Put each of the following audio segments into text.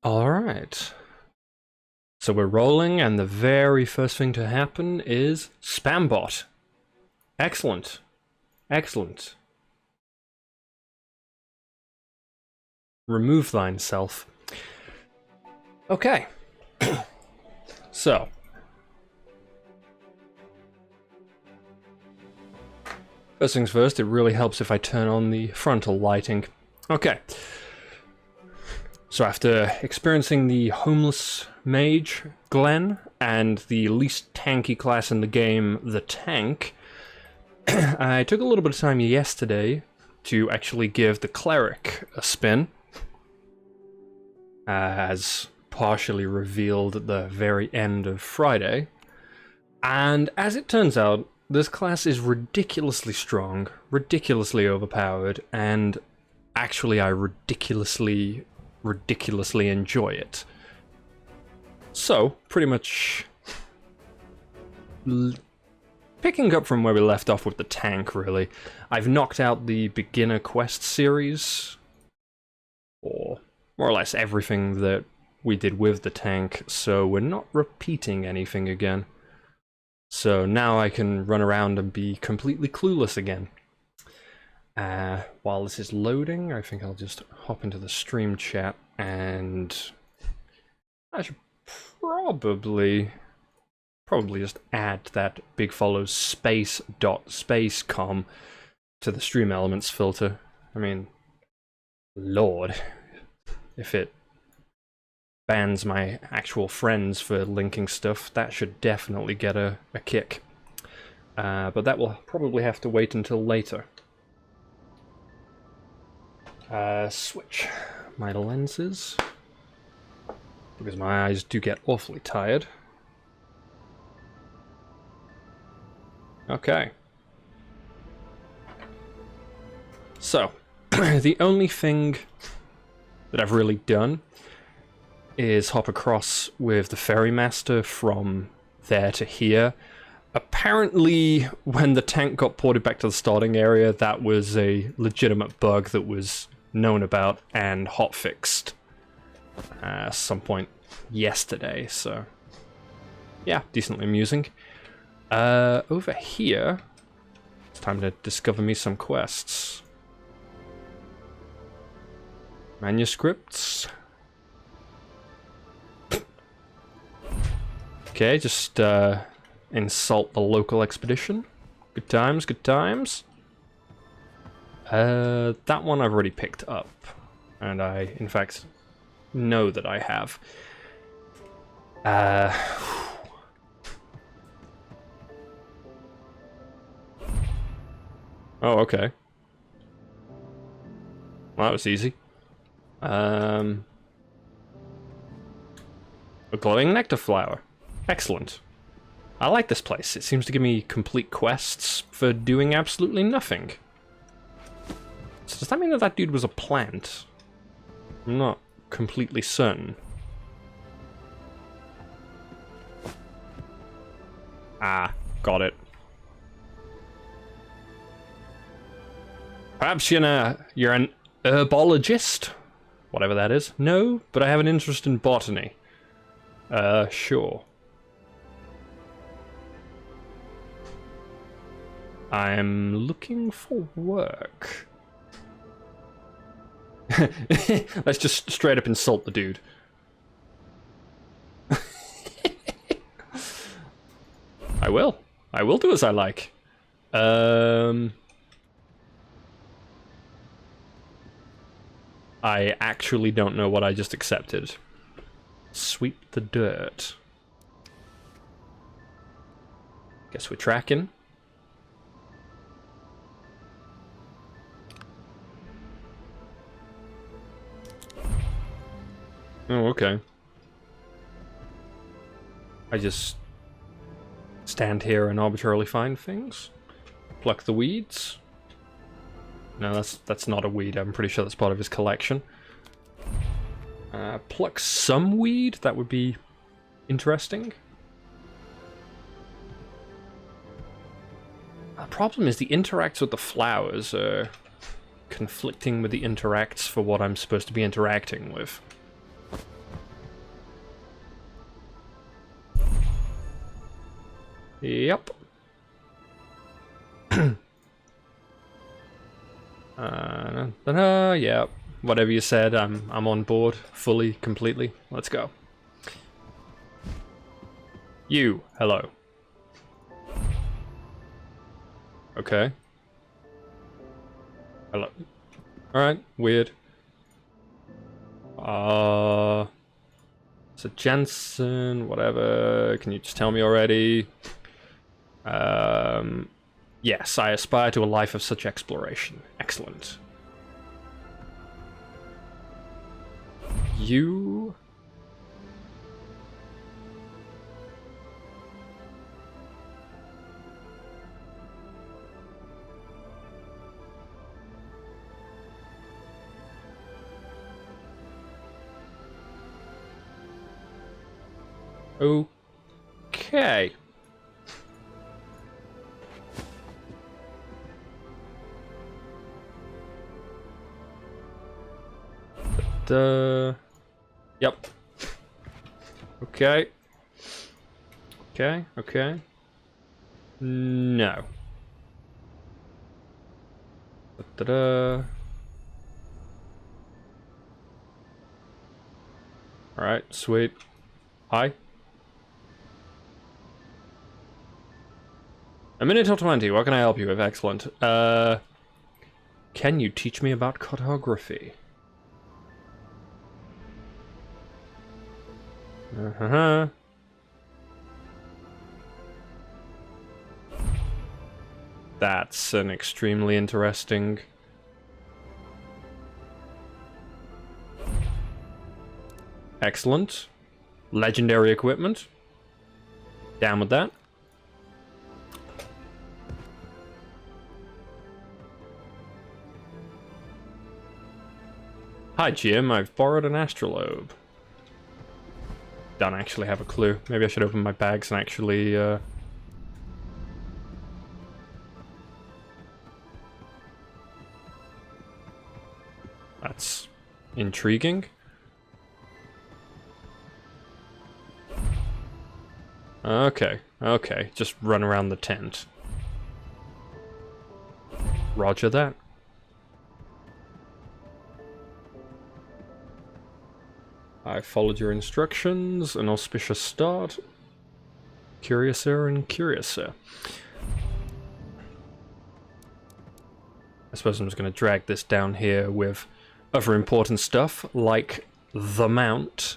Alright. So we're rolling, and the very first thing to happen is Spambot. Excellent. Excellent. Remove thine self. Okay. So. First things first, it really helps if I turn on the frontal lighting. Okay. So after experiencing the homeless mage, Glenn, and the least tanky class in the game, the tank, I took a little bit of time yesterday to actually give the Cleric a spin, as partially revealed at the very end of Friday. And as it turns out, this class is ridiculously strong, ridiculously overpowered, and actually I ridiculously enjoy it. So, pretty much picking up from where we left off with the tank, really. I've knocked out the beginner quest series, or more or less everything that we did with the tank, so we're not repeating anything again. So now I can run around and be completely clueless again. While this is loading, I think I'll just hop into the stream chat, and I should probably just add that big follows space.spacecom to the stream elements filter. I mean, Lord, if it bans my actual friends for linking stuff, that should definitely get a kick. But that will probably have to wait until later. Switch my lenses, because my eyes do get awfully tired. Okay. So, the only thing that I've really done is hop across with the Ferrymaster from there to here. Apparently, when the tank got ported back to the starting area, that was a legitimate bug that was known about and hotfixed at some point yesterday, so yeah, decently amusing. Over here, it's time to discover me some quests. Manuscripts. Okay, just insult the local expedition. Good times, good times. That one I've already picked up, and I, in fact, know that I have. Oh, okay. Well, that was easy. A glowing nectar flower. Excellent. I like this place. It seems to give me complete quests for doing absolutely nothing. So does that mean that that dude was a plant? I'm not completely certain. Ah, got it. Perhaps you're an herbologist? Whatever that is. No, but I have an interest in botany. Sure. I'm looking for work. Let's just straight up insult the dude. I will. I will do as I like. I actually don't know what I just accepted. Sweep the dirt. Guess we're tracking. Oh, okay. I just stand here and arbitrarily find things. Pluck the weeds. No, that's not a weed. I'm pretty sure that's part of his collection. Pluck some weed? That would be interesting. The problem is the interacts with the flowers are conflicting with the interacts for what I'm supposed to be interacting with. Yep. Yeah, whatever you said, I'm on board fully, completely. Let's go. You, hello. Okay. Hello. Alright, weird. So Jensen, whatever, can you just tell me already? Yes, I aspire to a life of such exploration. Excellent. You... Okay. Yep. Okay. Okay, okay. No. Da-da-da. Alright, sweet. Hi. A minute or 20, what can I help you with? Excellent. Can you teach me about cartography? Uh-huh. That's an extremely interesting... Excellent. Legendary equipment. Down with that. Hi Jim, I've borrowed an astrolabe. Don't actually have a clue. Maybe I should open my bags and actually, That's intriguing. Okay, okay. Just run around the tent. Roger that. I followed your instructions. An auspicious start. Curiouser and curiouser. I suppose I'm just going to drag this down here with other important stuff, like the mount.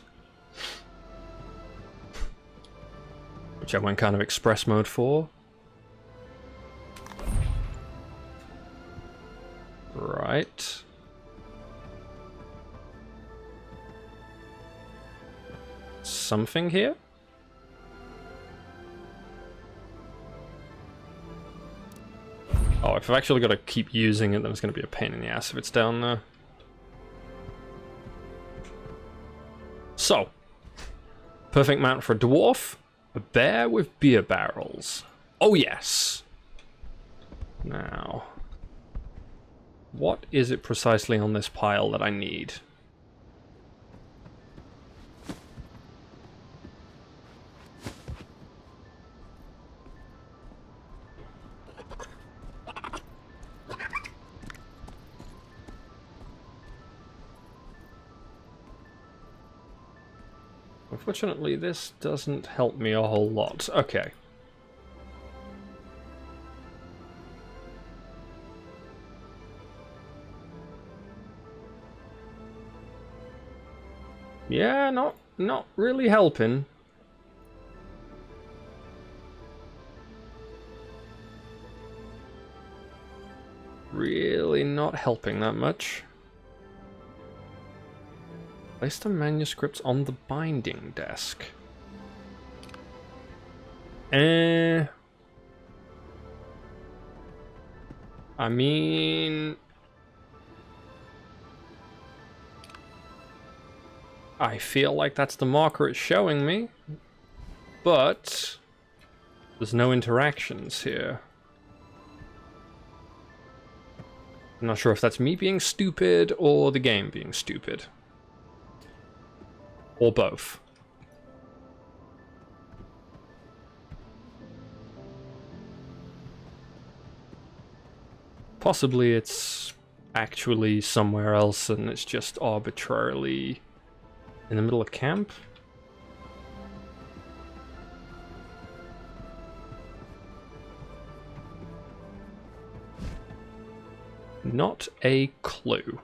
Which I went kind of express mode for. Right. Something here? Oh, if I've actually got to keep using it, then it's going to be a pain in the ass if it's down there. So, perfect mount for a dwarf. A bear with beer barrels. Oh yes! Now, what is it precisely on this pile that I need? Unfortunately, this doesn't help me a whole lot. Okay. Yeah, not really helping. Really not helping that much. Place the manuscripts on the binding desk. I mean... I feel like that's the marker it's showing me. But... there's no interactions here. I'm not sure if that's me being stupid or the game being stupid. Or both. Possibly it's actually somewhere else and it's just arbitrarily in the middle of camp. Not a clue.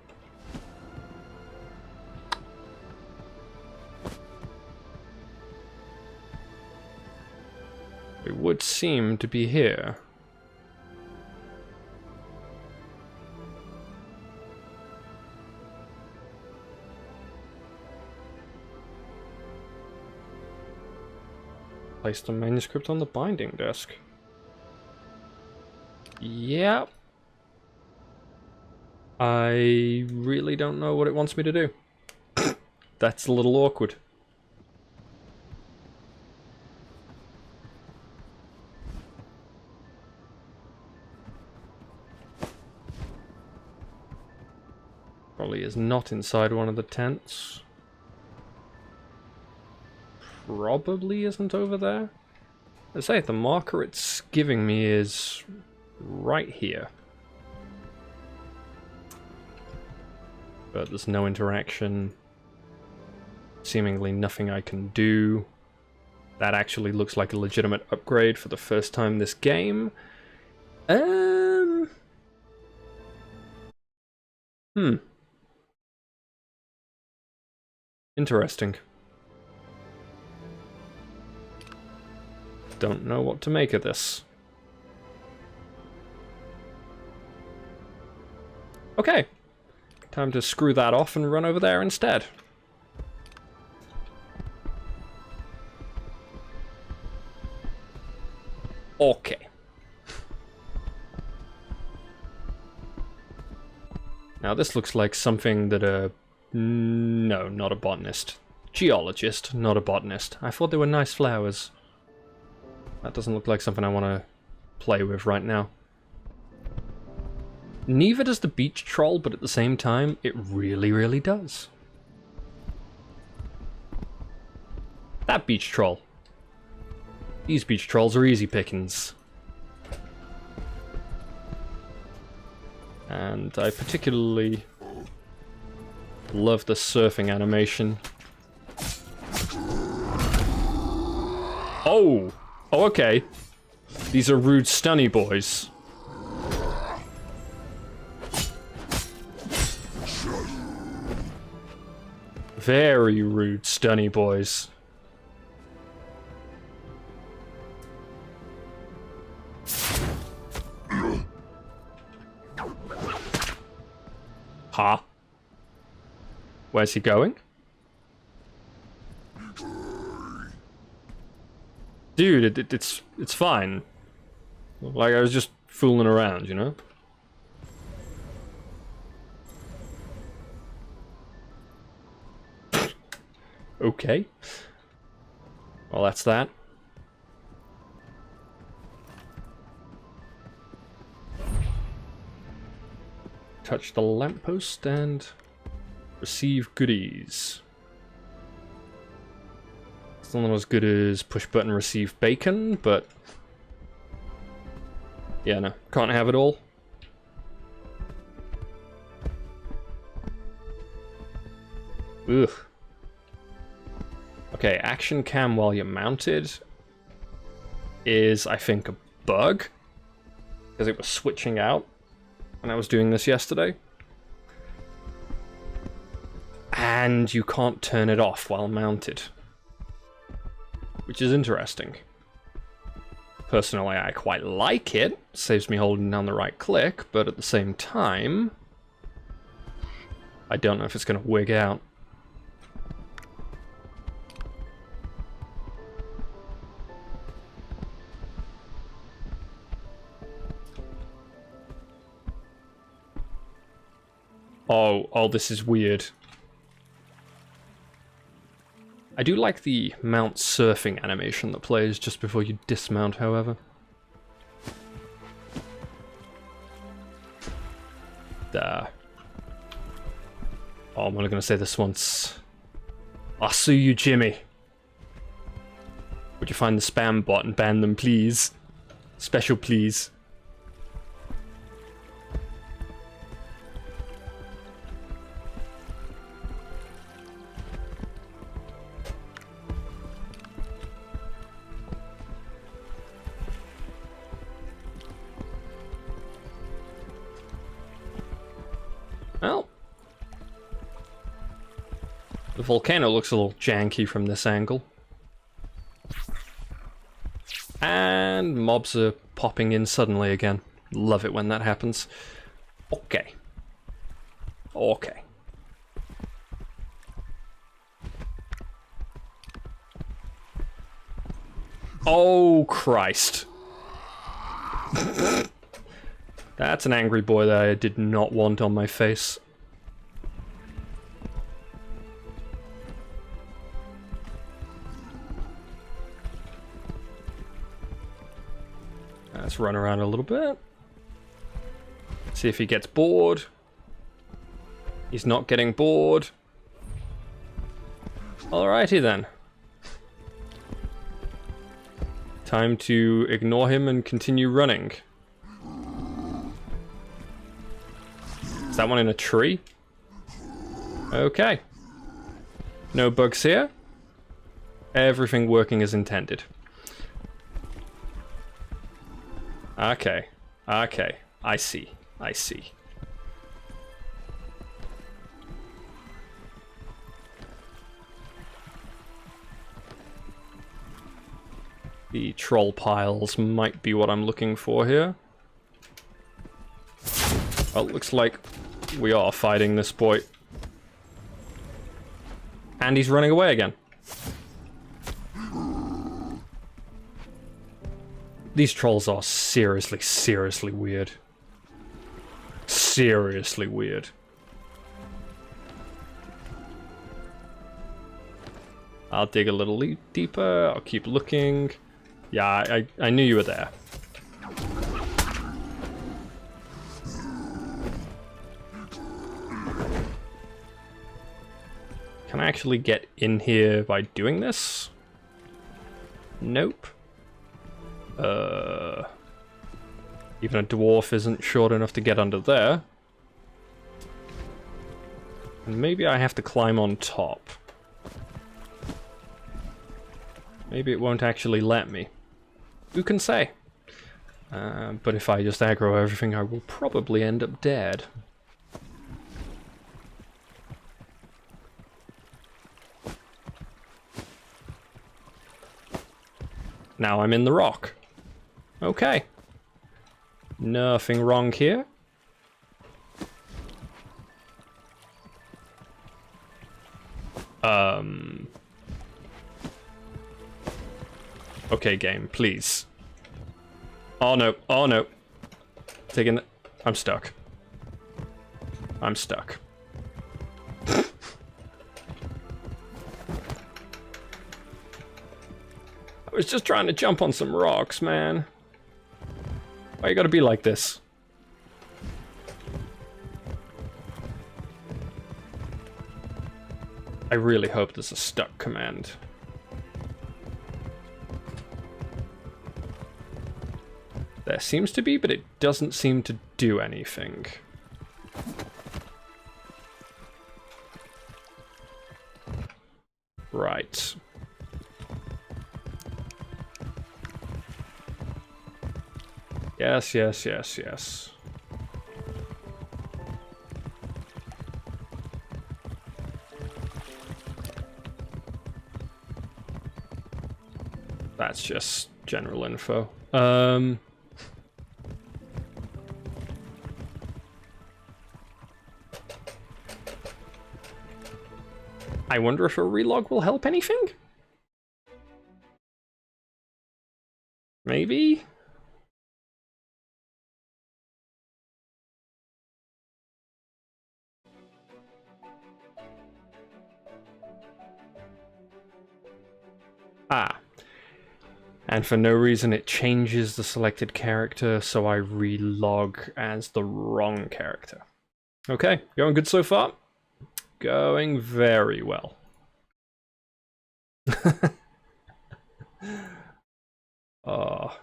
It would seem to be here. Placed a manuscript on the binding desk. Yep. I really don't know what it wants me to do. That's a little awkward. Probably is not inside one of the tents. Probably isn't over there. I say the marker it's giving me is right here. But there's no interaction. Seemingly nothing I can do. That actually looks like a legitimate upgrade for the first time this game. Interesting. Don't know what to make of this. Okay. Time to screw that off and run over there instead. Okay. Now this looks like something that no, not a botanist. Geologist, not a botanist. I thought they were nice flowers. That doesn't look like something I want to play with right now. Neither does the beach troll, but at the same time, it really, really does. That beach troll. These beach trolls are easy pickings. And I particularly love the surfing animation. Oh! Oh, okay. These are rude stunny boys. Very rude stunny boys. Huh? Where's he going? Dude, it's fine. Like, I was just fooling around, you know? Okay. Well, that's that. Touch the lamppost and receive goodies. Still not as good as push button receive bacon, but yeah, no, can't have it all. Ugh. Okay, action cam while you're mounted is, I think, a bug, because it was switching out when I was doing this yesterday. And you can't turn it off while mounted, which is interesting. Personally, I quite like it. Saves me holding down the right click, but at the same time, I don't know if it's going to wig out. Oh, this is weird. I do like the mount surfing animation that plays just before you dismount, however. Oh, I'm only gonna say this once. I'll sue you, Jimmy. Would you find the spam bot and ban them, please? Special please. The volcano looks a little janky from this angle. And mobs are popping in suddenly again. Love it when that happens. Okay. Okay. Oh, Christ. That's an angry boy that I did not want on my face. Let's run around a little bit. See if he gets bored. He's not getting bored. Alrighty then. Time to ignore him and continue running. Is that one in a tree? Okay. No bugs here. Everything working as intended. Okay. Okay. I see. I see. The troll piles might be what I'm looking for here. Well, looks like we are fighting this boy. And he's running away again. These trolls are seriously, seriously weird. Seriously weird. I'll dig a little deeper. I'll keep looking. Yeah, I knew you were there. Can I actually get in here by doing this? Nope. Even a dwarf isn't short enough to get under there. And maybe I have to climb on top. Maybe it won't actually let me. Who can say? But if I just aggro everything, I will probably end up dead. Now I'm in the rock. Okay. Nothing wrong here. Okay, game, please. Oh no, oh no. Taking... I'm stuck. I'm stuck. I was just trying to jump on some rocks, man. Why you gotta be like this? I really hope there's a stuck command. There seems to be, but it doesn't seem to do anything. Right. Yes, yes, yes, yes. That's just general info. I wonder if a relog will help anything? Maybe? Ah. And for no reason it changes the selected character, so I relog as the wrong character. Okay, going good so far? Going very well. Oh.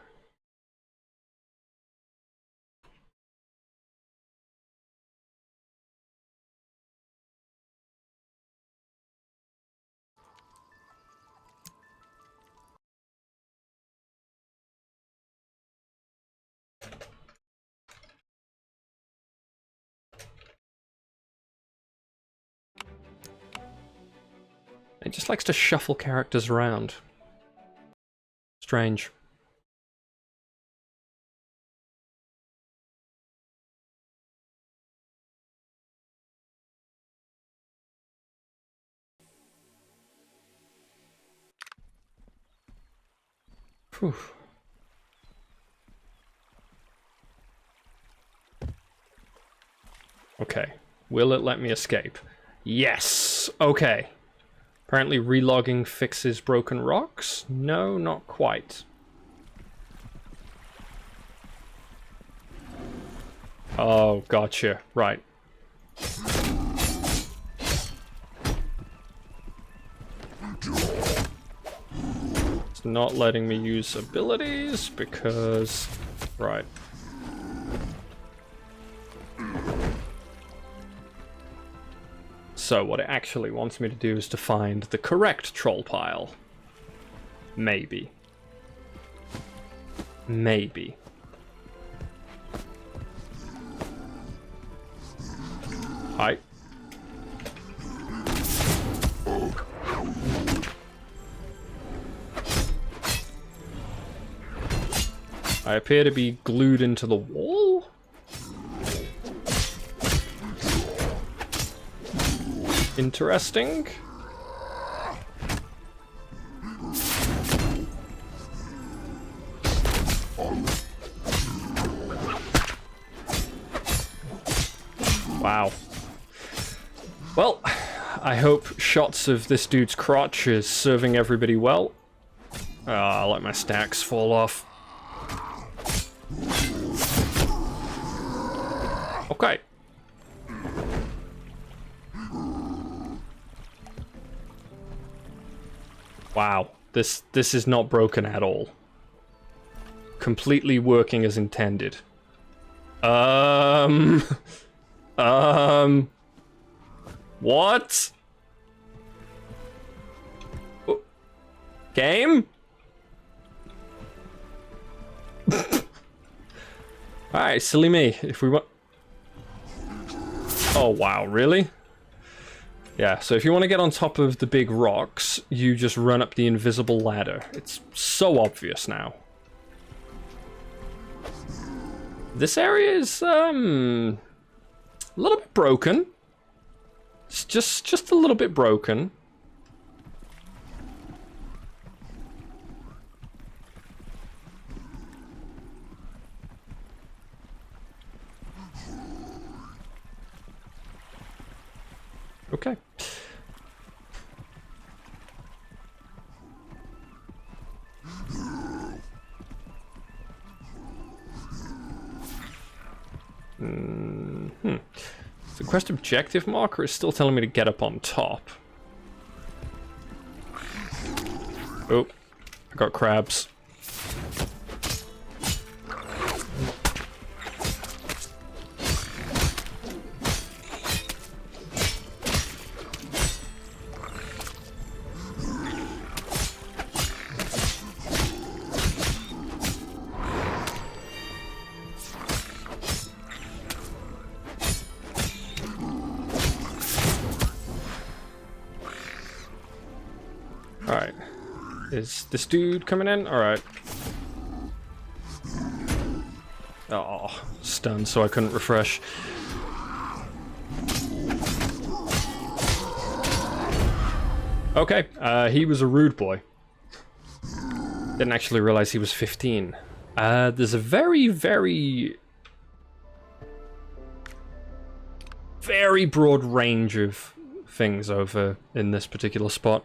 It just likes to shuffle characters around. Strange. Whew. Okay. Will it let me escape? Yes! Okay. Apparently relogging fixes broken rocks? No, not quite. Oh, gotcha. Right. It's not letting me use abilities because... Right. So what it actually wants me to do is to find the correct troll pile. Maybe. Maybe. Hi. I appear to be glued into the wall? Interesting. Wow. Well, I hope shots of this dude's crotch is serving everybody well. I'll let my stacks fall off. Okay. Wow, this is not broken at all. Completely working as intended. What? Game? Alright, silly me. If we want... Oh, wow, really? Yeah, so if you want to get on top of the big rocks, you just run up the invisible ladder. It's so obvious now. This area is, a little bit broken. It's just a little bit broken. Okay. The quest objective marker is still telling me to get up on top. Oh, I got crabs. Alright. Is this dude coming in? Alright. Oh, stunned so I couldn't refresh. Okay, he was a rude boy. Didn't actually realize he was 15. There's a very broad range of things over in this particular spot.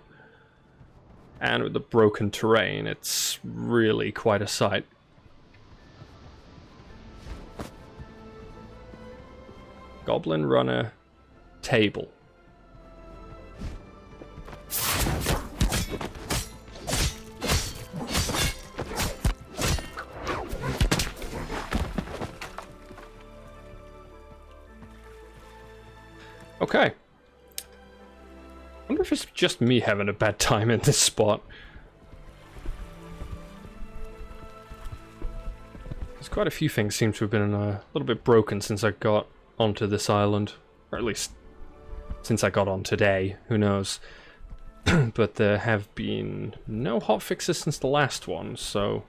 And with the broken terrain, it's really quite a sight. Goblin runner table. Okay. I wonder if it's just me having a bad time in this spot. There's quite a few things seem to have been a little bit broken since I got onto this island. Or at least, since I got on today. Who knows? but there have been no hotfixes since the last one, so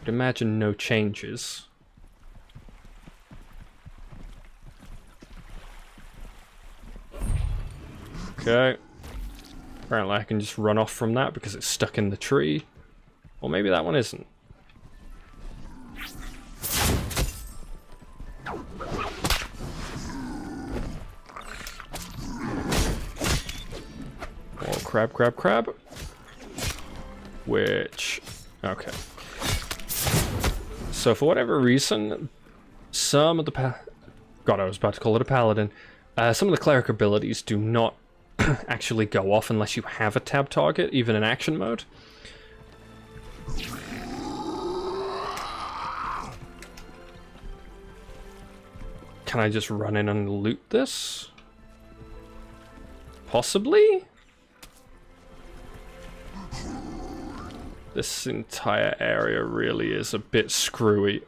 I'd imagine no changes. Okay. Apparently I can just run off from that because it's stuck in the tree. Or maybe that one isn't. Oh, crab, crab, crab. Which... okay. So for whatever reason, some of the God, I was about to call it a paladin. Some of the cleric abilities do not actually go off unless you have a tab target, even in action mode. Can I just run in and loot this? Possibly? This entire area really is a bit screwy.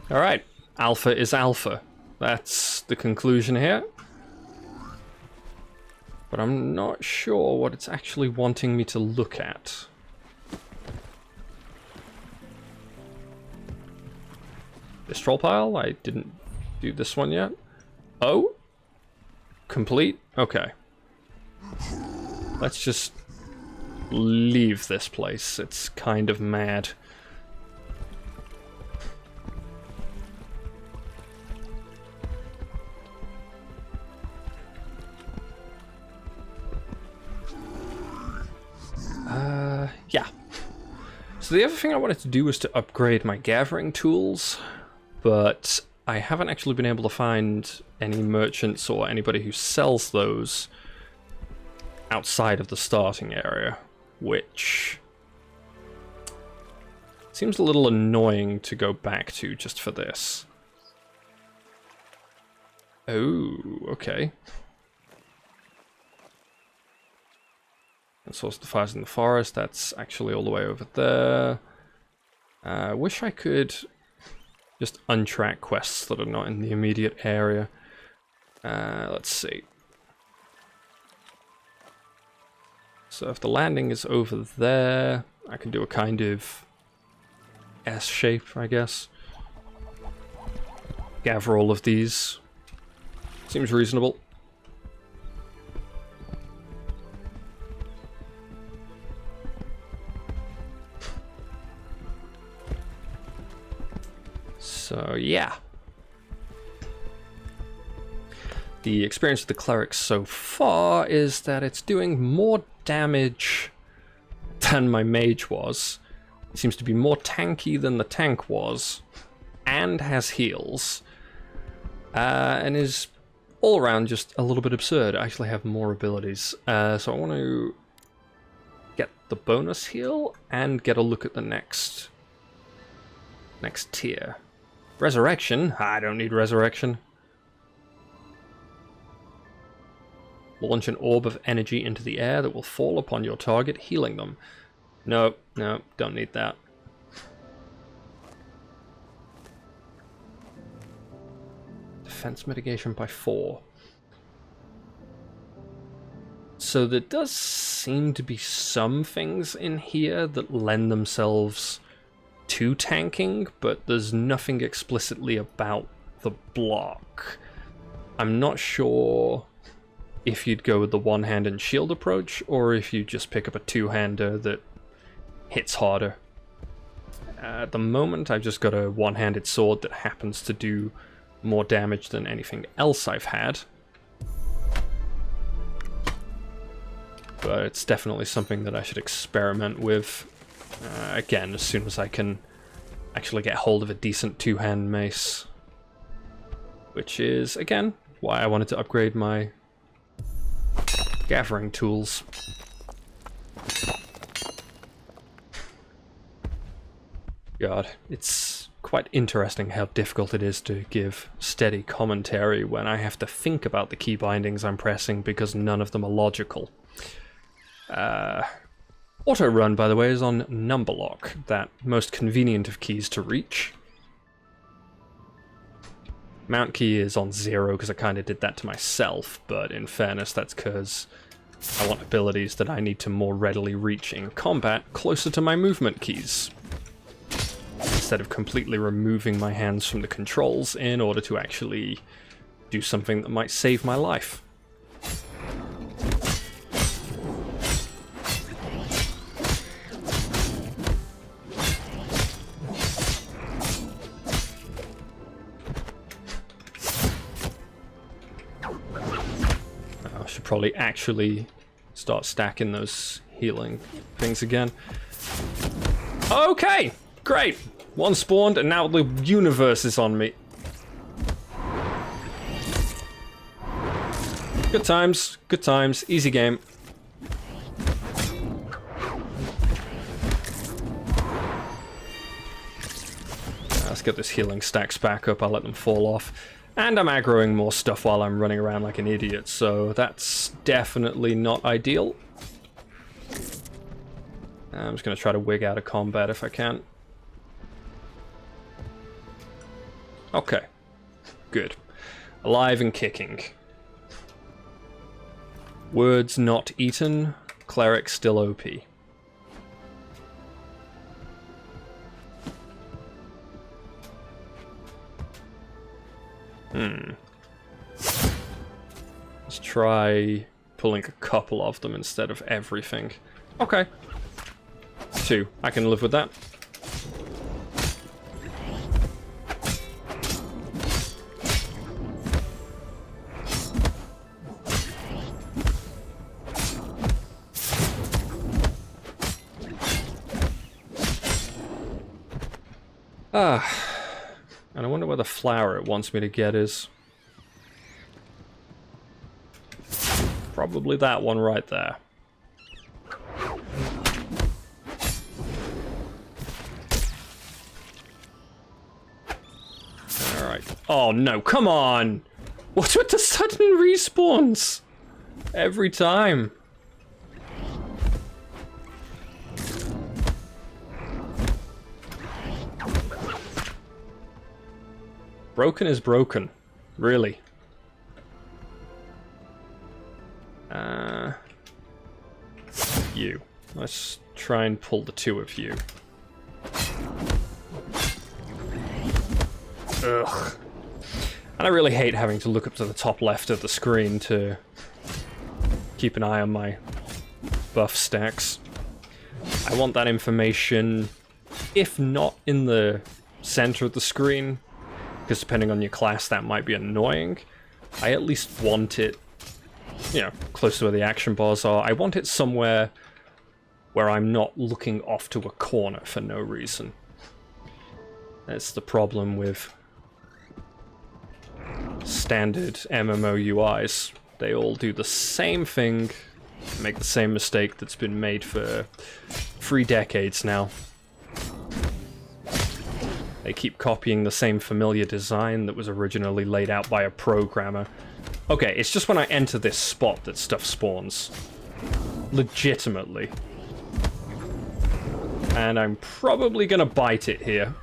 Alright, alpha is alpha. That's the conclusion here. But I'm not sure what it's actually wanting me to look at. This troll pile? I didn't do this one yet. Oh? Complete? Okay. Let's just leave this place. It's kind of mad. Yeah. So the other thing I wanted to do was to upgrade my gathering tools, but I haven't actually been able to find any merchants or anybody who sells those outside of the starting area, which seems a little annoying to go back to just for this. Oh, okay. And source the fires in the forest, that's actually all the way over there. I wish I could just untrack quests that are not in the immediate area. Let's see. So if the landing is over there, I can do a kind of S shape, I guess. Gather all of these. Seems reasonable. So, yeah. The experience of the Cleric so far is that it's doing more damage than my mage was. It seems to be more tanky than the tank was, and has heals, and is all around just a little bit absurd. I actually have more abilities, so I want to get the bonus heal and get a look at the next tier. Resurrection? I don't need resurrection. Launch an orb of energy into the air that will fall upon your target, healing them. No, no, don't need that. Defense mitigation by 4. So there does seem to be some things in here that lend themselves to tanking, but there's nothing explicitly about the block. I'm not sure if you'd go with the one-hand and shield approach, or if you just pick up a two-hander that hits harder. At the moment, I've just got a one-handed sword that happens to do more damage than anything else I've had. But it's definitely something that I should experiment with. Again, as soon as I can actually get hold of a decent two-hand mace. Which is, again, why I wanted to upgrade my gathering tools. God, it's quite interesting how difficult it is to give steady commentary when I have to think about the key bindings I'm pressing because none of them are logical. Auto run, by the way, is on number lock, that most convenient of keys to reach. Mount key is on 0 because I kind of did that to myself, but in fairness, that's because I want abilities that I need to more readily reach in combat closer to my movement keys, instead of completely removing my hands from the controls in order to actually do something that might save my life. I should probably actually start stacking those healing things again. Okay, great. One spawned and now the universe is on me. Good times, easy game. Let's get this healing stacks back up, I'll let them fall off. And I'm aggroing more stuff while I'm running around like an idiot, so that's definitely not ideal. I'm just going to try to wig out of combat if I can. Okay, good. Alive and kicking. Words not eaten, Cleric still OP. Let's try pulling a couple of them instead of everything. Okay. 2, I can live with that. And I wonder where the flower it wants me to get is. Probably that one right there. Alright. Oh no, come on! What's with the sudden respawns? Every time. Broken is broken. Really. You. Let's try and pull the 2 of you. Ugh. And I really hate having to look up to the top left of the screen to keep an eye on my buff stacks. I want that information, if not in the center of the screen, because depending on your class that might be annoying. I at least want it, you know, close to where the action bars are. I want it somewhere where I'm not looking off to a corner for no reason. That's the problem with standard MMO UIs. They all do the same thing, make the same mistake that's been made for 3 decades now. They keep copying the same familiar design that was originally laid out by a programmer. Okay, it's just when I enter this spot that stuff spawns. Legitimately. And I'm probably gonna bite it here.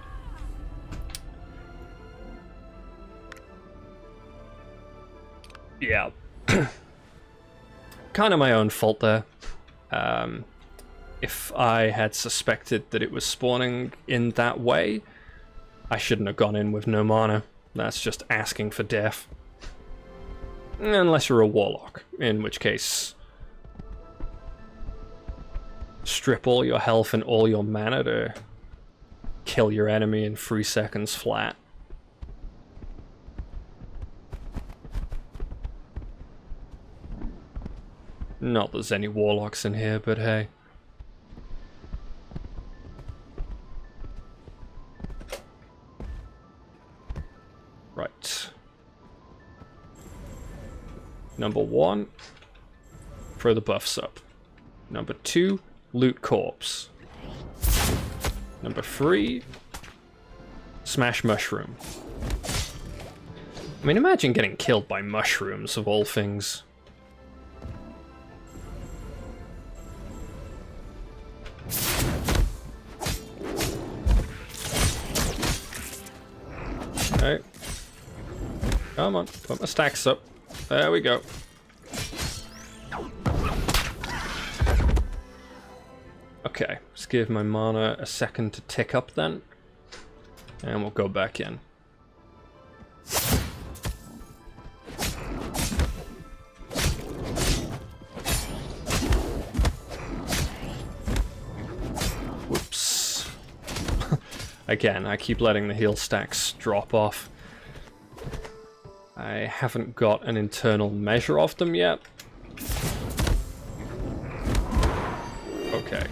Yeah. Kind of my own fault there. If I had suspected that it was spawning in that way, I shouldn't have gone in with no mana. That's just asking for death. Unless you're a warlock, in which case strip all your health and all your mana to kill your enemy in 3 seconds flat. Not that there's any warlocks in here, but hey. Right. Number 1, throw the buffs up. Number 2, loot corpse. Number 3, smash mushroom. I mean, imagine getting killed by mushrooms, of all things. Okay. Come on, put my stacks up. There we go. Okay, let's give my mana a second to tick up then. And we'll go back in. Whoops. Again, I keep letting the heal stacks drop off. I haven't got an internal measure of them yet. Okay.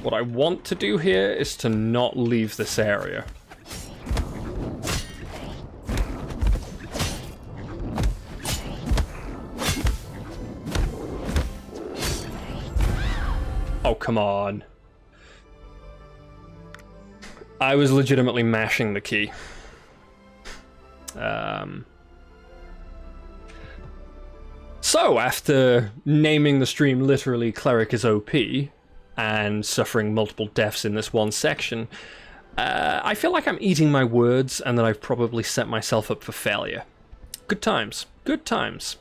What I want to do here is to not leave this area. Oh, come on. I was legitimately mashing the key. So, after naming the stream literally Cleric is OP, and suffering multiple deaths in this one section, I feel like I'm eating my words and that I've probably set myself up for failure. Good times. Good times.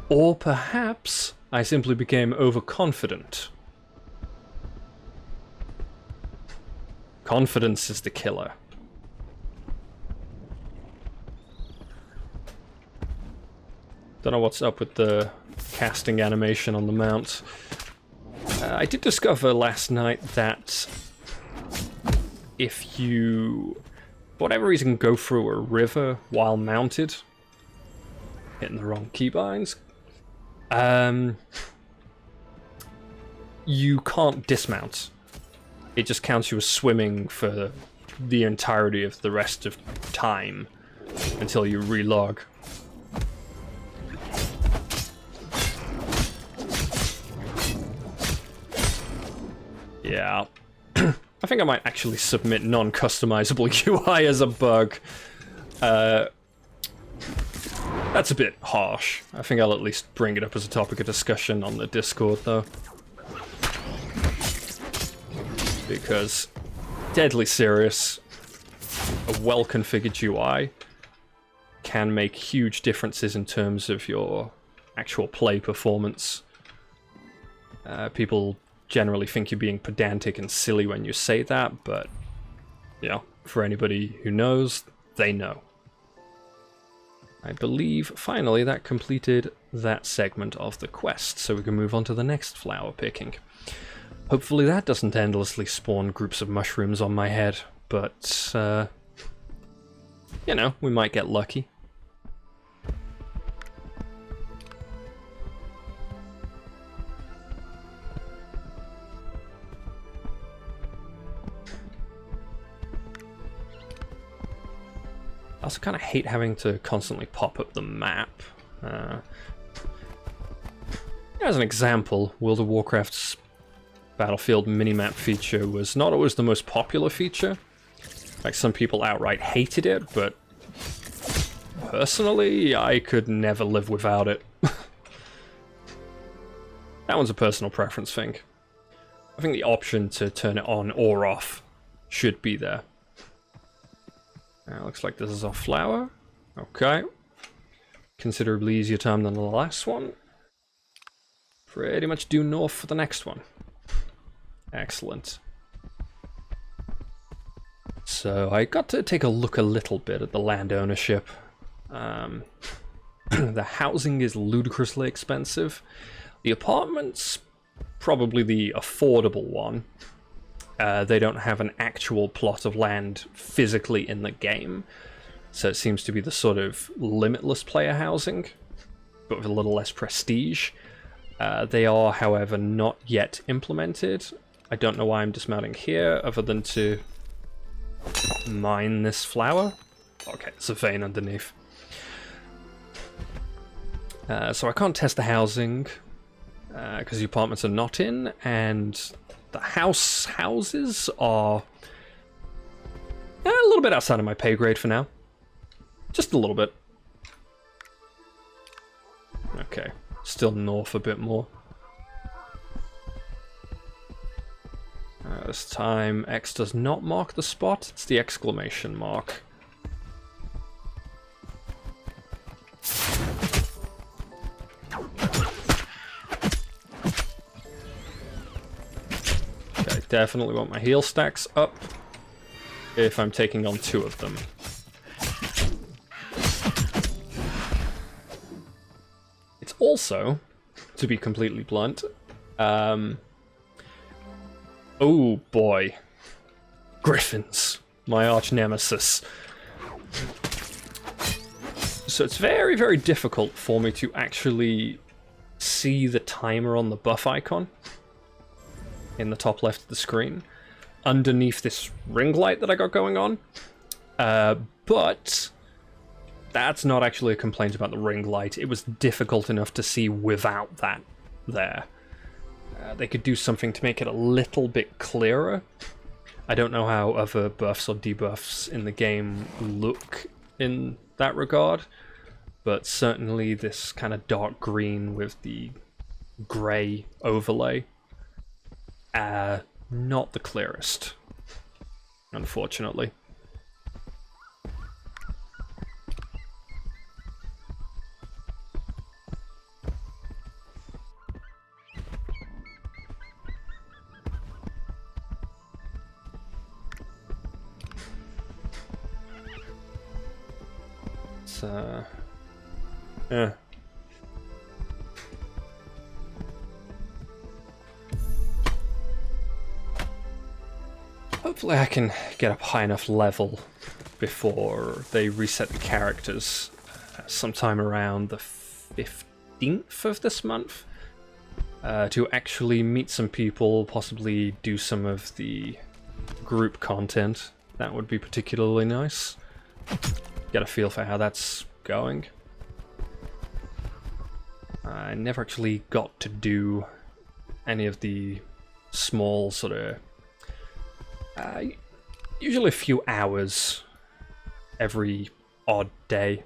Or perhaps I simply became overconfident. Confidence is the killer. Don't know what's up with the casting animation on the mount. I did discover last night that if you, for whatever reason, go through a river while mounted, hitting the wrong keybinds, you can't dismount. It just counts you as swimming for the entirety of the rest of time until you relog. Yeah. I think I might actually submit non-customizable UI as a bug. That's a bit harsh. I think I'll at least bring it up as a topic of discussion on the Discord, though. Because, deadly serious, a well-configured UI can make huge differences in terms of your actual play performance. People generally think you're being pedantic and silly when you say that, but, you know, for anybody who knows, they know. I believe, finally, that completed that segment of the quest, so we can move on to the next flower picking. Hopefully that doesn't endlessly spawn groups of mushrooms on my head, but, you know, we might get lucky. I also kind of hate having to constantly pop up the map. As an example, World of Warcraft's Battlefield minimap feature was not always the most popular feature. Like, some people outright hated it, but personally, I could never live without it. That one's a personal preference thing. I think the option to turn it on or off should be there. Looks like this is our flower. Okay. Considerably easier time than the last one. Pretty much due north for the next one. Excellent. So I got to take a look a little bit at the land ownership. The housing is ludicrously expensive. The apartments, probably the affordable one. They don't have an actual plot of land physically in the game, so it seems to be the sort of limitless player housing, but with a little less prestige. They are, however, not yet implemented. I don't know why I'm dismounting here, other than to mine this flower. Okay, there's a vein underneath. So I can't test the housing, because the apartments are not in, and the houses are a little bit outside of my pay grade for now. Just a little bit. Okay, still north a bit more. This time X does not mark the spot, it's the exclamation mark. Okay, definitely want my heal stacks up if I'm taking on 2 of them. It's also, to be completely blunt, oh boy. Griffins. My arch nemesis. So it's very, very difficult for me to actually see the timer on the buff icon in the top left of the screen underneath this ring light that I got going on. But that's not actually a complaint about the ring light. It was difficult enough to see without that there. They could do something to make it a little bit clearer. I don't know how other buffs or debuffs in the game look in that regard, but certainly this kind of dark green with the grey overlay, not the clearest, unfortunately. Yeah. Hopefully I can get up high enough level before they reset the characters sometime around the 15th of this month to actually meet some people, possibly do some of the group content. That would be particularly nice. Get a feel for how that's going. I never actually got to do any of the small sort of usually a few hours every odd day.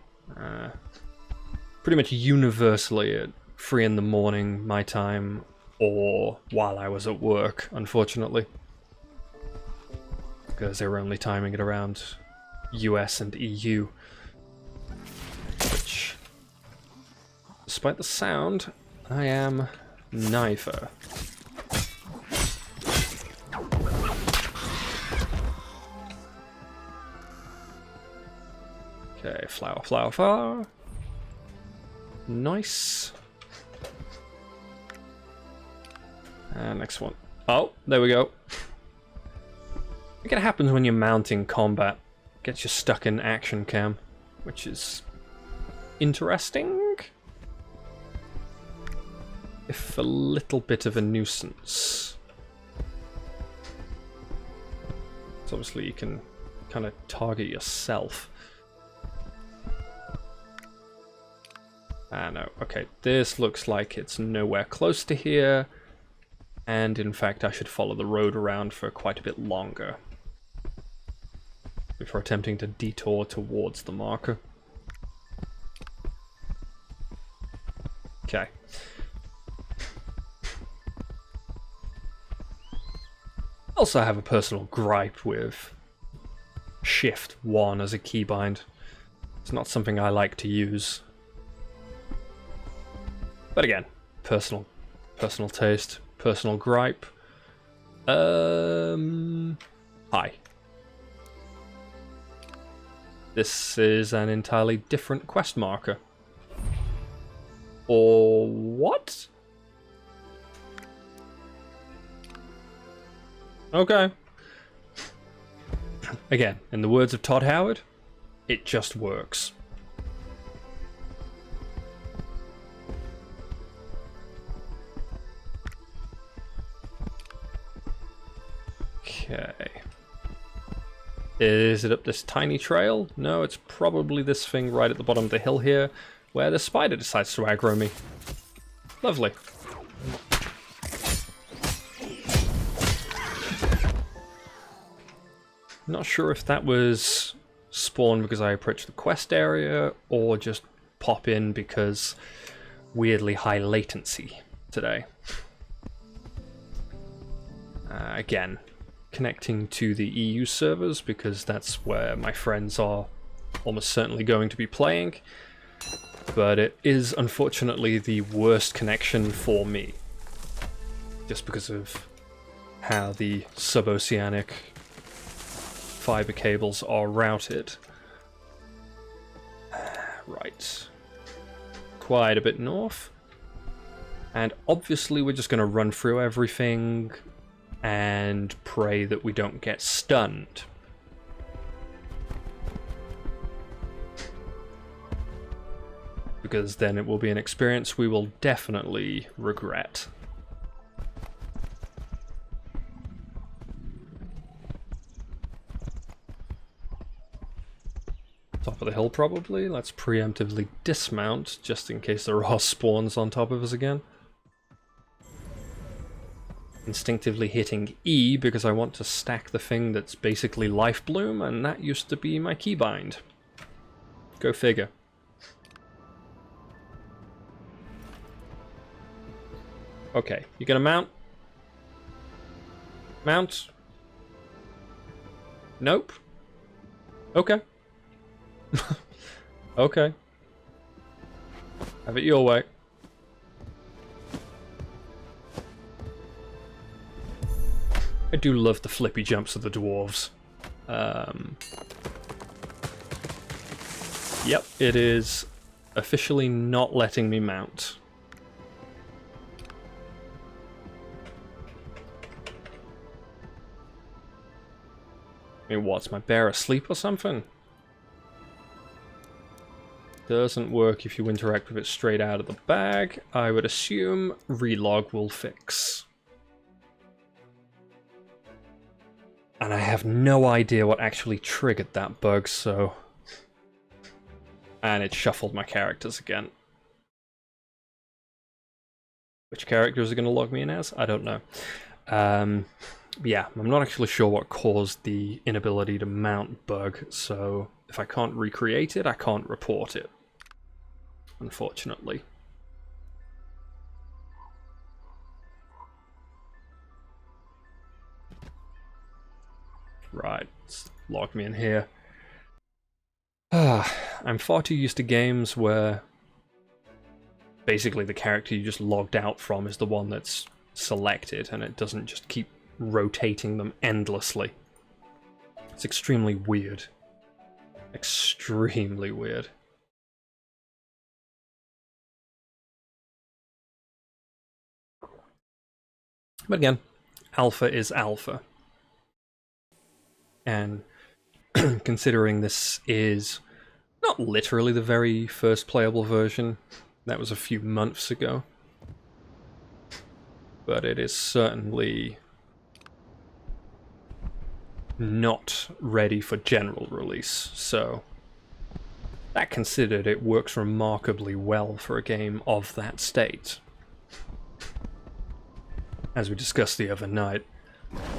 Pretty much universally at 3 in the morning my time, or while I was at work, unfortunately. Because they were only timing it around US and EU. Which, despite the sound, I am neither. Okay, flower, flower, flower. Nice. And next one. Oh, there we go. I think it happens when you're mounting combat. Gets you stuck in action cam, which is interesting. If a little bit of a nuisance. So obviously you can kind of target yourself. No, okay, this looks like it's nowhere close to here, and in fact I should follow the road around for quite a bit longer before attempting to detour towards the marker. Okay. Also, I have a personal gripe with Shift 1 as a keybind. It's not something I like to use. But again, personal taste, personal gripe. Hi. This is an entirely different quest marker. Or what? Okay. Again, in the words of Todd Howard, it just works. Okay. Is it up this tiny trail? No, it's probably this thing right at the bottom of the hill here, where the spider decides to aggro me. Lovely. Not sure if that was spawned because I approached the quest area, or just pop in because weirdly high latency today. Again, connecting to the EU servers because that's where my friends are almost certainly going to be playing. But it is unfortunately the worst connection for me, just because of how the suboceanic fiber cables are routed. Right. Quite a bit north. And obviously we're just going to run through everything and pray that we don't get stunned. Because then it will be an experience we will definitely regret. Top of the hill probably. Let's preemptively dismount just in case there are spawns on top of us again. Instinctively hitting E because I want to stack the thing that's basically Life Bloom, and that used to be my keybind. Go figure. Okay, you gonna mount? Mount? Nope. Okay. Okay. Have it your way. I do love the flippy jumps of the dwarves. Yep, it is officially not letting me mount. I mean, what's my bear asleep or something? Doesn't work if you interact with it straight out of the bag. I would assume relog will fix. And I have no idea what actually triggered that bug, so... And it shuffled my characters again. Which character is it going to log me in as? I don't know. Yeah, I'm not actually sure what caused the inability to mount bug, so if I can't recreate it, I can't report it. Unfortunately. Right, let's log me in here. I'm far too used to games where basically the character you just logged out from is the one that's selected, and it doesn't just keep rotating them endlessly. It's extremely weird. Extremely weird. But again, alpha is alpha. And considering this is not literally the very first playable version, that was a few months ago, but it is certainly not ready for general release, so that considered, it works remarkably well for a game of that state. As we discussed the other night,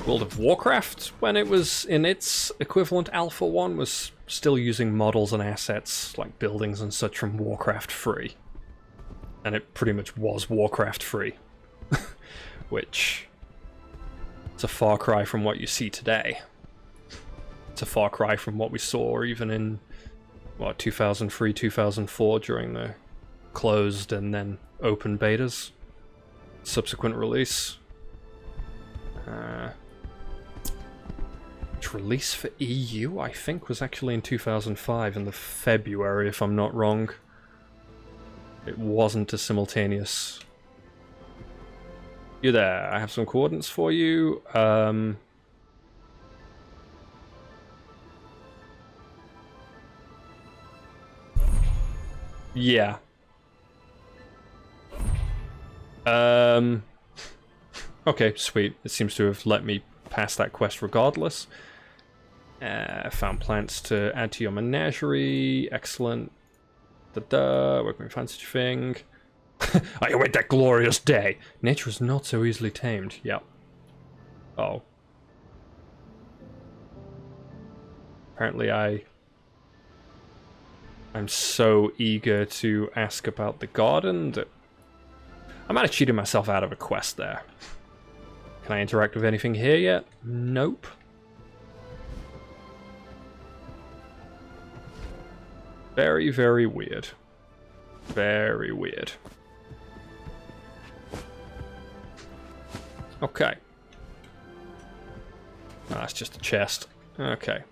World of Warcraft, when it was in its equivalent Alpha 1, was still using models and assets like buildings and such from Warcraft 3. And it pretty much was Warcraft 3. Which... it's a far cry from what you see today. It's a far cry from what we saw even in, what, 2003, 2004 during the closed and then open betas. Subsequent release. Which release for EU, I think, was actually in 2005 in the February, if I'm not wrong. It wasn't a simultaneous. You there, I have some coordinates for you. Yeah. Okay, sweet. It seems to have let me pass that quest regardless. Found plants to add to your menagerie. Excellent. Da-da. Where can we find such a thing? I await that glorious day. Nature is not so easily tamed. Yep. Oh. Apparently I'm so eager to ask about the garden that I might have cheated myself out of a quest there. Can I interact with anything here yet? Nope. Very, very weird. Very weird. Okay. Ah, it's just a chest. Okay.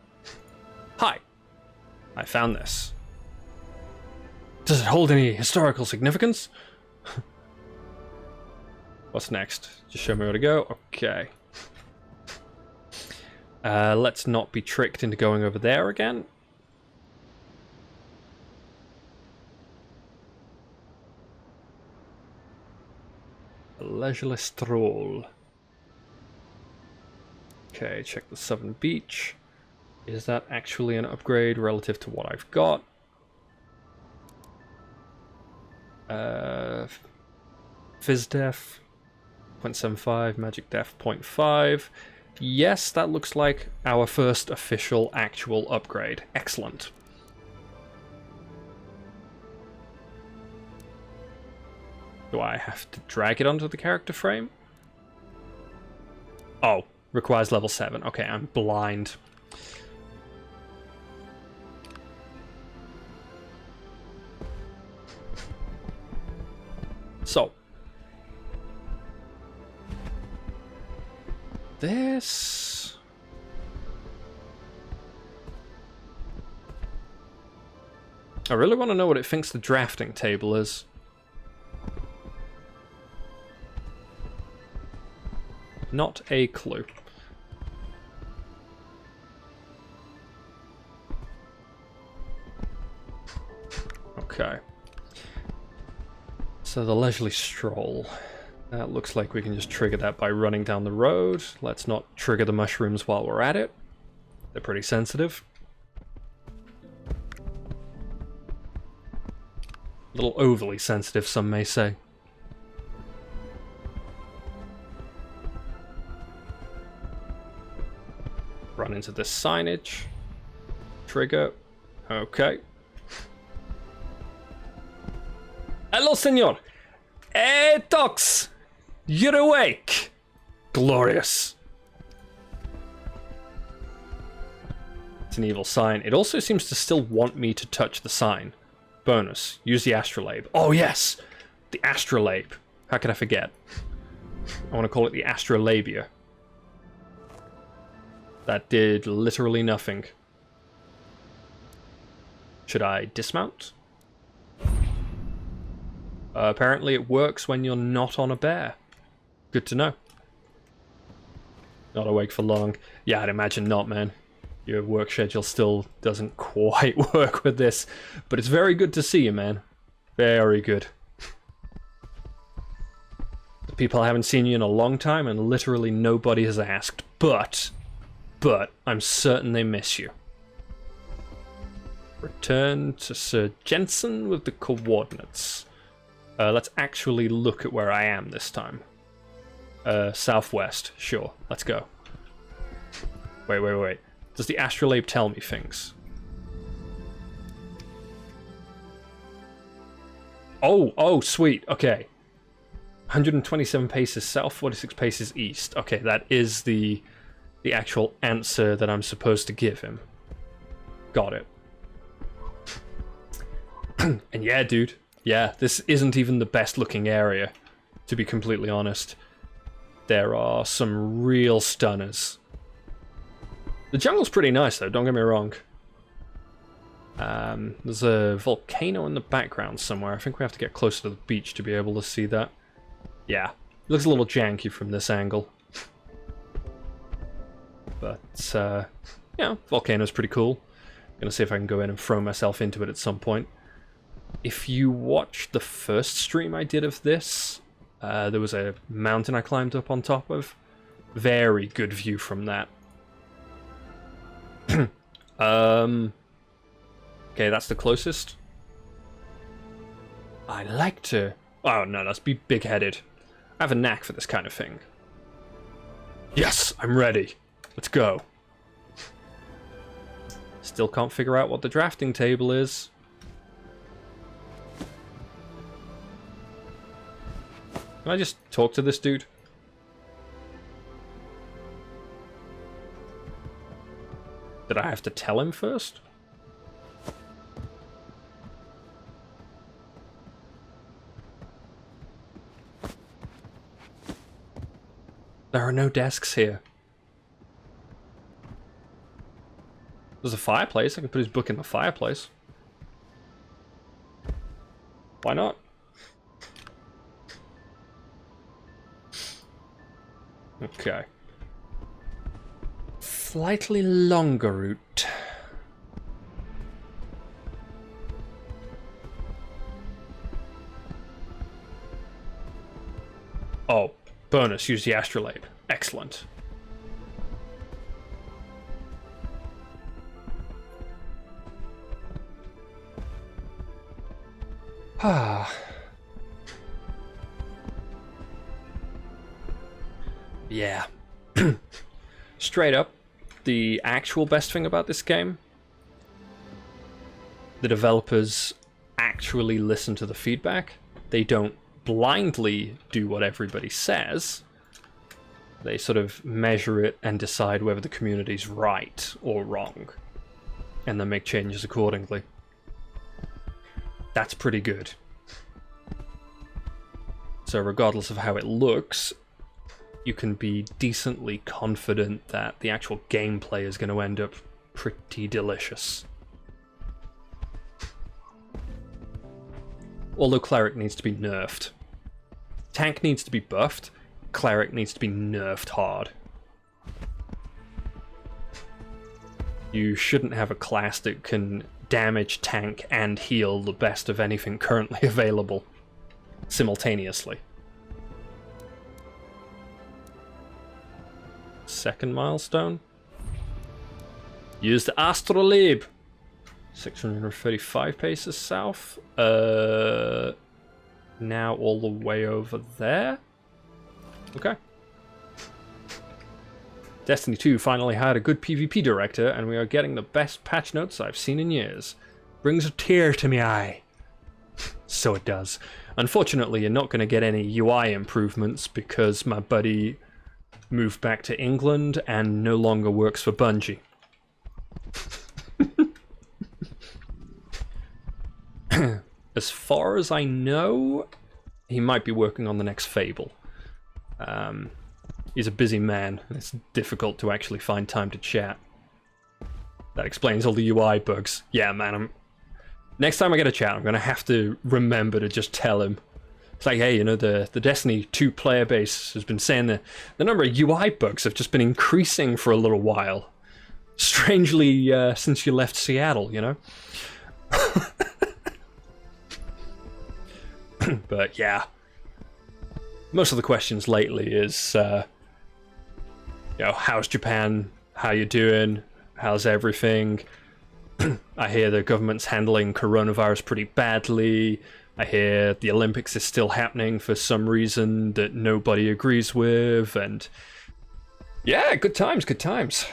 Hi. I found this. Does it hold any historical significance? What's next? Just show me where to go. Okay. Let's not be tricked into going over there again. A leisurely stroll. Okay, check the southern beach. Is that actually an upgrade relative to what I've got? Fizz Def 0.75, Magic Def 0.5. Yes, that looks like our first official actual upgrade. Excellent. Do I have to drag it onto the character frame? Oh, requires level 7. Okay, I'm blind. So. This... I really want to know what it thinks the drafting table is. Not a clue. Okay. So the leisurely stroll. That looks like we can just trigger that by running down the road. Let's not trigger the mushrooms while we're at it. They're pretty sensitive. A little overly sensitive, some may say. Run into this signage. Trigger. Okay. Hello, senor. Hey, Tox. You're awake. Glorious. It's an evil sign. It also seems to still want me to touch the sign. Bonus. Use the astrolabe. Oh, yes. The astrolabe. How could I forget? I want to call it the astrolabia. That did literally nothing. Should I dismount? Apparently it works when you're not on a bear. Good to know. Not awake for long. Yeah, I'd imagine not, man. Your work schedule still doesn't quite work with this. But it's very good to see you, man. Very good. The people I haven't seen you in a long time, and literally nobody has asked. But I'm certain they miss you. Return to Sir Jensen with the coordinates. Let's actually look at where I am this time. Southwest, sure. Let's go. Wait. Does the astrolabe tell me things? Oh, sweet. Okay. 127 paces south, 46 paces east. Okay, that is the actual answer that I'm supposed to give him. Got it. And yeah, dude. Yeah, this isn't even the best looking area, to be completely honest. There are some real stunners. The jungle's pretty nice though, don't get me wrong. There's a volcano in the background somewhere. I think we have to get closer to the beach to be able to see that. Yeah, it looks a little janky from this angle. But, yeah, volcano's pretty cool. I'm gonna see if I can go in and throw myself into it at some point. If you watch the first stream I did of this, there was a mountain I climbed up on top of. Very good view from that. Okay, that's the closest. I like to... Oh no, that's be big-headed. I have a knack for this kind of thing. Yes, I'm ready. Let's go. Still can't figure out what the drafting table is. Can I just talk to this dude? Did I have to tell him first? There are no desks here. There's a fireplace. I can put his book in the fireplace. Why not? Okay. Slightly longer route. Oh, bonus, use the astrolabe. Excellent. Ah. Yeah. Straight up, the actual best thing about this game, the developers actually listen to the feedback. They don't blindly do what everybody says. They sort of measure it and decide whether the community's right or wrong, and then make changes accordingly. That's pretty good. So regardless of how it looks, you can be decently confident that the actual gameplay is going to end up pretty delicious. Although Cleric needs to be nerfed. Tank needs to be buffed, Cleric needs to be nerfed hard. You shouldn't have a class that can damage, tank, and heal the best of anything currently available simultaneously. Second milestone. Use the astrolabe. 635 paces south. Now all the way over there. Okay. Destiny 2 finally hired a good PvP director, and we are getting the best patch notes I've seen in years. Brings a tear to my eye. So it does. Unfortunately, you're not going to get any UI improvements because my buddy moved back to England and no longer works for Bungie. As far as I know, he might be working on the next Fable. He's a busy man, and it's difficult to actually find time to chat. That explains all the UI bugs. Yeah, man, next time I get a chat, I'm going to have to remember to just tell him. It's like, hey, you know, the Destiny 2 player base has been saying the number of UI bugs have just been increasing for a little while. Strangely, since you left Seattle, you know? But yeah, most of the questions lately is, you know, how's Japan? How you doing? How's everything? I hear the government's handling coronavirus pretty badly. I hear the Olympics is still happening for some reason that nobody agrees with, and yeah, good times, good times.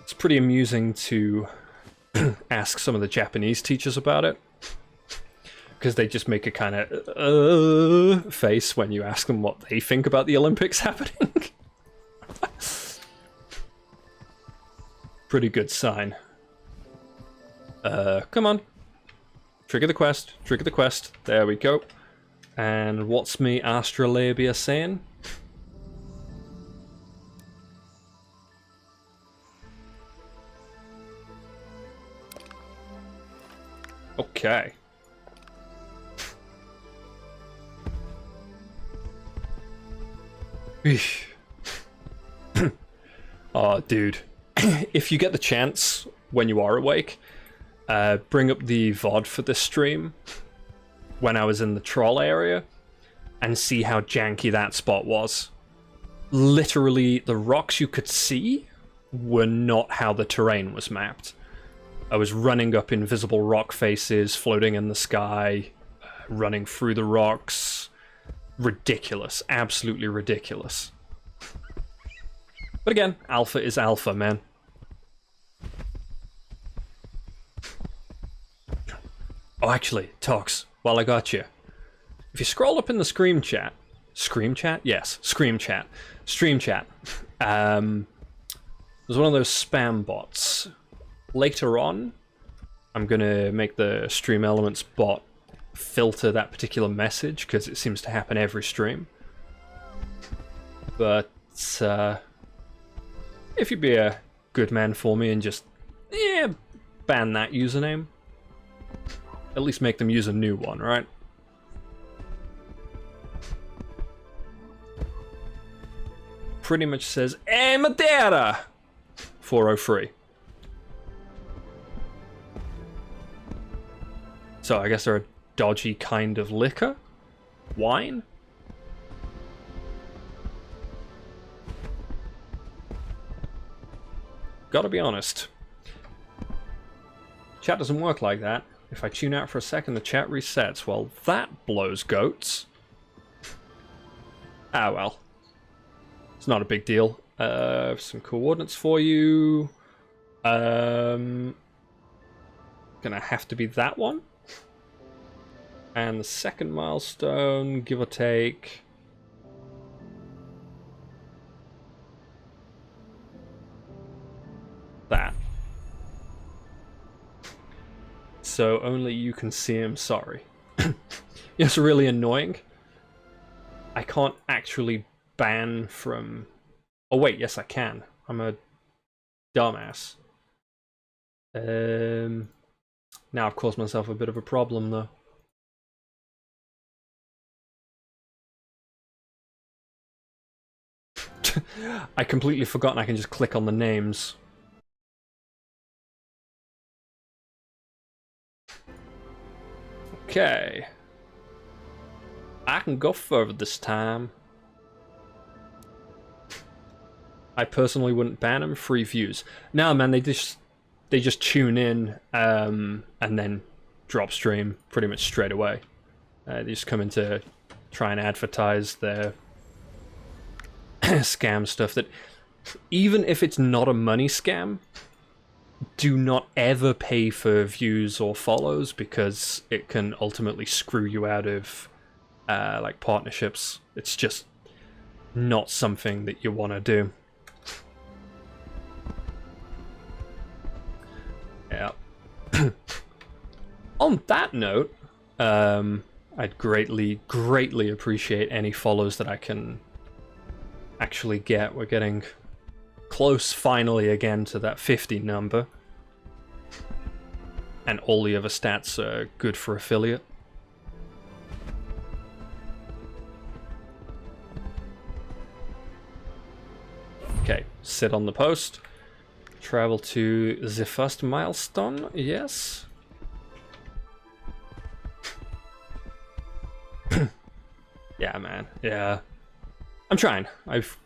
It's pretty amusing to ask some of the Japanese teachers about it, because they just make a kind of face when you ask them what they think about the Olympics happening. Pretty good sign. Come on. Trigger the quest. Trigger the quest. There we go. And what's me astrolabia saying? Okay. Oh, dude. If you get the chance when you are awake, bring up the VOD for this stream when I was in the troll area and see how janky that spot was. Literally, the rocks you could see were not how the terrain was mapped. I was running up invisible rock faces, floating in the sky, running through the rocks. Ridiculous. Absolutely ridiculous. But again, alpha is alpha, man. Oh, actually, Tox, while I got you. If you scroll up in the stream chat, There's one of those spam bots. Later on, I'm gonna make the Stream Elements bot filter that particular message, because it seems to happen every stream. But if you'd be a good man for me and just ban that username, at least make them use a new one, right? Pretty much says, Madeira! 403. So I guess they're a dodgy kind of liquor? Wine? Gotta be honest. Chat doesn't work like that. If I tune out for a second, the chat resets. Well, that blows goats. Ah, well. It's not a big deal. Some coordinates for you. Gonna have to be that one. And the second milestone, give or take. That. So only you can see him, sorry. It's really annoying. I can't actually ban from... Oh wait, yes I can. I'm a dumbass. Now I've caused myself a bit of a problem though. I completely forgotten I can just click on the names. Okay. I can go further this time. I personally wouldn't ban them. Free views. No, man, they just tune in and then drop stream pretty much straight away. They just come in to try and advertise their scam stuff that, even if it's not a money scam, do not ever pay for views or follows, because it can ultimately screw you out of like partnerships. It's just not something that you want to do. Yeah. On that note, I'd greatly appreciate any follows that I can actually get. We're getting close finally again to that 50 number. And all the other stats are good for affiliate. Okay, sit on the post. Travel to the first milestone, yes. Yeah, man, yeah. I'm trying. I've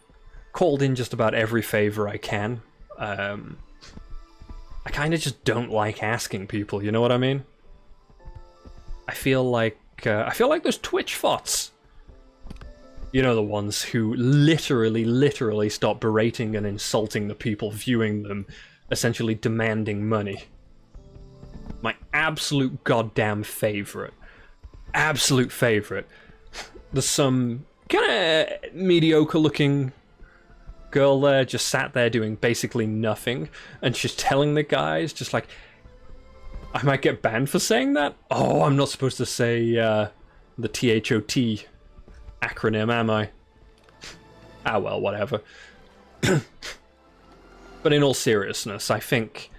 called in just about every favor I can. I kind of just don't like asking people, you know what I mean? I feel like those Twitch fots. You know, the ones who literally stop berating and insulting the people viewing them, essentially demanding money. My absolute goddamn favorite. Absolute favorite. There's some kind of mediocre looking girl there, just sat there doing basically nothing, and she's telling the guys, just like, I might get banned for saying that? Oh, I'm not supposed to say the THOT acronym, am I? Ah, well, whatever. But in all seriousness, I think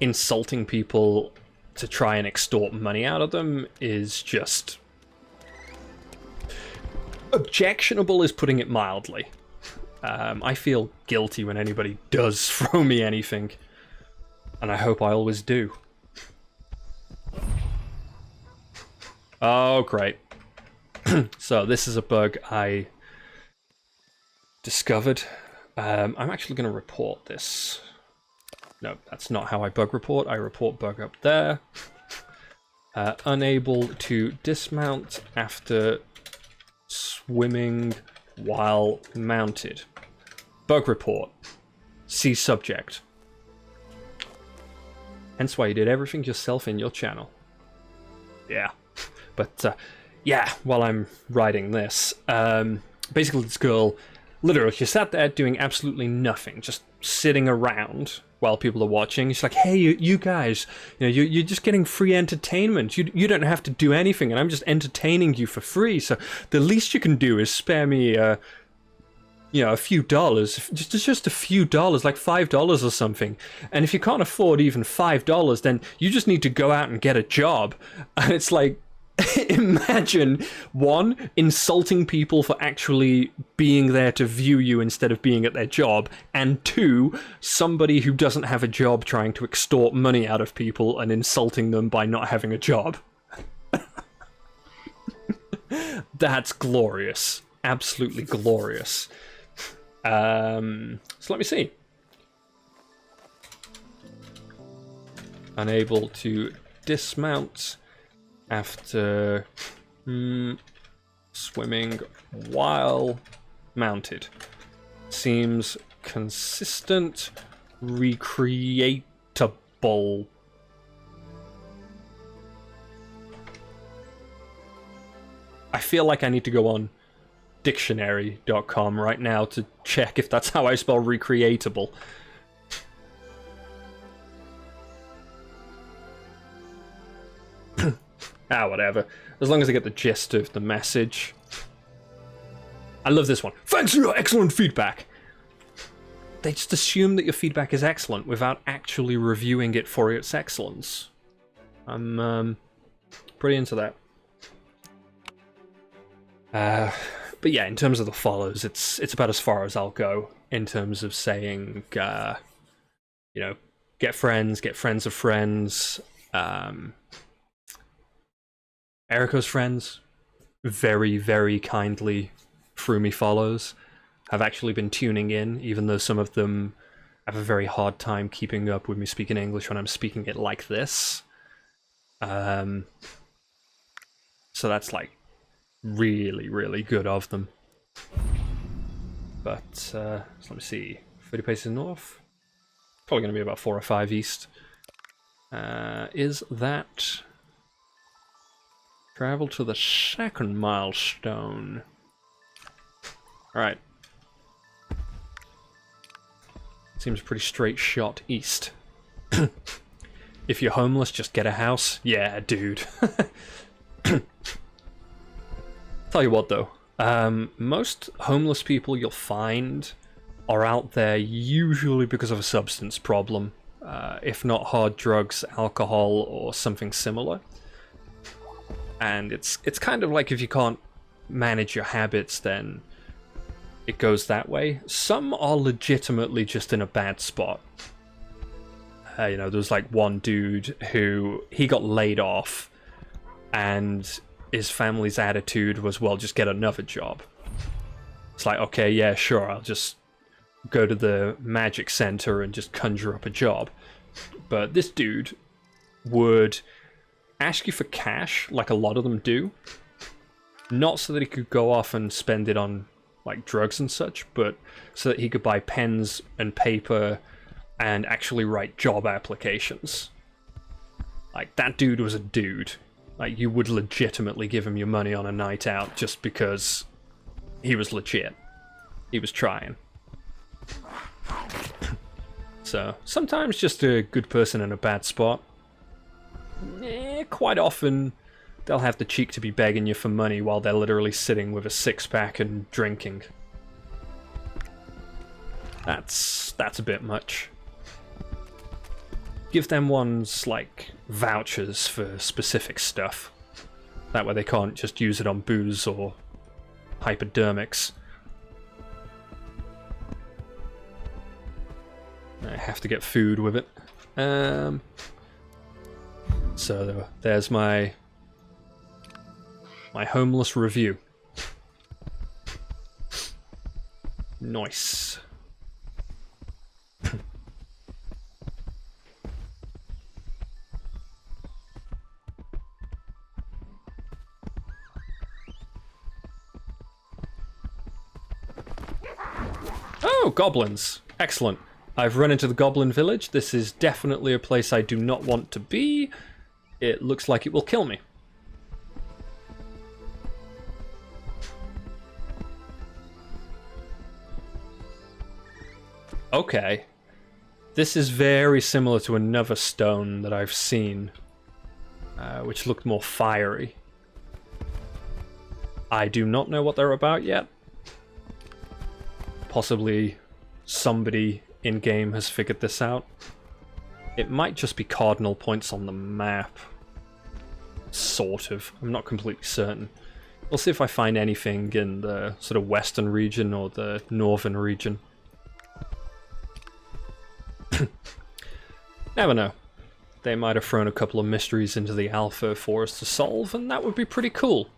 insulting people to try and extort money out of them is just... objectionable is putting it mildly. I feel guilty when anybody does throw me anything, and I hope I always do. Oh, great. So this is a bug I discovered. I'm actually going to report this. No, that's not how I bug report. I report bug up there. Unable to dismount after swimming while mounted. Bug report. See subject. Hence why you did everything yourself in your channel. Yeah. But, yeah, while I'm writing this, basically this girl Literally, she sat there doing absolutely nothing, just sitting around while people are watching. She's like, hey, you guys, you're just getting free entertainment. You don't have to do anything, and I'm just entertaining you for free. So the least you can do is spare me, a few dollars, just a few dollars, like $5 or something. And if you can't afford even $5, then you just need to go out and get a job. And it's like, imagine, one, insulting people for actually being there to view you instead of being at their job, and two, somebody who doesn't have a job trying to extort money out of people and insulting them by not having a job. That's glorious. Absolutely glorious. So let me see. Unable to dismount after swimming while mounted. Seems consistent, recreatable. I feel like I need to go on dictionary.com right now to check if that's how I spell recreatable. Whatever. As long as I get the gist of the message. I love this one. Thanks for your excellent feedback. They just assume that your feedback is excellent without actually reviewing it for its excellence. I'm pretty into that. But yeah, in terms of the follows, it's about as far as I'll go in terms of saying, get friends of friends. Eriko's friends very, very kindly threw me follows. Have actually been tuning in, even though some of them have a very hard time keeping up with me speaking English when I'm speaking it like this. So that's like really, really good of them. But so let me see. 30 paces north. Probably going to be about 4 or 5 east. Is that travel to the second milestone? Alright. Seems pretty straight shot east. If you're homeless, just get a house. Yeah, dude. Tell you what though, most homeless people you'll find are out there usually because of a substance problem, if not hard drugs, alcohol, or something similar. And it's kind of like if you can't manage your habits, then it goes that way. Some are legitimately just in a bad spot. There was like one dude who, he got laid off, and his family's attitude was, well, just get another job. It's like, okay, yeah, sure, I'll just go to the magic center and just conjure up a job. But this dude would ask you for cash, like a lot of them do. Not so that he could go off and spend it on like drugs and such, but so that he could buy pens and paper and actually write job applications. Like, that dude was a dude. Like, you would legitimately give him your money on a night out just because he was legit. He was trying. So, sometimes just a good person in a bad spot. Quite often, they'll have the cheek to be begging you for money while they're literally sitting with a six-pack and drinking. That's a bit much. Give them ones, like, vouchers for specific stuff. That way they can't just use it on booze or hypodermics. I have to get food with it. So there's my homeless review. Nice. Oh, goblins. Excellent. I've run into the goblin village. This is definitely a place I do not want to be. It looks like it will kill me. Okay. This is very similar to another stone that I've seen, which looked more fiery. I do not know what they're about yet. Possibly somebody in-game has figured this out. It might just be cardinal points on the map. Sort of. I'm not completely certain. We'll see if I find anything in the sort of western region or the northern region. Never know. They might have thrown a couple of mysteries into the alpha for us to solve, and that would be pretty cool.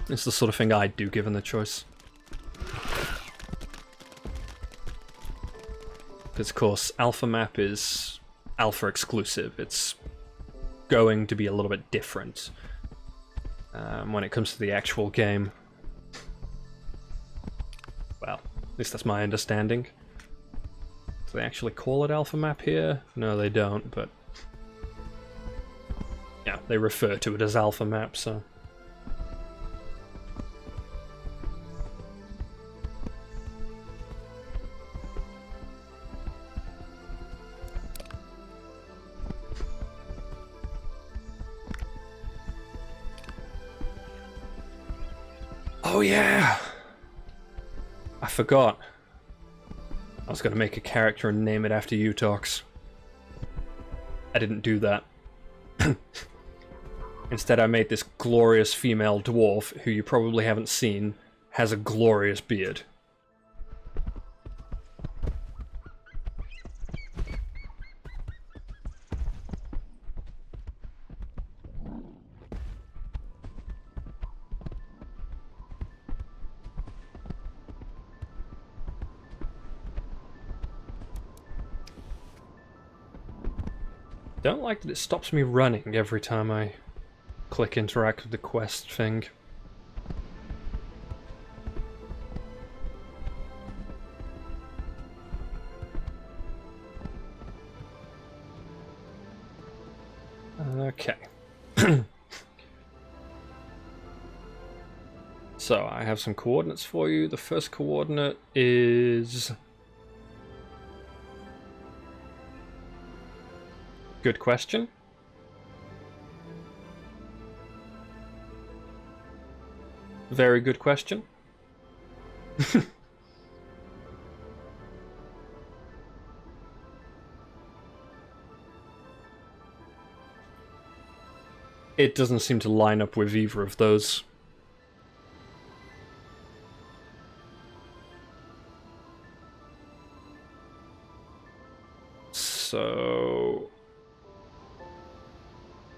It's the sort of thing I'd do given the choice. Because of course, alpha map is alpha exclusive. It's going to be a little bit different when it comes to the actual game. Well, at least that's my understanding. Do they actually call it alpha map here? No, they don't, but yeah, they refer to it as alpha map, so. Oh yeah! I forgot. I was going to make a character and name it after Utox. I didn't do that. Instead I made this glorious female dwarf, who you probably haven't seen, has a glorious beard. Don't like that it stops me running every time I click interact with the quest thing. Okay. So I have some coordinates for you. The first coordinate is... Good question. Very good question. It doesn't seem to line up with either of those. So...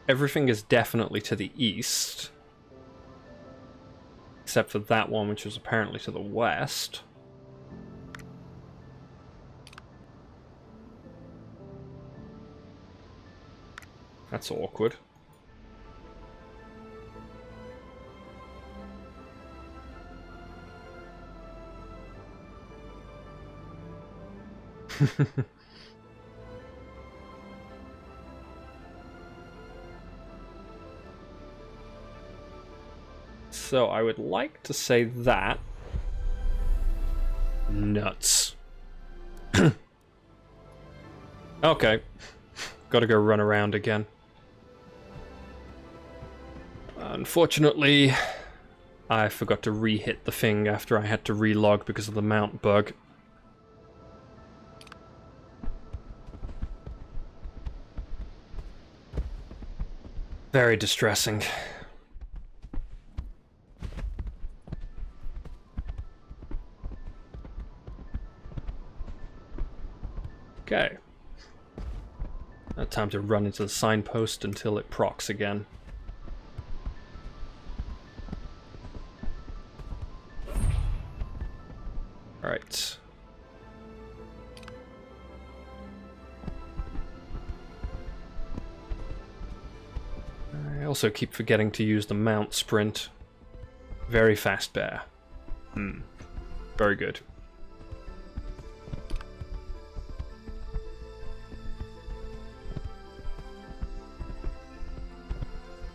everything is definitely to the east. Except for that one, which was apparently to the west. That's awkward. So I would like to say that. Nuts. Okay. Gotta go run around again. Unfortunately, I forgot to re-hit the thing after I had to relog because of the mount bug. Very distressing. Okay. Now time to run into the signpost until it procs again. Alright. I also keep forgetting to use the mount sprint. Very fast bear. Very good.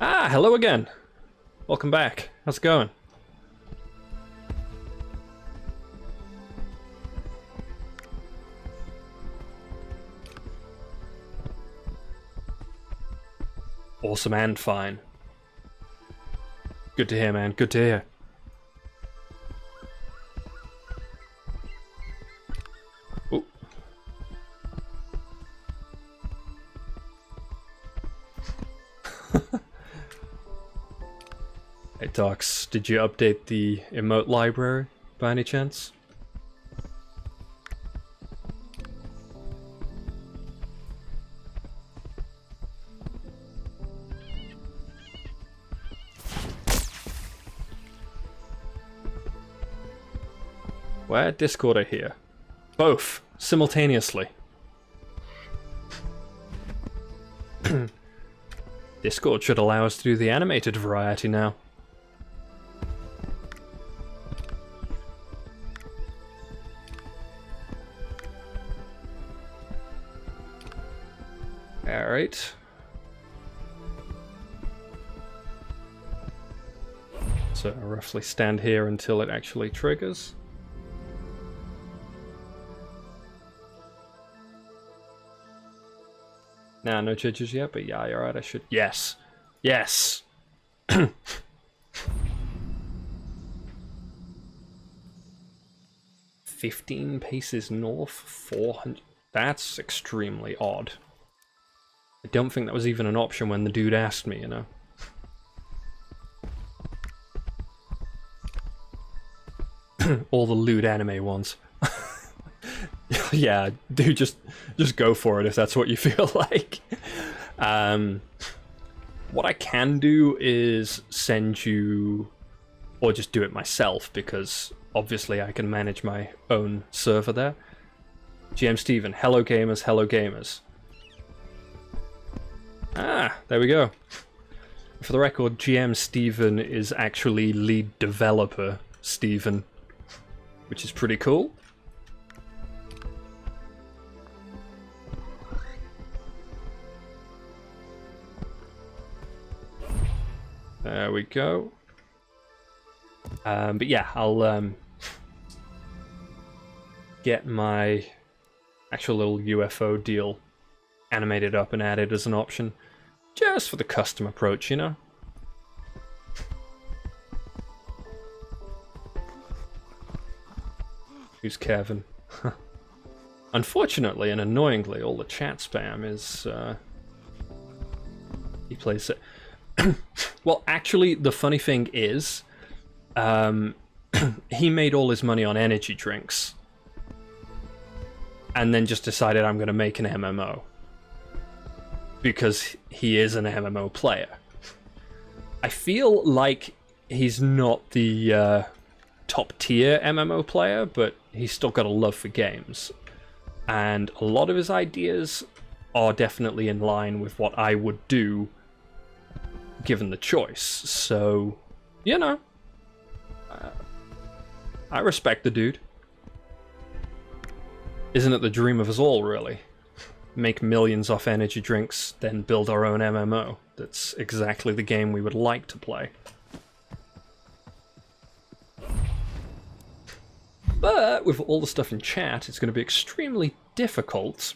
Ah, hello again. Welcome back. How's it going? Awesome and fine. Good to hear, man. Good to hear. Ooh. Hey, Docs, did you update the emote library by any chance? Where? Discord or here? Both, simultaneously. Discord should allow us to do the animated variety now. Alright. So I'll roughly stand here until it actually triggers. Nah, no judges yet, but yeah, you're right, I should. Yes! Yes! 15 paces north, 400. That's extremely odd. I don't think that was even an option when the dude asked me, you know. All the lewd anime ones. Yeah, dude, just go for it if that's what you feel like. What I can do is send you, or just do it myself, because obviously I can manage my own server there. GM Steven, hello gamers, hello gamers. Ah, there we go. For the record, GM Steven is actually lead developer Steven, which is pretty cool. There we go. But yeah, I'll get my actual little UFO deal animated up and added as an option, just for the custom approach, you know? Who's Kevin? Unfortunately and annoyingly, all the chat spam is, he plays it. Well, actually, the funny thing is, he made all his money on energy drinks, and then just decided I'm going to make an MMO. Because he is an MMO player. I feel like he's not the top tier MMO player, but he's still got a love for games. And a lot of his ideas are definitely in line with what I would do given the choice. So, you know, I respect the dude. Isn't it the dream of us all, really? Make millions off energy drinks, then build our own MMO. That's exactly the game we would like to play. But with all the stuff in chat, it's going to be extremely difficult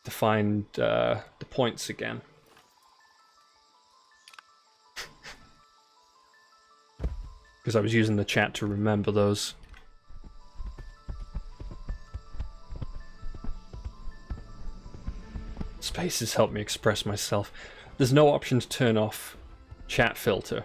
to find the points again. Because I was using the chat to remember those. Spaces help me express myself. There's no option to turn off chat filter.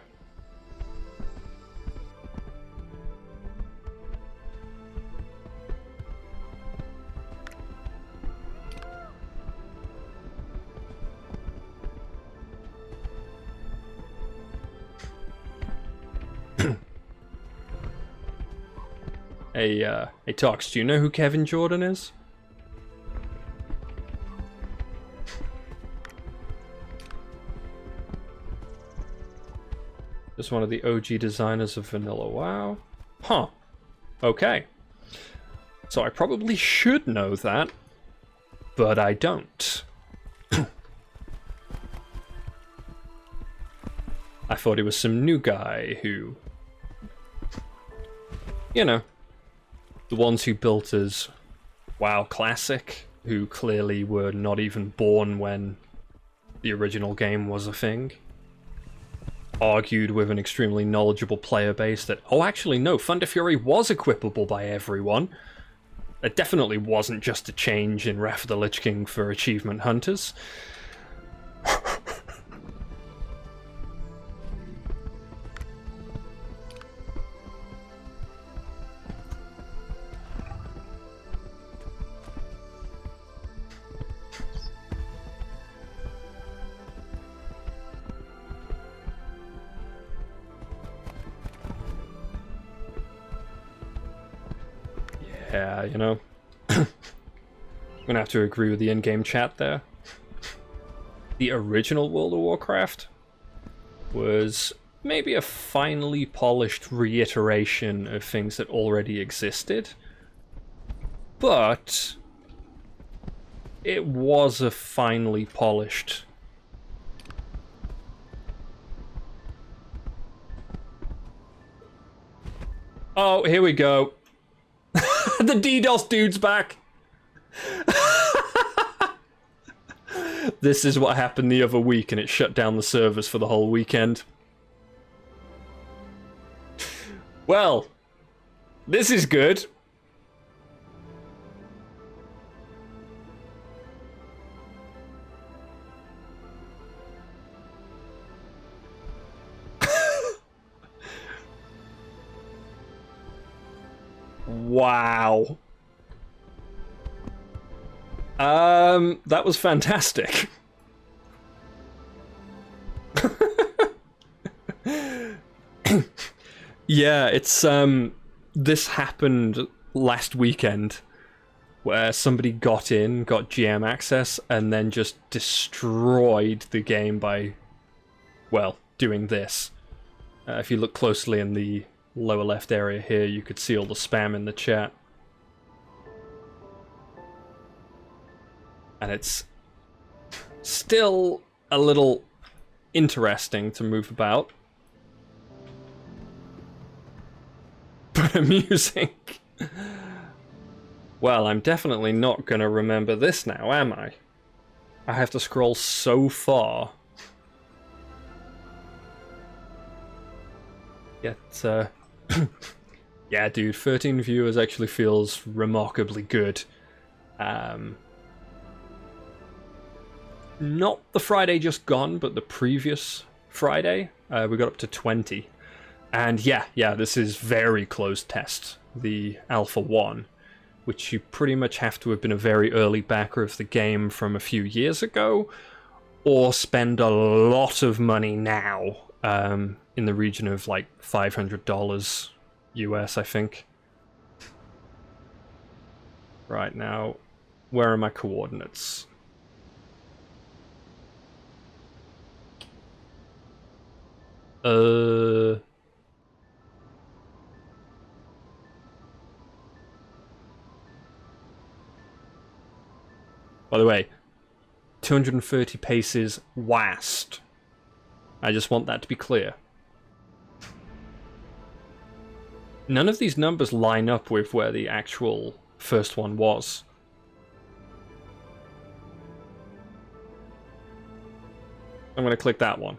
Hey Tox, do you know who Kevin Jordan is? Just one of the OG designers of Vanilla WoW. Huh. Okay. So I probably should know that, but I don't. I thought he was some new guy who, you know, the ones who built his WoW Classic who clearly were not even born when the original game was a thing, argued with an extremely knowledgeable player base that, oh, actually, no, Thunder Fury was equipable by everyone. It definitely wasn't just a change in Wrath of the Lich King for achievement hunters. Yeah, you know, I'm gonna have to agree with the in-game chat there. The original World of Warcraft was maybe a finely polished reiteration of things that already existed, but it was a finely polished... Oh, here we go. The DDoS dude's back. This is what happened the other week, and it shut down the servers for the whole weekend. Well, this is good. Wow. That was fantastic. Yeah, it's this happened last weekend where somebody got GM access, and then just destroyed the game by, well, doing this. If you look closely in the lower left area here, you could see all the spam in the chat. And it's still a little interesting to move about, but amusing. Well, I'm definitely not gonna remember this now, am I? I have to scroll so far. Yet, yeah, dude, 13 viewers actually feels remarkably good. Not the Friday just gone, but the previous Friday, we got up to 20. And yeah, this is very closed test, the Alpha 1, which you pretty much have to have been a very early backer of the game from a few years ago, or spend a lot of money now, in the region of like $500 US, I think. Right now, where are my coordinates? By the way, 230 paces west. I just want that to be clear. None of these numbers line up with where the actual first one was. I'm going to click that one.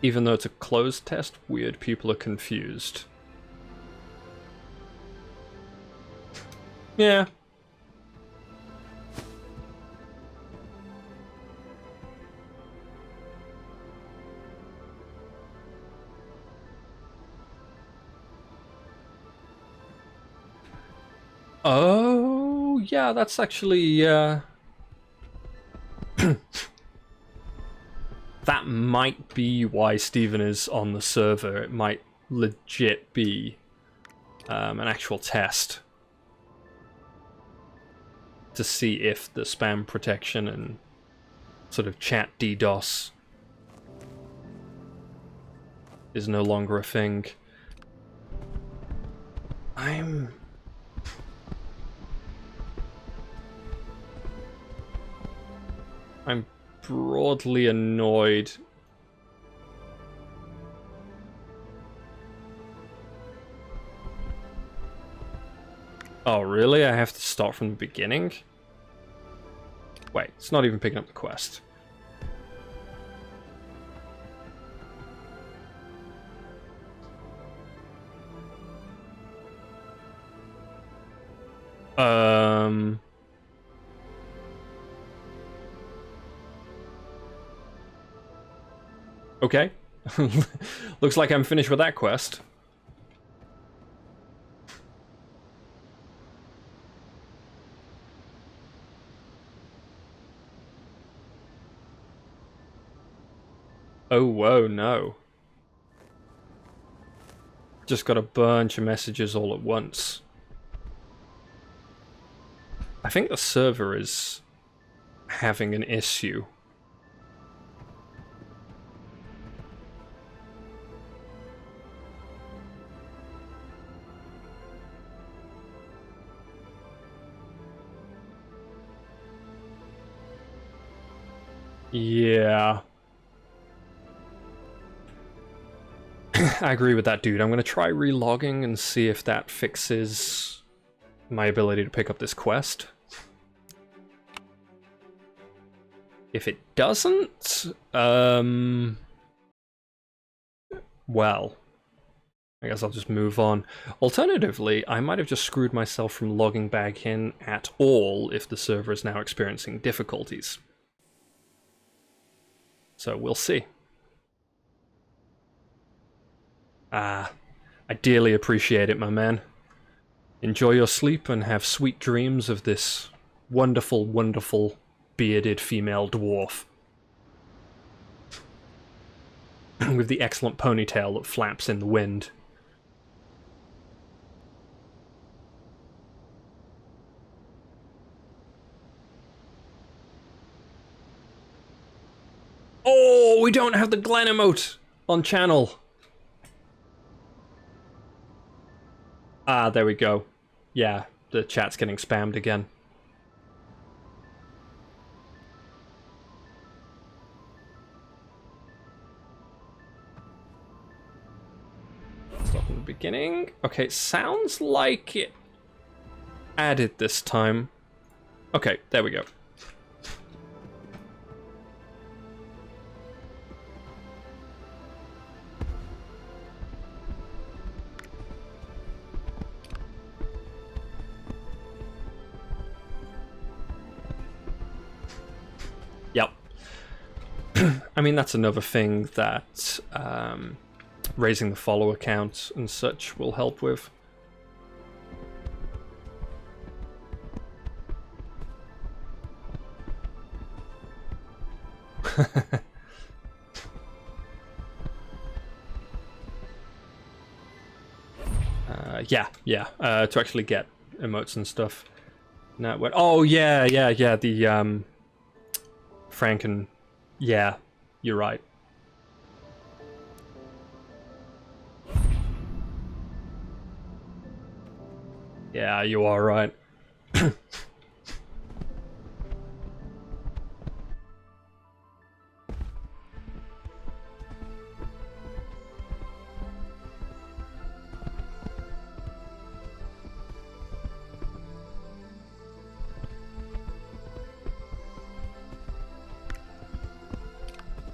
Even though it's a closed test, weird people are confused. Yeah. Oh, yeah, that's actually, that might be why Steven is on the server. It might legit be an actual test to see if the spam protection and sort of chat DDoS is no longer a thing. I'm broadly annoyed Oh, really? I have to start from the beginning? Wait, it's not even picking up the quest. Okay. Looks like I'm finished with that quest. Oh, whoa, no. Just got a bunch of messages all at once. I think the server is having an issue. Yeah. I agree with that, dude. I'm gonna try relogging and see if that fixes my ability to pick up this quest. If it doesn't, well, I guess I'll just move on. Alternatively, I might have just screwed myself from logging back in at all if the server is now experiencing difficulties. So we'll see. I dearly appreciate it, my man. Enjoy your sleep and have sweet dreams of this wonderful, wonderful bearded female dwarf. With the excellent ponytail that flaps in the wind. Oh, we don't have the Glen emote on channel. Ah, there we go. Yeah, the chat's getting spammed again. Stop in the beginning. Okay, sounds like it added this time. Okay, there we go. Yep. I mean, that's another thing that raising the follower count and such will help with. Yeah. To actually get emotes and stuff. No, what? Oh yeah. The Franken. Yeah, you're right. Yeah, you are right.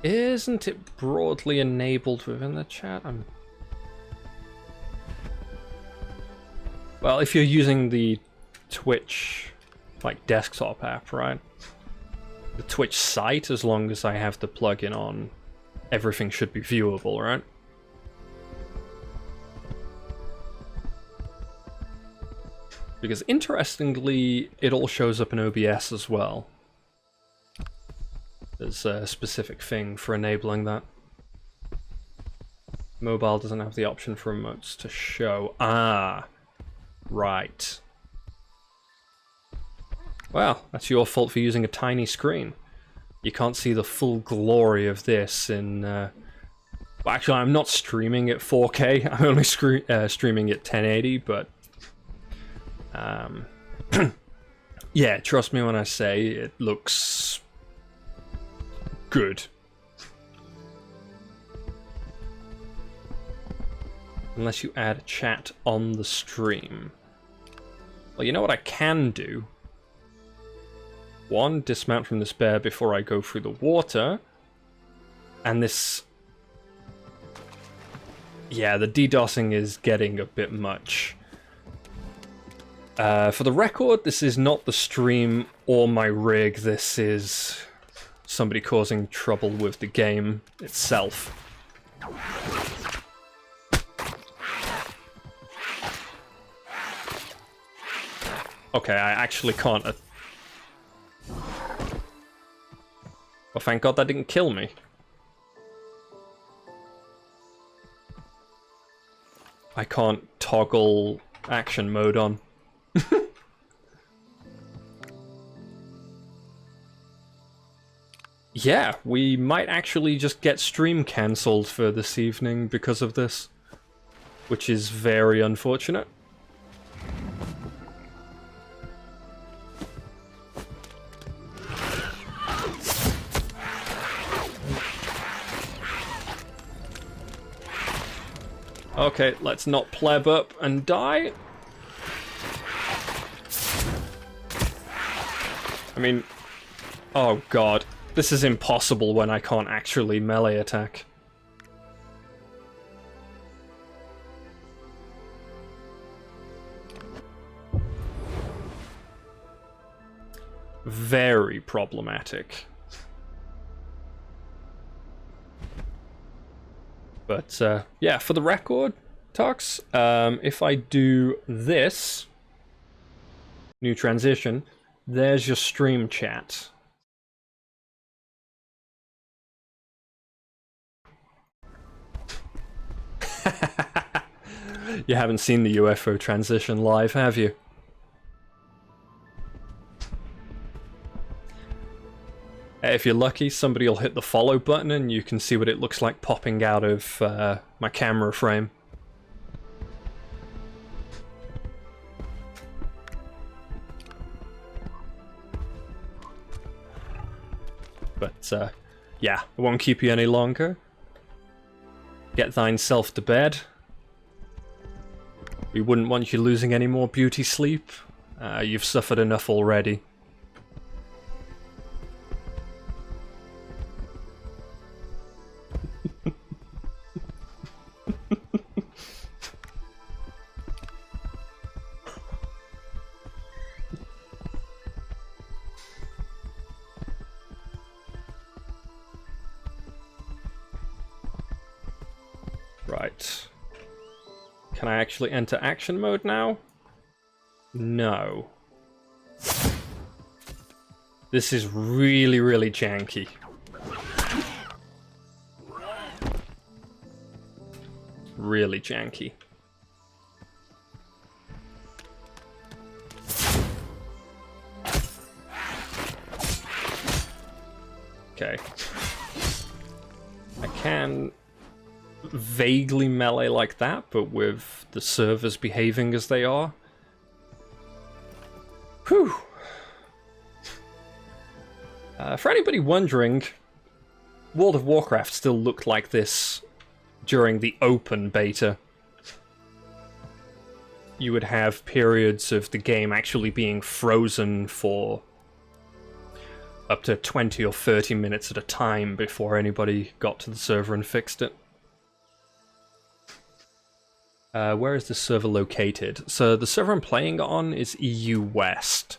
Isn't it broadly enabled within the chat? Well, if you're using the Twitch, like, desktop app, right? The Twitch site, as long as I have the plugin on, everything should be viewable, right? Because interestingly, it all shows up in OBS as well. There's a specific thing for enabling that. Mobile doesn't have the option for emotes to show. Ah, right. Well, that's your fault for using a tiny screen. You can't see the full glory of this in... Well, actually, I'm not streaming at 4K. I'm only streaming at 1080, but... yeah, trust me when I say it looks... good. Unless you add chat on the stream. Well, you know what I can do? One, dismount from this bear before I go through the water. And this... Yeah, the DDoSing is getting a bit much. For the record, this is not the stream or my rig. This is somebody causing trouble with the game itself. Okay, I actually can't... Well, thank God that didn't kill me. I can't toggle action mode on. Yeah, we might actually just get stream cancelled for this evening because of this, which is very unfortunate. Okay, let's not pleb up and die. I mean, oh god, this is impossible when I can't actually melee attack. Very problematic. But, yeah, for the record, Tux, if I do this, new transition, there's your stream chat. You haven't seen the UFO transition live, have you? If you're lucky, somebody will hit the follow button and you can see what it looks like popping out of my camera frame. But, yeah, I won't keep you any longer. Get thine self to bed. We wouldn't want you losing any more beauty sleep. You've suffered enough already. Right. Can I actually enter action mode now? No. This is really, really janky. Really janky. Okay. I can vaguely melee like that, but with the servers behaving as they are. Whew. For anybody wondering, World of Warcraft still looked like this during the open beta. You would have periods of the game actually being frozen for up to 20 or 30 minutes at a time before anybody got to the server and fixed it. Where is the server located? So the server I'm playing on is EU West.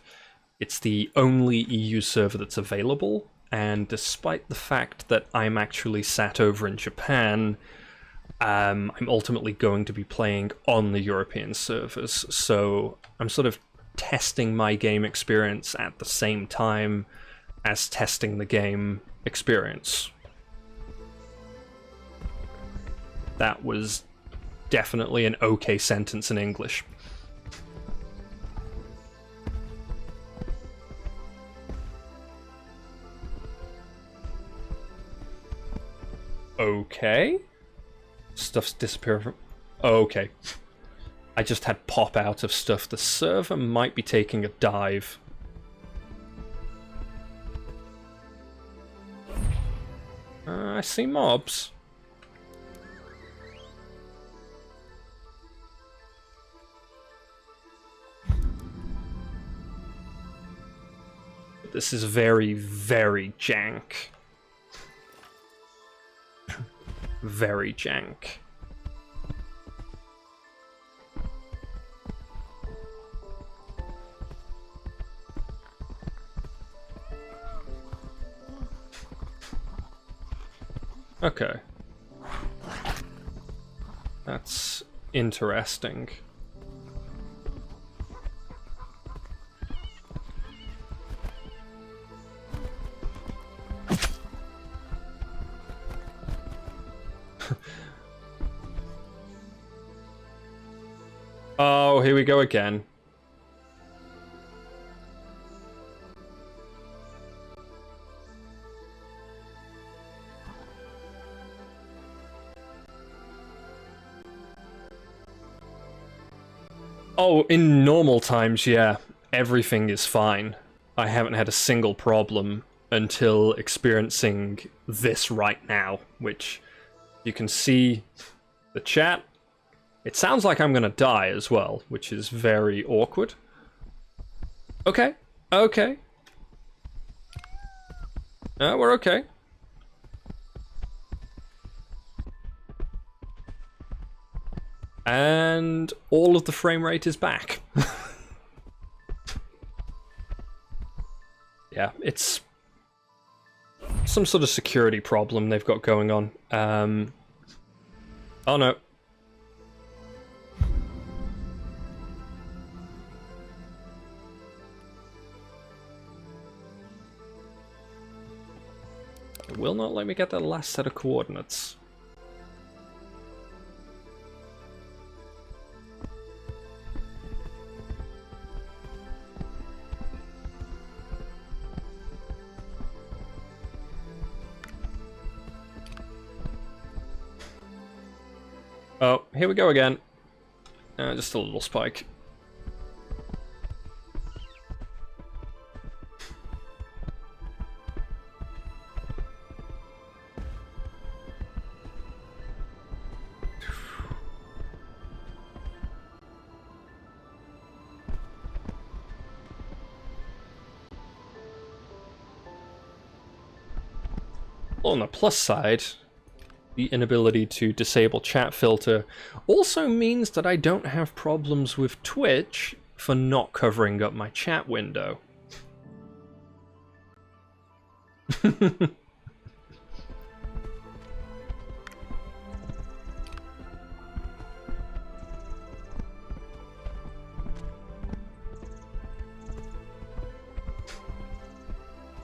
It's the only EU server that's available, and despite the fact that I'm actually sat over in Japan, I'm ultimately going to be playing on the European servers, so I'm sort of testing my game experience at the same time as testing the game experience. That was definitely an okay sentence in English. Okay. Stuff's disappearing from... Okay. I just had pop out of stuff. The server might be taking a dive. I see mobs. This is very, very jank. Very jank. Okay. That's interesting. Oh, here we go again. Oh, in normal times, yeah, everything is fine. I haven't had a single problem until experiencing this right now, which you can see the chat. It sounds like I'm gonna die as well, which is very awkward. Okay, okay. We're okay. And all of the frame rate is back. Yeah, it's some sort of security problem they've got going on. Oh no. It will not let me get that last set of coordinates. Oh, here we go again. Just a little spike. On the plus side, the inability to disable chat filter also means that I don't have problems with Twitch for not covering up my chat window.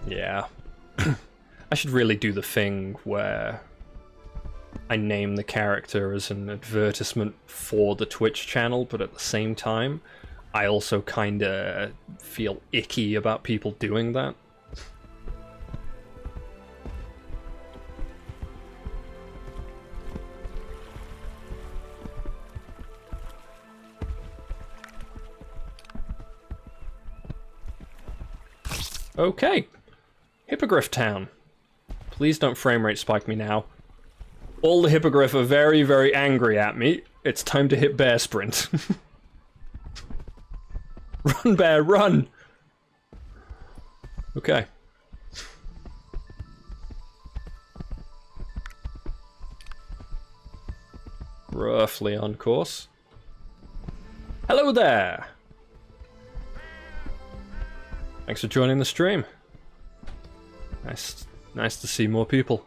Yeah. I should really do the thing where I name the character as an advertisement for the Twitch channel, but at the same time, I also kinda feel icky about people doing that. Okay. Hippogriff Town. Please don't frame rate spike me now. All the Hippogriff are very, very angry at me. It's time to hit Bear Sprint. Run, Bear, run! Okay. Roughly on course. Hello there! Thanks for joining the stream. Nice to see more people.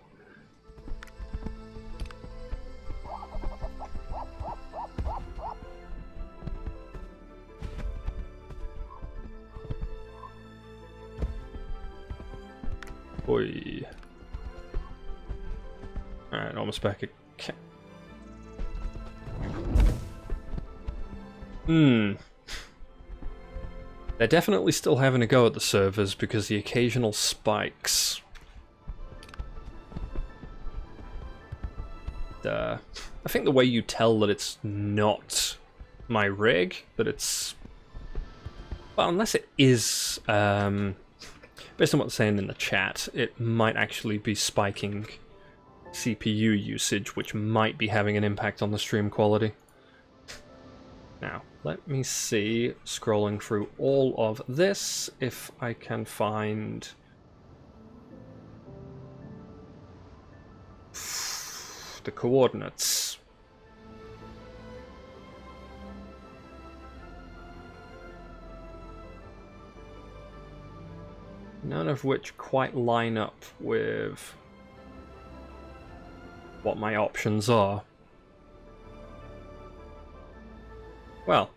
Oi. Alright, almost back at They're definitely still having a go at the servers because the occasional spikes. I think the way you tell that it's not my rig, that it's... Well, unless it is, based on what they're saying in the chat, it might actually be spiking CPU usage, which might be having an impact on the stream quality. Now, let me see, scrolling through all of this, if I can find the coordinates. None of which quite line up with what my options are. Well,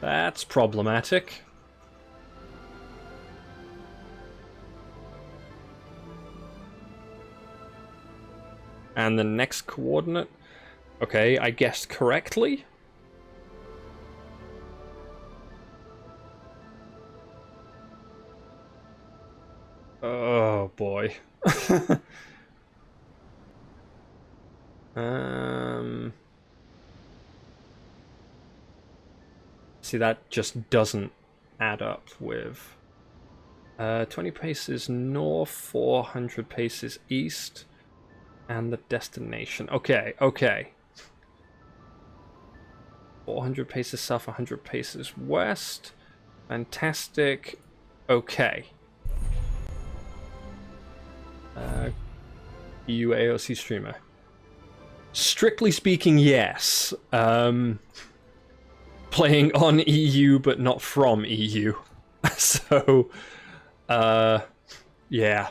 that's problematic. And the next coordinate, okay, I guessed correctly. Oh boy. See, that just doesn't add up with 20 paces north, 400 paces east, and the destination. Okay, okay. 400 paces south, 100 paces west. Fantastic. Okay. EU AOC streamer. Strictly speaking, yes. Playing on EU, but not from EU. So, yeah.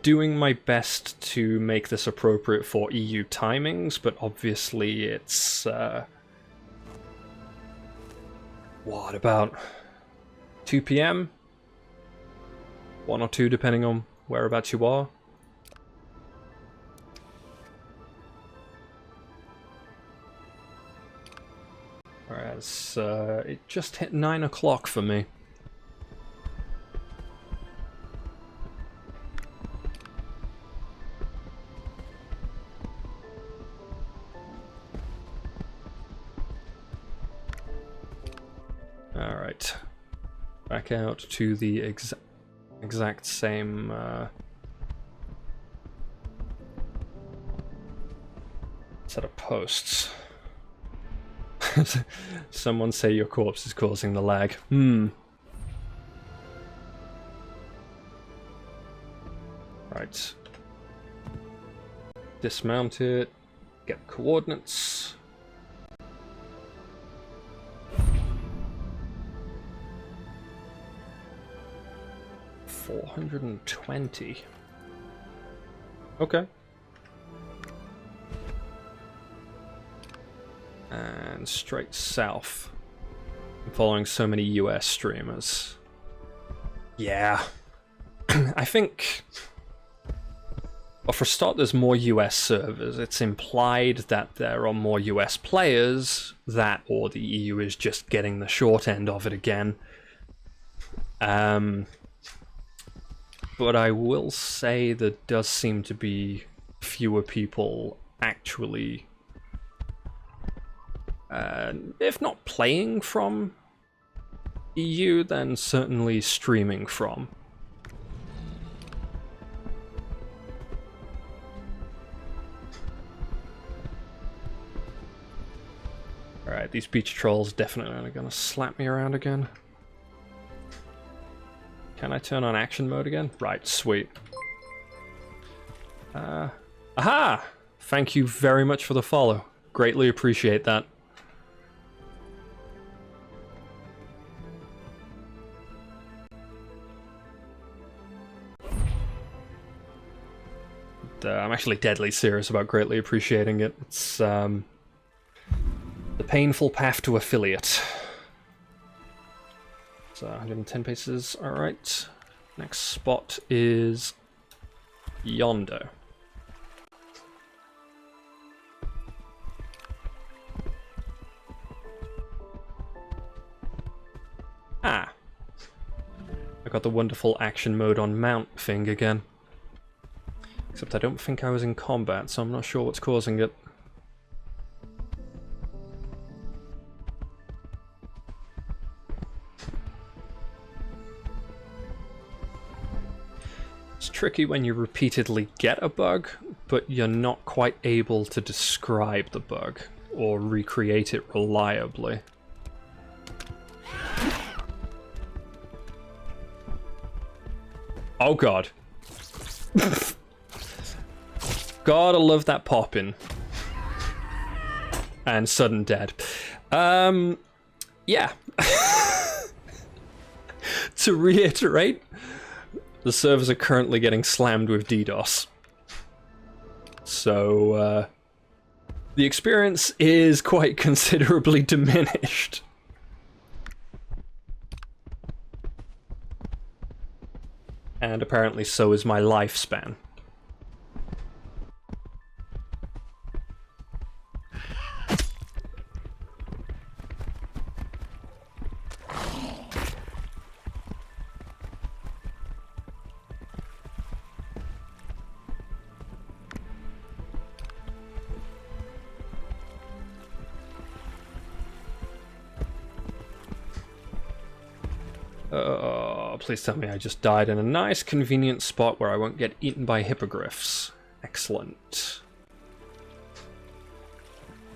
Doing my best to make this appropriate for EU timings, but obviously it's, what, about 2 PM? 1 or 2, depending on whereabouts you are. Whereas it just hit 9 o'clock for me. Alright. Back out to the exact same set of posts. Someone say your corpse is causing the lag. Right. Dismount it. Get coordinates. $420. Okay. And straight south. I'm following so many US streamers. Yeah. I think... Well, for a start, there's more US servers. It's implied that there are more US players, that or the EU is just getting the short end of it again. But I will say there does seem to be fewer people actually, if not playing from EU, then certainly streaming from. Alright, these beach trolls definitely are going to slap me around again. Can I turn on action mode again? Right, sweet. Aha! Thank you very much for the follow. Greatly appreciate that. I'm actually deadly serious about greatly appreciating it. It's the painful path to affiliate. So 110 paces, alright. Next spot is yonder. Ah! I got the wonderful action mode on mount thing again. Except I don't think I was in combat, so I'm not sure what's causing it. It's tricky when you repeatedly get a bug, but you're not quite able to describe the bug. or recreate it reliably. Oh god. Gotta love that popping. And sudden dead. Yeah. To reiterate, the servers are currently getting slammed with DDoS. So, the experience is quite considerably diminished. And apparently so is my lifespan. Please tell me I just died in a nice, convenient spot where I won't get eaten by hippogriffs. Excellent.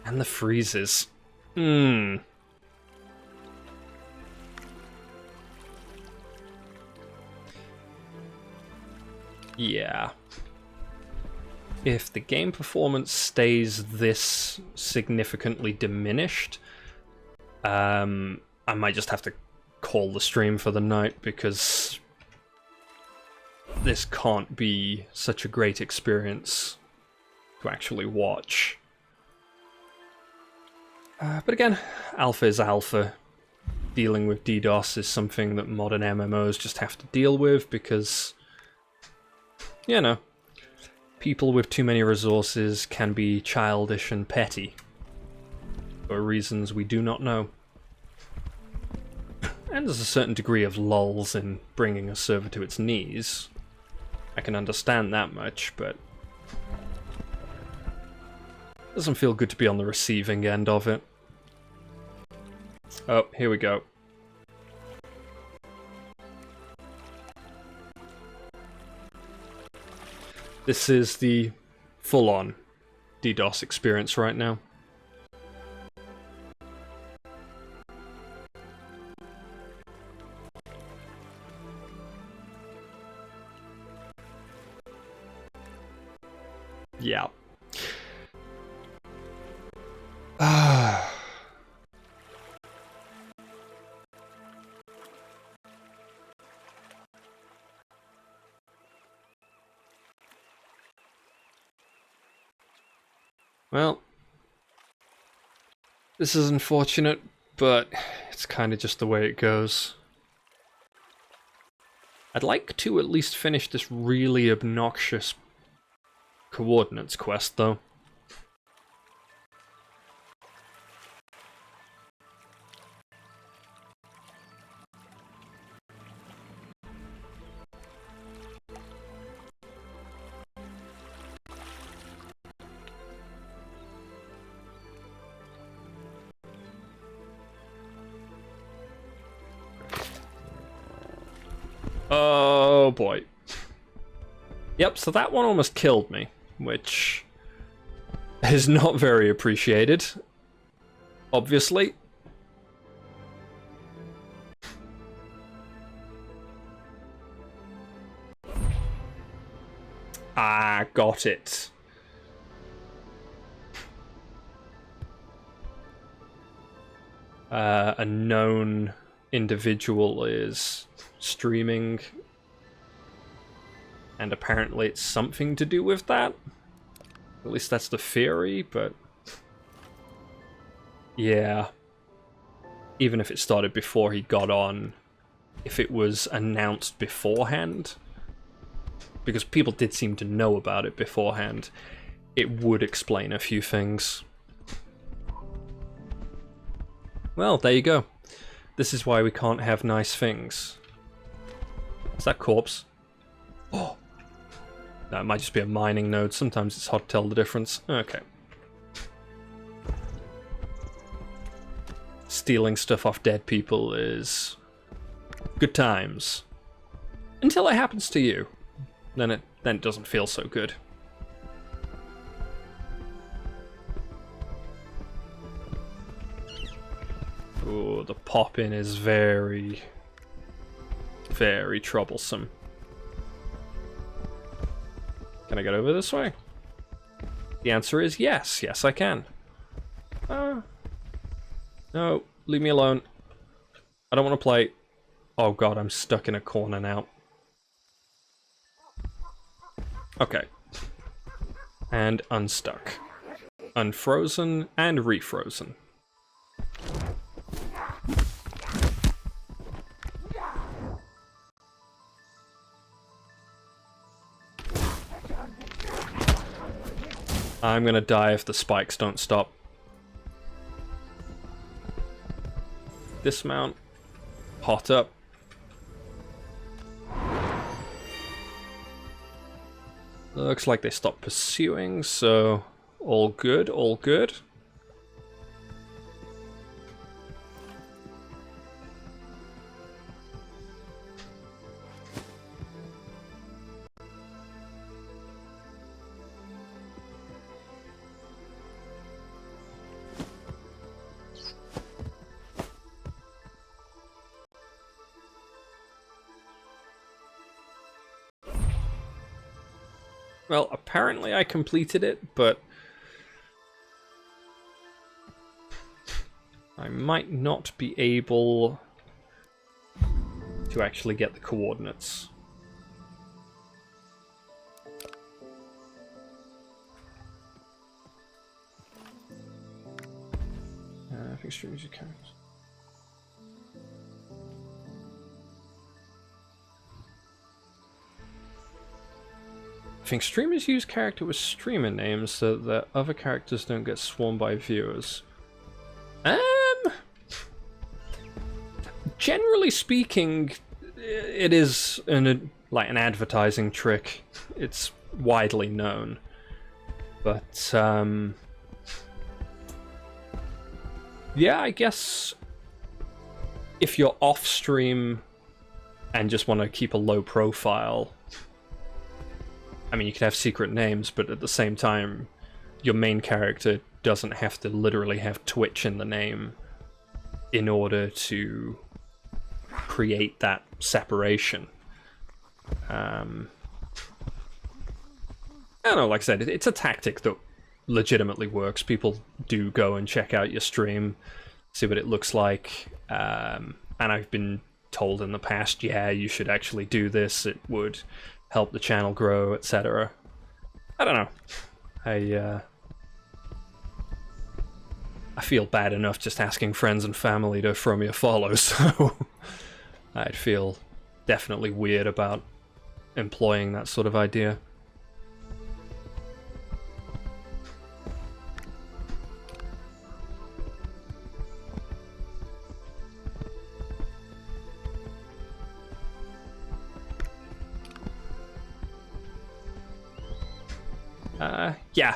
And the freezes. Yeah. If the game performance stays this significantly diminished, I might just have to call the stream for the night, because this can't be such a great experience to actually watch. But again, alpha is alpha. Dealing with DDoS is something that modern MMOs just have to deal with, because, you know, people with too many resources can be childish and petty for reasons we do not know. And there's a certain degree of lulls in bringing a server to its knees. I can understand that much, but it doesn't feel good to be on the receiving end of it. Oh, here we go. This is the full-on DDoS experience right now. Yeah. Well, this is unfortunate, but it's kind of just the way it goes. I'd like to at least finish this really obnoxious coordinates quest, though. Oh boy. Yep, so that one almost killed me, which is not very appreciated, obviously. Ah, got it. A known individual is streaming, and apparently it's something to do with that. At least that's the theory, but yeah. Even if it started before he got on, if it was announced beforehand, because people did seem to know about it beforehand, it would explain a few things. Well, there you go. This is why we can't have nice things. Is that corpse? Oh! That might just be a mining node. Sometimes it's hard to tell the difference. Okay. Stealing stuff off dead people is good times. Until it happens to you. Then it doesn't feel so good. So the pop-in is very, very troublesome. Can I get over this way? The answer is yes. Yes, I can. No, leave me alone. I don't want to play. Oh god, I'm stuck in a corner now. Okay. And unstuck. Unfrozen and refrozen. I'm gonna die if the spikes don't stop. Dismount. Hot up. Looks like they stopped pursuing, so all good, all good. Well, apparently I completed it, but I might not be able to actually get the coordinates. I think streams you count. I think streamers use character with streamer names so that other characters don't get swarmed by viewers. Generally speaking, it is like an advertising trick. It's widely known, but yeah, I guess if you're off stream and just want to keep a low profile. I mean, you could have secret names, but at the same time, your main character doesn't have to literally have Twitch in the name in order to create that separation. I don't know, like I said, it's a tactic that legitimately works. People do go and check out your stream, see what it looks like, and I've been told in the past, yeah, you should actually do this, it would help the channel grow, etc. I don't know. I feel bad enough just asking friends and family to throw me a follow, so I'd feel definitely weird about employing that sort of idea.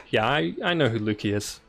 Yeah, I know who Lukey is.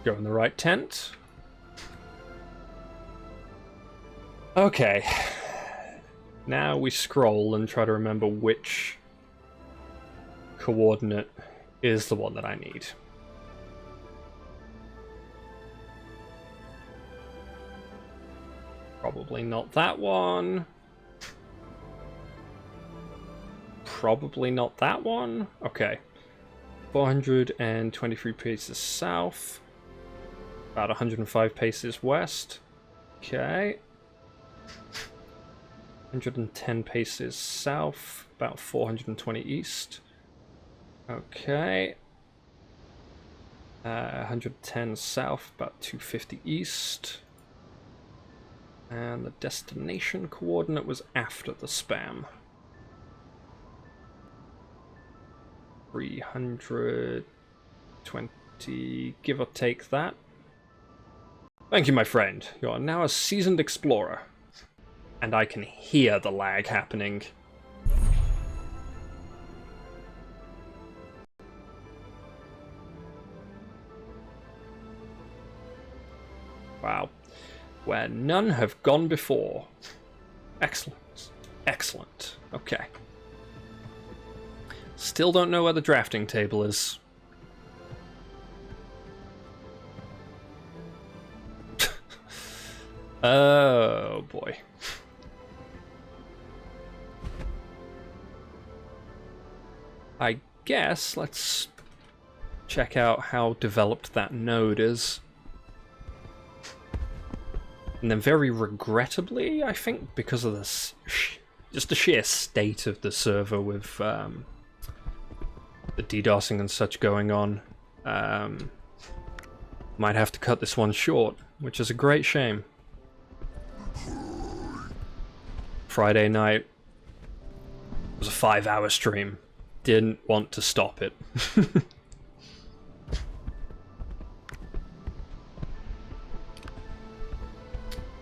Go in the right tent. Okay. Now we scroll and try to remember which coordinate is the one that I need. Probably not that one. Probably not that one. Okay. 423 paces south. About 105 paces west. Okay. 110 paces south. About 420 east. Okay. 110 south. About 250 east. And the destination coordinate was after the spam. 320, give or take that. Thank you, my friend. You are now a seasoned explorer. And I can hear the lag happening. Wow. Where none have gone before. Excellent. Excellent. Okay. Still don't know where the drafting table is. Oh boy. I guess let's check out how developed that node is. And then very regrettably, I think, because of this, just the sheer state of the server with the DDoSing and such going on, might have to cut this one short, which is a great shame. Friday night was a 5-hour stream. Didn't want to stop it.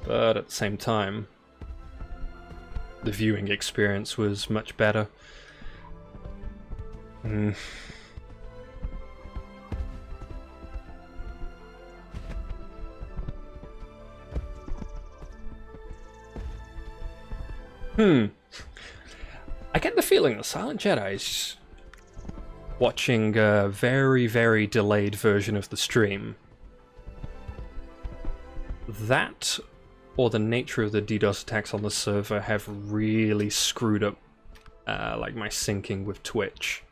But at the same time, the viewing experience was much better. I get the feeling the Silent Jedi's watching a very, very delayed version of the stream. That, or the nature of the DDoS attacks on the server, have really screwed up like my syncing with Twitch.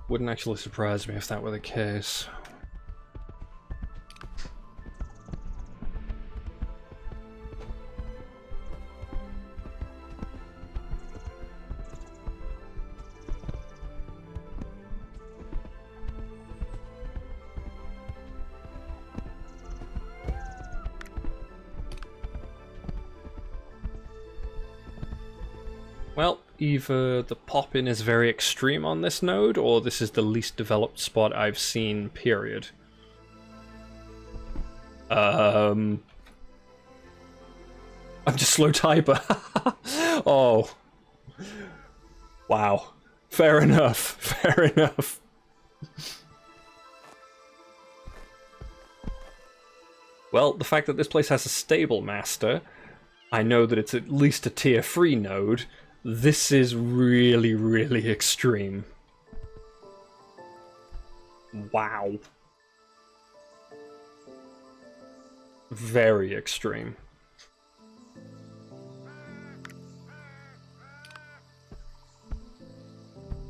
Wouldn't actually surprise me if that were the case. Well, either the pop-in is very extreme on this node, or this is the least developed spot I've seen, period. I'm just slow typer. Oh. Wow. Fair enough. Fair enough. Well, the fact that this place has a stable master, I know that it's at least a tier 3 node. This is really, really extreme. Wow. Very extreme.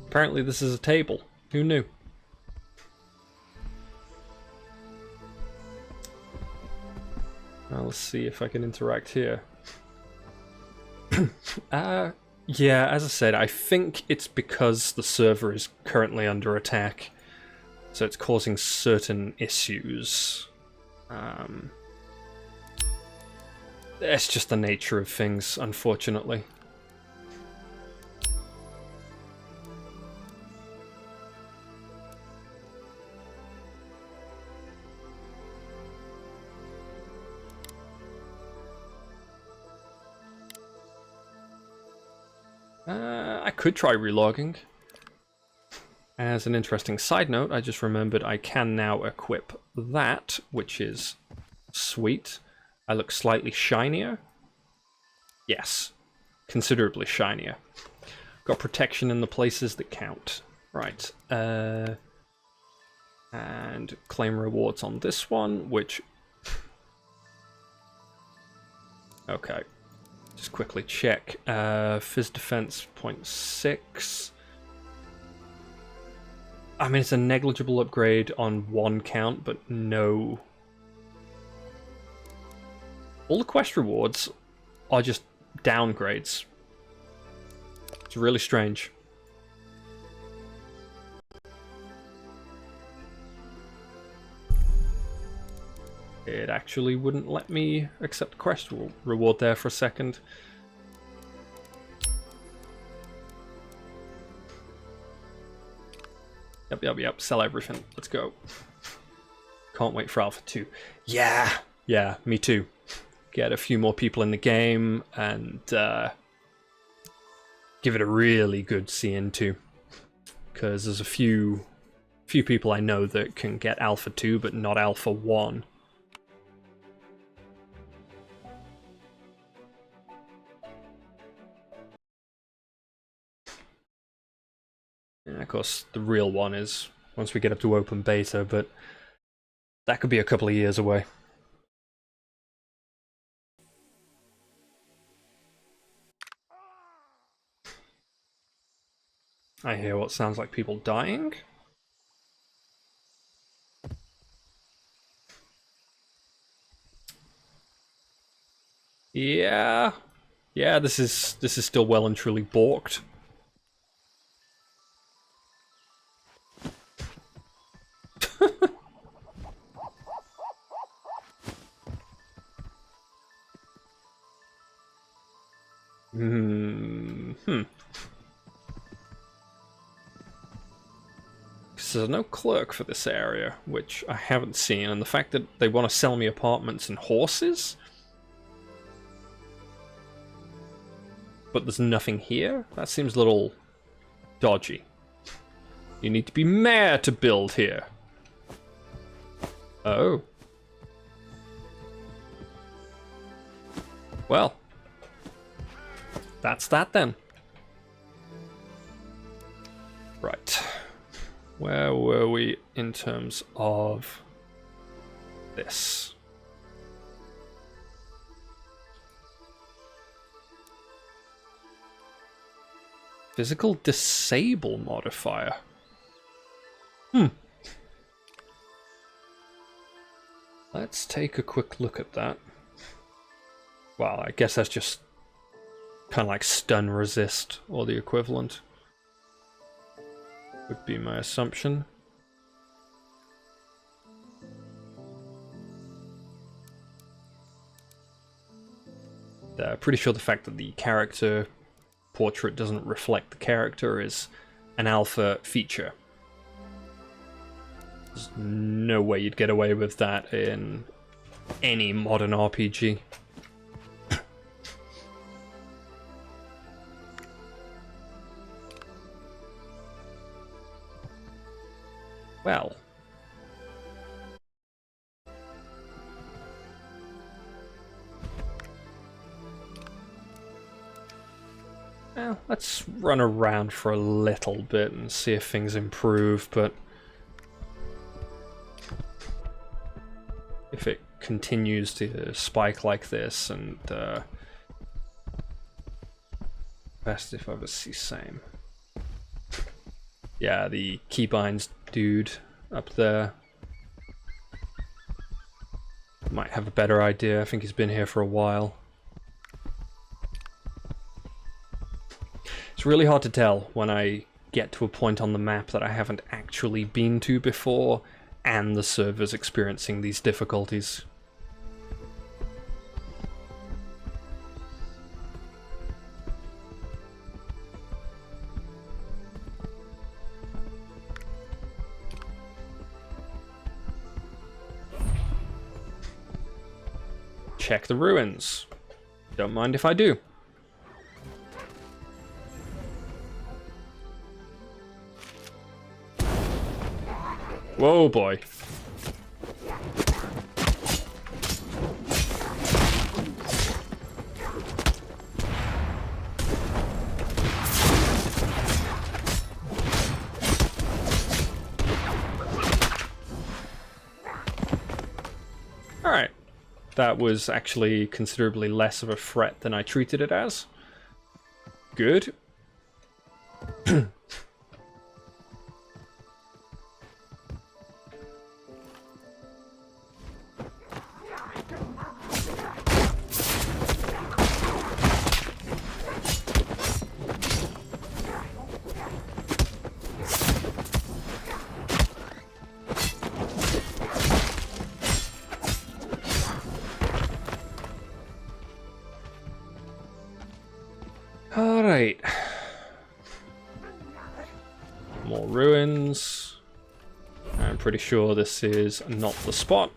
Apparently this is a table. Who knew? Now let's see if I can interact here. Yeah, as I said, I think it's because the server is currently under attack, so it's causing certain issues. It's just the nature of things, unfortunately. I could try relogging. As an interesting side note, I just remembered I can now equip that, which is sweet. I look slightly shinier. Yes, considerably shinier. Got protection in the places that count. Right. And claim rewards on this one, which... Okay. Just quickly check. Phys defense 0.6. I mean, it's a negligible upgrade on one count, but no. All the quest rewards are just downgrades. It's really strange. It actually wouldn't let me accept the quest reward there for a second. Yep. Sell everything. Let's go. Can't wait for Alpha 2. Yeah, me too. Get a few more people in the game and give it a really good see into. Because there's a few people I know that can get Alpha 2 but not Alpha 1. And of course, the real one is once we get up to open beta, but that could be a couple of years away. I hear what sounds like people dying. Yeah, this is still well and truly balked. There's no clerk for this area, which I haven't seen, and the fact that they want to sell me apartments and horses, but there's nothing here? That seems a little dodgy. You need to be mayor to build here. Oh. Well. That's that then. Right. Where were we in terms of this? Physical disable modifier. Let's take a quick look at that. Well, I guess that's just kind of like stun resist or the equivalent. Would be my assumption. Pretty sure the fact that the character portrait doesn't reflect the character is an alpha feature. There's no way you'd get away with that in any modern RPG. Well. Well, let's run around for a little bit and see if things improve, but if it continues to spike like this, and best if ever see same. Yeah, the keybinds dude up there might have a better idea. I think he's been here for a while. It's really hard to tell when I get to a point on the map that I haven't actually been to before and the server's experiencing these difficulties. Check the ruins. Don't mind if I do. Whoa, boy. Alright. That was actually considerably less of a threat than I treated it as. Good. More ruins. I'm pretty sure this is not the spot.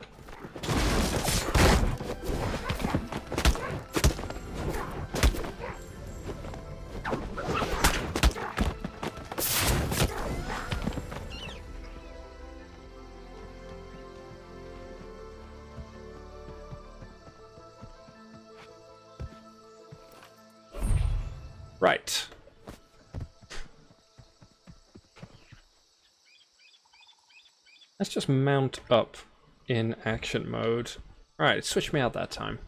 Right. Let's just mount up in action mode. Alright, it switched me out that time.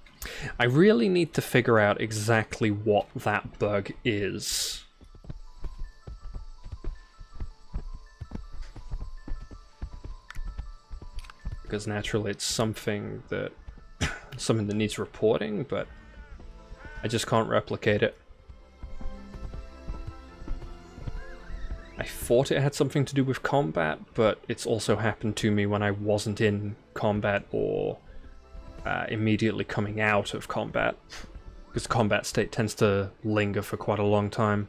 I really need to figure out exactly what that bug is. Because naturally it's something that needs reporting, but I just can't replicate it. I thought it had something to do with combat, but it's also happened to me when I wasn't in combat or immediately coming out of combat, because combat state tends to linger for quite a long time.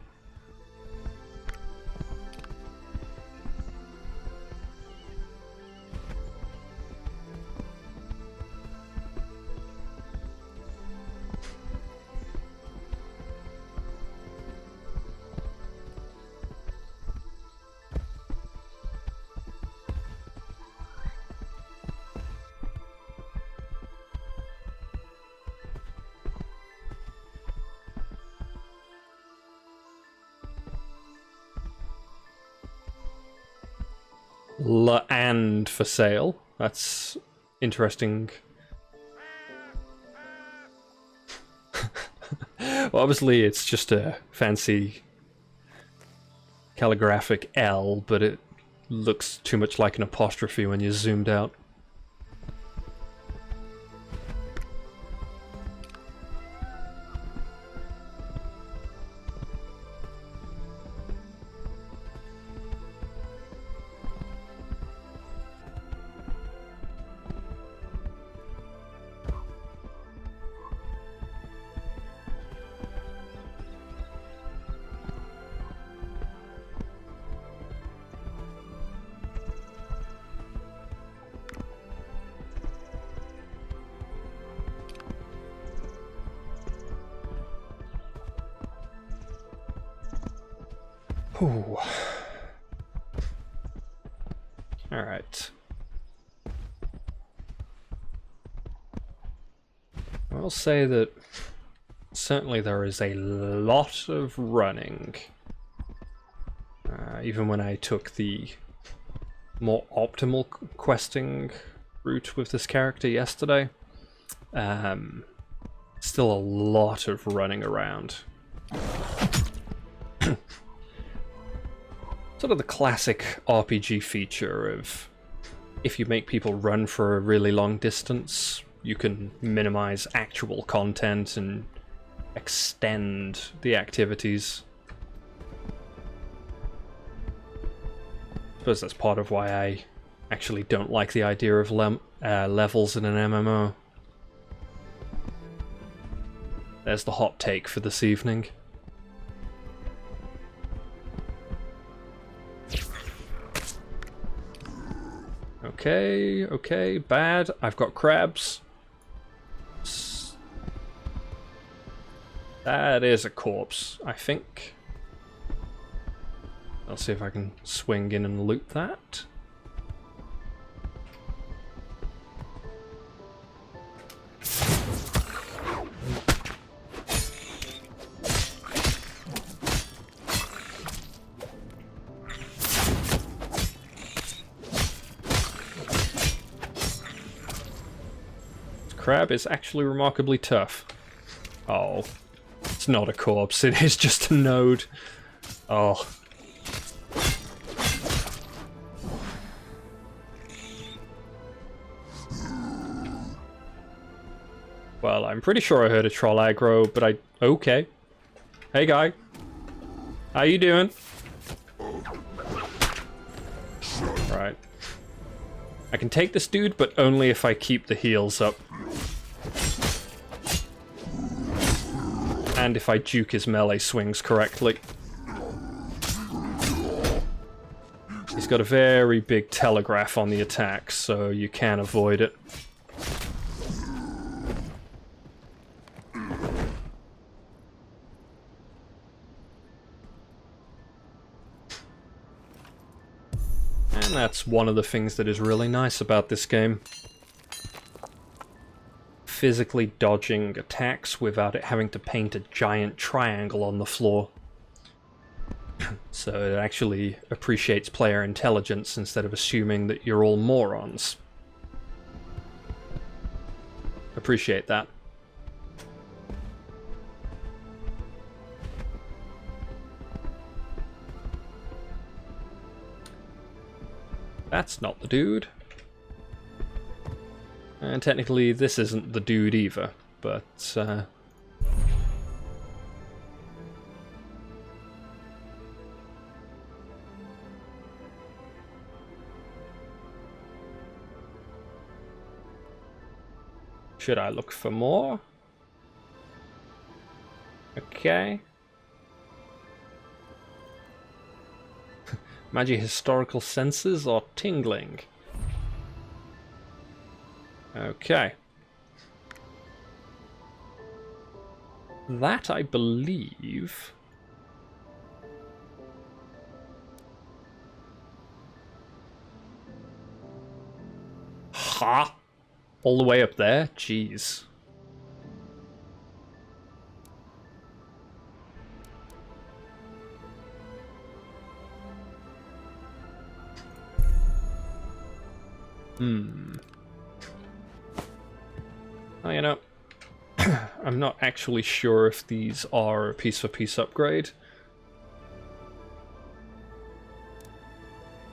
And for sale. That's interesting. Well, obviously it's just a fancy calligraphic L, but it looks too much like an apostrophe when you're zoomed out. Ooh. All right. I'll say that certainly there is a lot of running. Even when I took the more optimal questing route with this character yesterday, still a lot of running around. Sort of the classic RPG feature of if you make people run for a really long distance, you can minimize actual content and extend the activities. I suppose that's part of why I actually don't like the idea of levels in an MMO. There's the hot take for this evening. Okay, bad. I've got crabs. That is a corpse, I think. I'll see if I can swing in and loot that. Crab is actually remarkably tough. Oh, it's not a corpse, it is just a node. Oh. Well, I'm pretty sure I heard a troll aggro, but okay. Hey guy. How you doing? Right. I can take this dude, but only if I keep the heals up. And if I juke his melee swings correctly. He's got a very big telegraph on the attack, so you can avoid it. And that's one of the things that is really nice about this game. Physically dodging attacks without it having to paint a giant triangle on the floor. So it actually appreciates player intelligence instead of assuming that you're all morons. Appreciate that. That's not the dude. And technically this isn't the dude either, but should I look for more? Okay. Magi historical senses are tingling. Okay. That, I believe... Ha! All the way up there? Jeez. Oh, you know, I'm not actually sure if these are a piece-for-piece upgrade.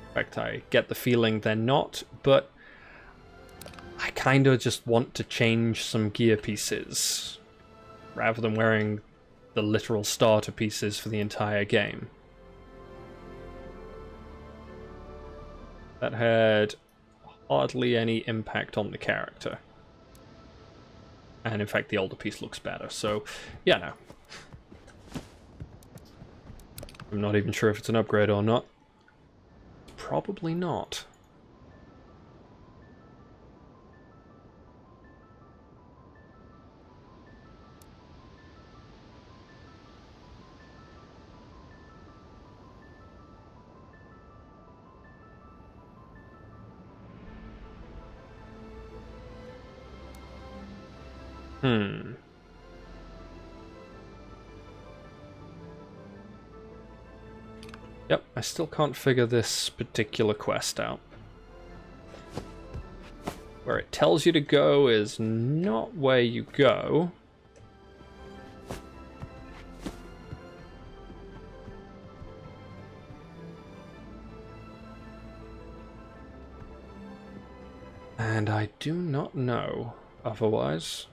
In fact, I get the feeling they're not, but I kind of just want to change some gear pieces, rather than wearing the literal starter pieces for the entire game. That had hardly any impact on the character. And in fact, the older piece looks better, so yeah, no. I'm not even sure if it's an upgrade or not. Probably not. Yep, I still can't figure this particular quest out. Where it tells you to go is not where you go. And I do not know otherwise.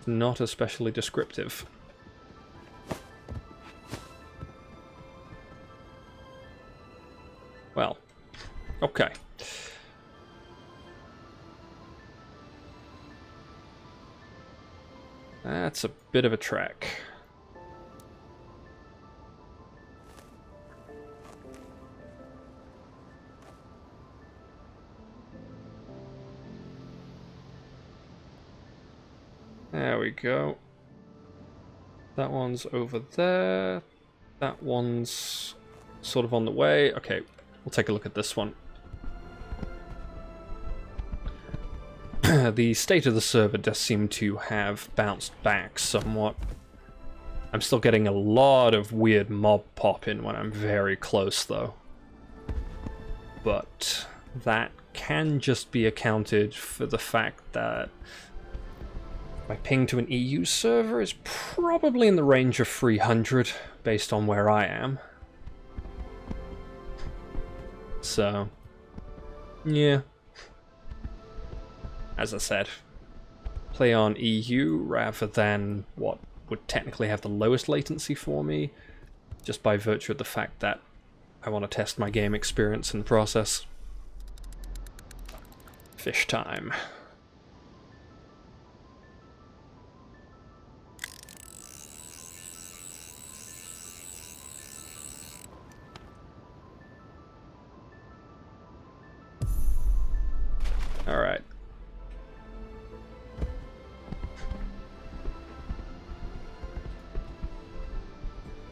Not especially descriptive. Well, okay. That's a bit of a trek. There we go. That one's over there. That one's sort of on the way. Okay, we'll take a look at this one. The state of the server does seem to have bounced back somewhat. I'm still getting a lot of weird mob pop-in when I'm very close, though. But that can just be accounted for the fact that my ping to an EU server is probably in the range of 300, based on where I am. So, yeah. As I said, play on EU rather than what would technically have the lowest latency for me, just by virtue of the fact that I want to test my game experience in the process. Fish time.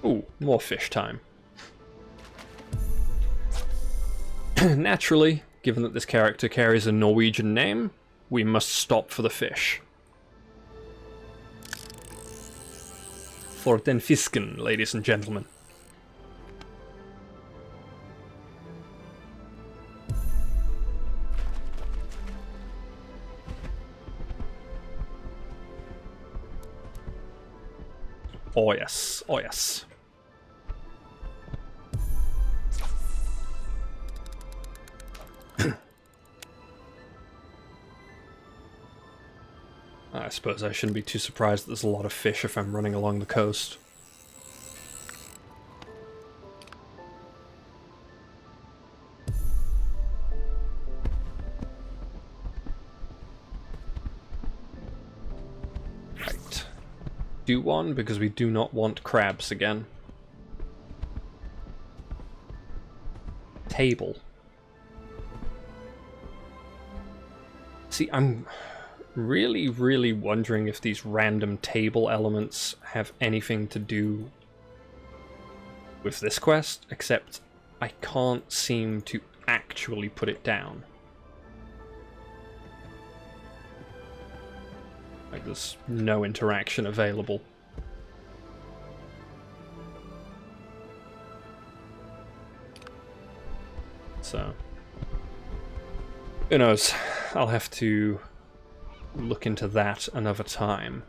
Ooh, more fish time. Naturally, given that this character carries a Norwegian name, we must stop for the fish. For den fisken, ladies and gentlemen. Oh yes, oh yes. I suppose I shouldn't be too surprised that there's a lot of fish if I'm running along the coast. Right. Do one, because we do not want crabs again. Table. See, I'm really wondering if these random table elements have anything to do with this quest, except I can't seem to actually put it down. Like, there's no interaction available. So, who knows? I'll have to look into that another time.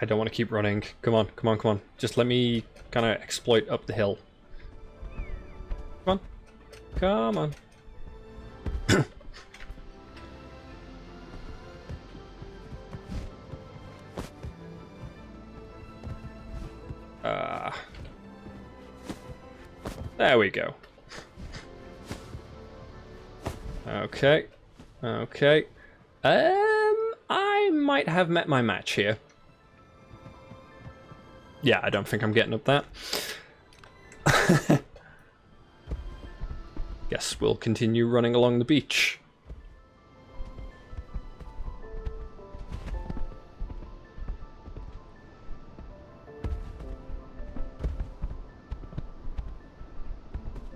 I don't want to keep running. Come on, come on, come on. Just let me kind of exploit up the hill. Come on. Come on. There we go. Okay. Okay. I might have met my match here. Yeah, I don't think I'm getting up that. Guess we'll continue running along the beach.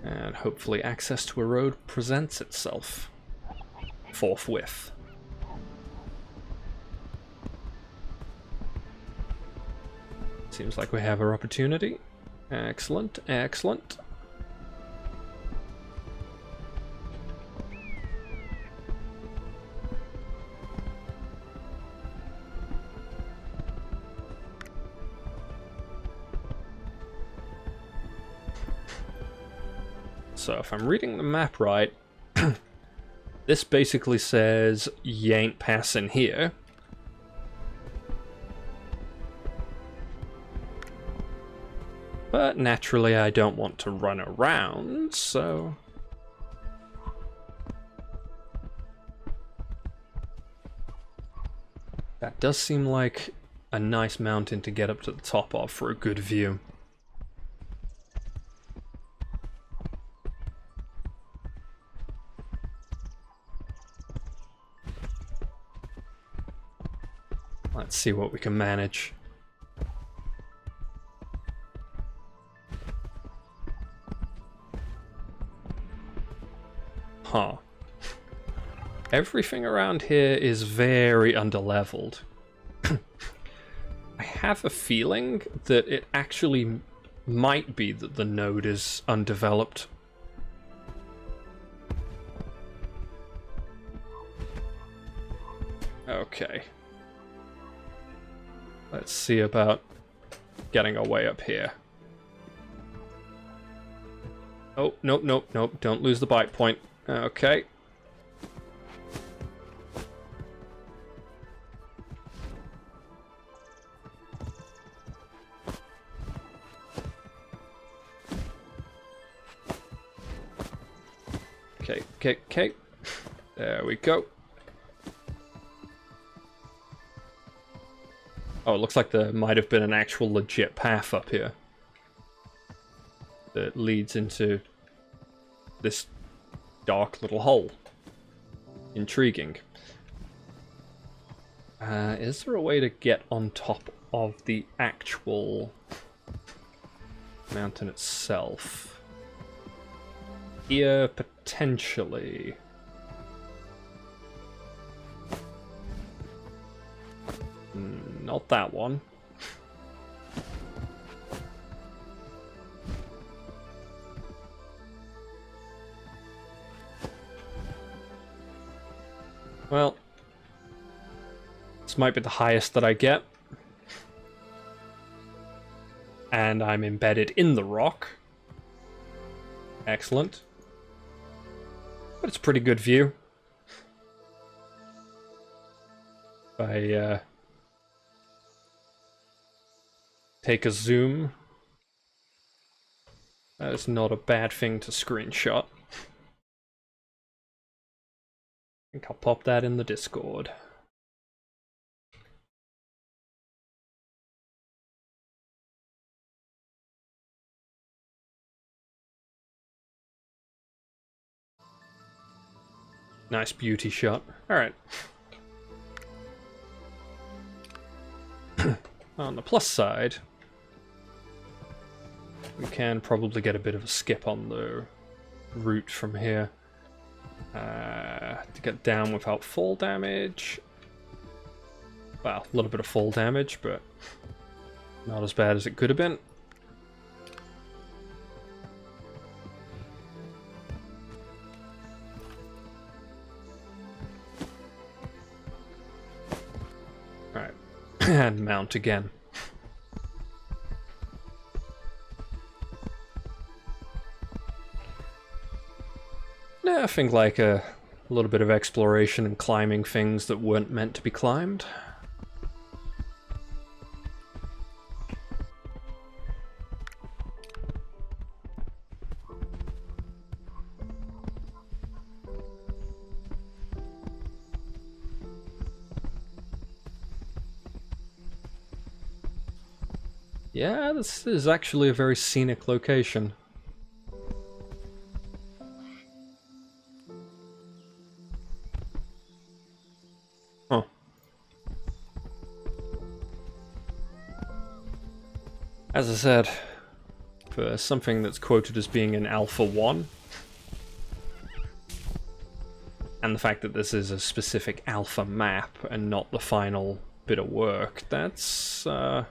And hopefully access to a road presents itself forthwith. Seems like we have our opportunity. Excellent, excellent. So if I'm reading the map right, this basically says you ain't passing here. But naturally I don't want to run around, so... That does seem like a nice mountain to get up to the top of for a good view. Let's see what we can manage. Huh. Everything around here is very underleveled. I have a feeling that it actually might be that the node is undeveloped. Okay. Let's see about getting our way up here. Oh, nope, nope, nope. Don't lose the bite point. Okay. Okay. There we go. Oh, it looks like there might have been an actual legit path up here that leads into this dark little hole. Intriguing. Is there a way to get on top of the actual mountain itself? Here, potentially. Not that one. Well, this might be the highest that I get. And I'm embedded in the rock. Excellent. But it's a pretty good view. If I take a zoom, that is not a bad thing to screenshot. I think I'll pop that in the Discord. Nice beauty shot. Alright. On the plus side, we can probably get a bit of a skip on the route from here. To get down without fall damage. Well, a little bit of fall damage, but not as bad as it could have been. Alright, and mount again. Nothing like a little bit of exploration and climbing things that weren't meant to be climbed. Yeah, this is actually a very scenic location. Huh. As I said, for something that's quoted as being an Alpha 1, and the fact that this is a specific alpha map and not the final bit of work, that's, it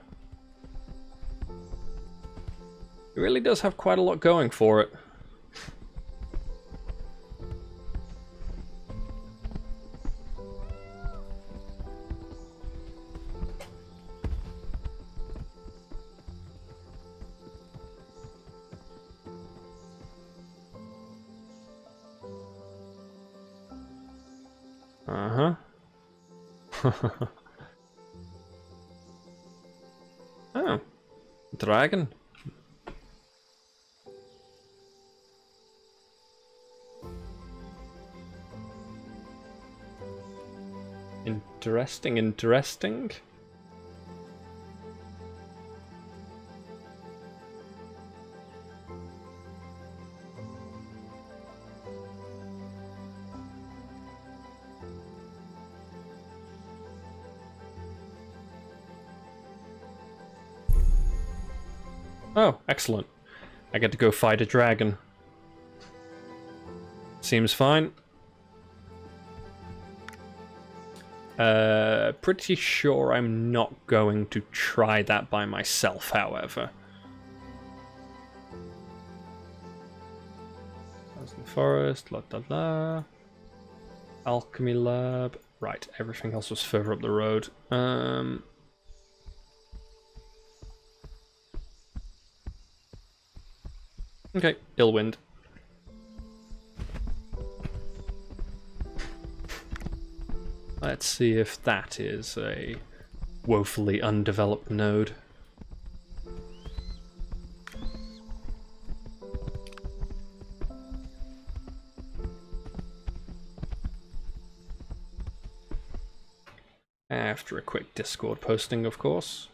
really does have quite a lot going for it. Uh-huh. Oh. Dragon. Interesting. Oh, excellent. I get to go fight a dragon. Seems fine. Pretty sure I'm not going to try that by myself, however. Forest, la. Alchemy lab. Right, everything else was further up the road. Okay, Illwind. Let's see if that is a woefully undeveloped node. After a quick Discord posting, of course.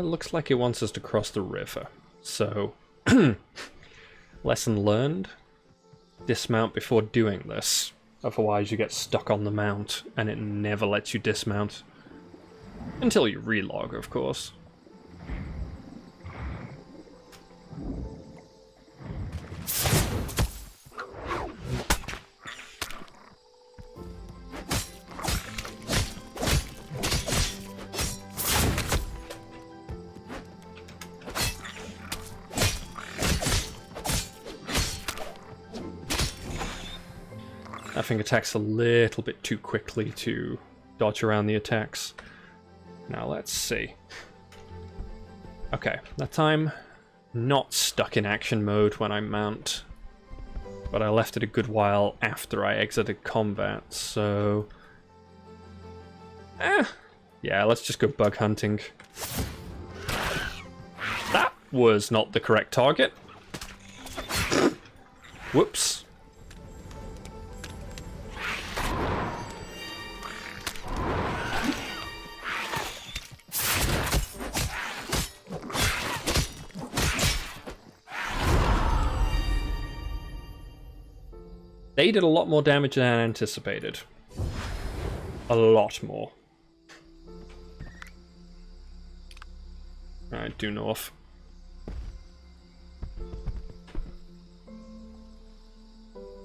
Looks like it wants us to cross the river. So, lesson learned, dismount before doing this. Otherwise you get stuck on the mount, and it never lets you dismount. Until you relog, of course. That thing attacks a little bit too quickly to dodge around the attacks. Now let's see. Okay, that time not stuck in action mode when I mount, but I left it a good while after I exited combat, so... yeah, let's just go bug hunting. That was not the correct target. Whoops. They did a lot more damage than I anticipated. A lot more. Alright, due north.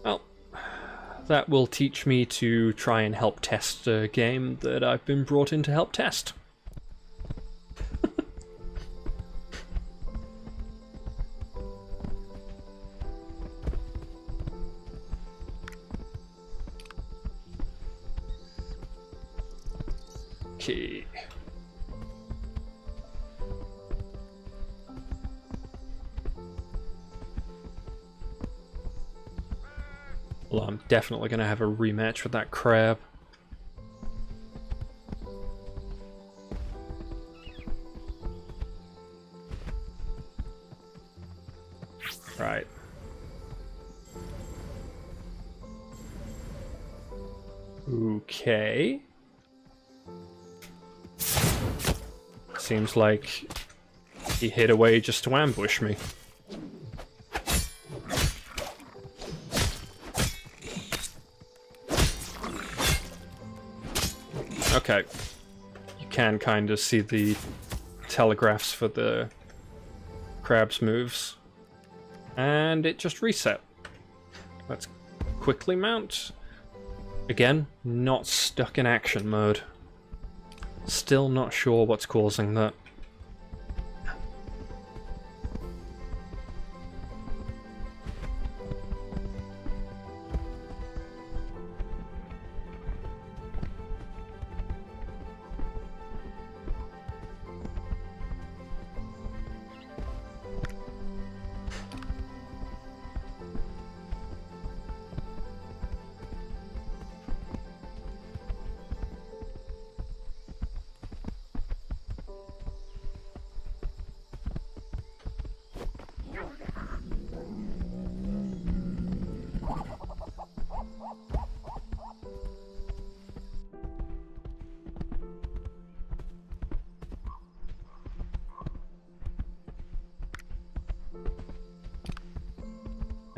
Well, that will teach me to try and help test a game that I've been brought in to help test. Okay. Well, I'm definitely going to have a rematch with that crab. Right. Okay. Seems like he hid away just to ambush me. Okay. You can kind of see the telegraphs for the crab's moves. And it just reset. Let's quickly mount. Again, not stuck in action mode. Still not sure what's causing that.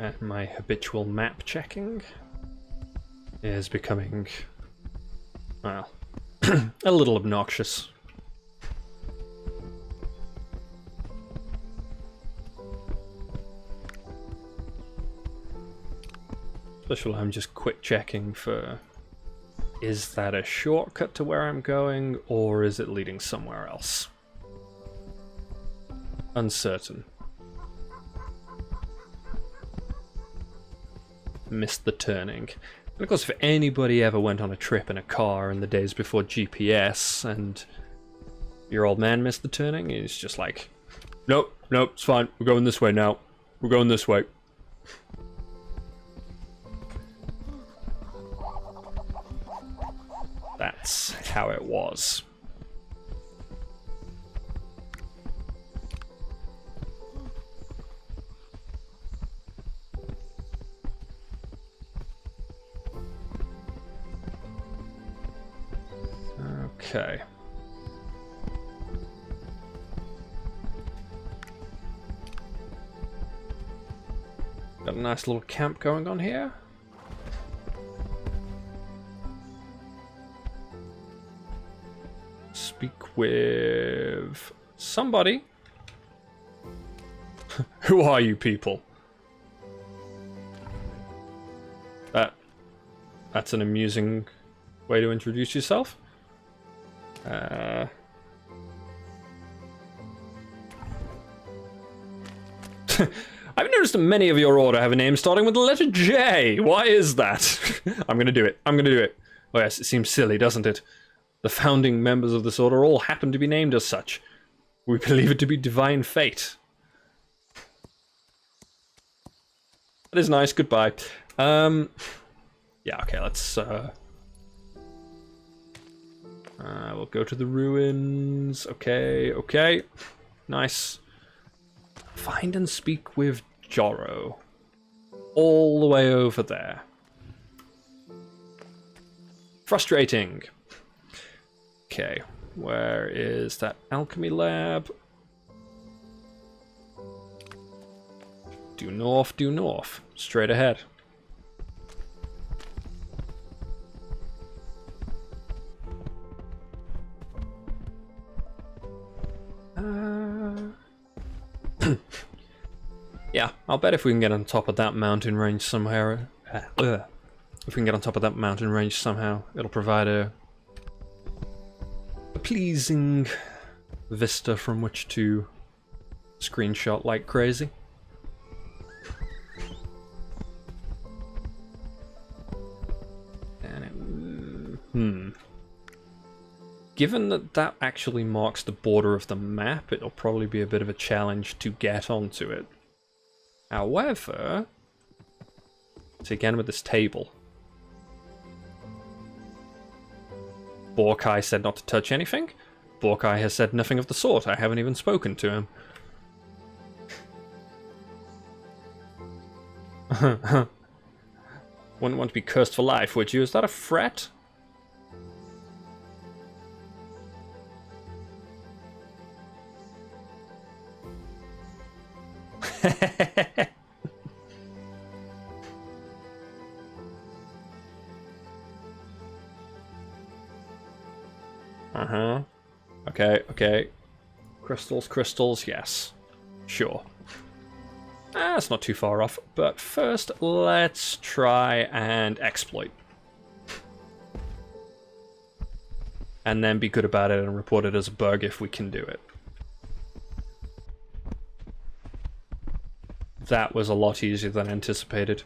And my habitual map checking is becoming, well, a little obnoxious. Especially when I'm just quick checking for Is that a shortcut to where I'm going, or is it leading somewhere else? Uncertain. Missed the turning. And of course, if anybody ever went on a trip in a car in the days before GPS and your old man missed the turning, he's just like, nope, nope, it's fine, we're going this way now. We're going this way. That's how it was. Okay. Got a nice little camp going on here. Speak with somebody. Who are you people? That's an amusing way to introduce yourself. I've noticed that many of your order have a name starting with the letter J. Why is that? I'm gonna do it. I'm gonna do it. Oh yes, it seems silly, doesn't it? The founding members of this order all happen to be named as such. We believe it to be divine fate. That is nice. Goodbye. Yeah, okay, let's we'll go to the ruins. Okay, okay. Nice. Find and speak with Jorro. All the way over there. Frustrating. Okay, where is that alchemy lab? Due north, due north. Straight ahead. Yeah, I'll bet if we can get on top of that mountain range somehow, if we can get on top of that mountain range somehow, it'll provide a pleasing vista from which to screenshot like crazy. And given that that actually marks the border of the map, it'll probably be a bit of a challenge to get onto it. However, so again with this table, Borkai said not to touch anything. Borkai has said nothing of the sort. I haven't even spoken to him. Wouldn't want to be cursed for life, would you? Is that a threat? Uh-huh. Okay, okay. Crystals, crystals, yes. Sure. That's not too far off, but first let's try and exploit. And then be good about it and report it as a bug if we can do it. That was a lot easier than anticipated.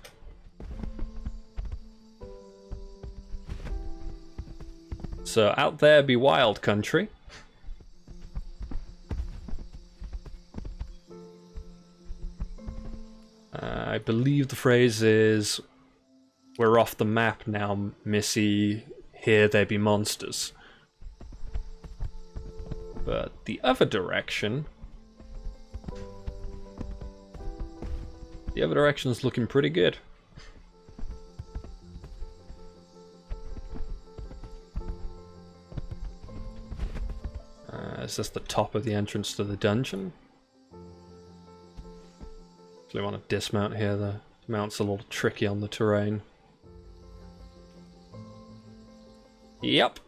So out there be wild country. I believe the phrase is, we're off the map now, Missy, here there be monsters. But the other direction... The other direction's looking pretty good. Is this the top of the entrance to the dungeon? Actually want to dismount here, the mount's a little tricky on the terrain. Yep.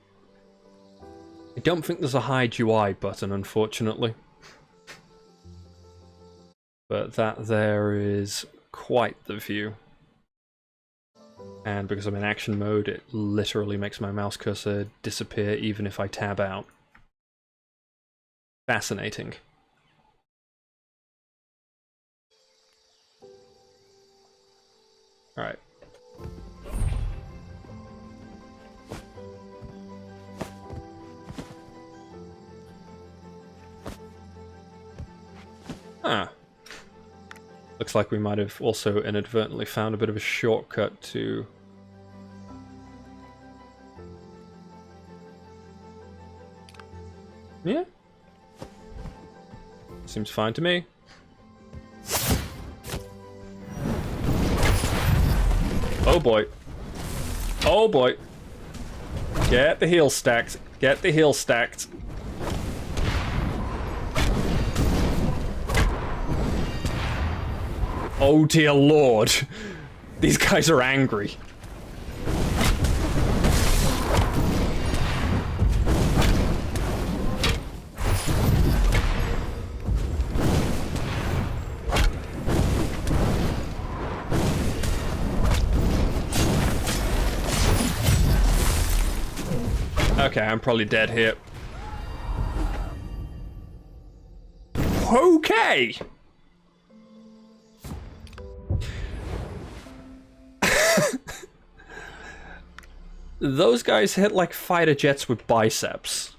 I don't think there's a hide UI button, unfortunately. But that there is quite the view. And because I'm in action mode, it literally makes my mouse cursor disappear even if I tab out. Fascinating. Alright. Ah. Looks like we might have also inadvertently found a bit of a shortcut to... Yeah. Seems fine to me. Oh boy. Oh boy. Get the heel stacked. Get the heel stacked. Oh dear lord. These guys are angry. Okay, I'm probably dead here. Okay! Those guys hit like fighter jets with biceps.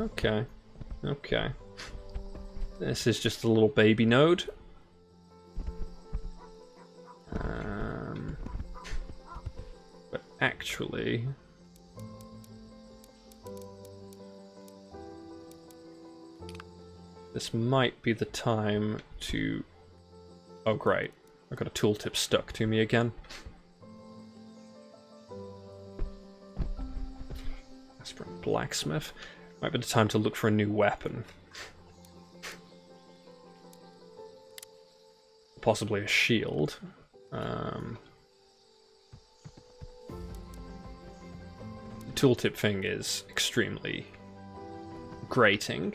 Okay, okay. This is just a little baby node. But actually... this might be the time to... Oh great, I got a tooltip stuck to me again. Aspirant blacksmith. Might be the time to look for a new weapon. Possibly a shield. The tooltip thing is extremely grating.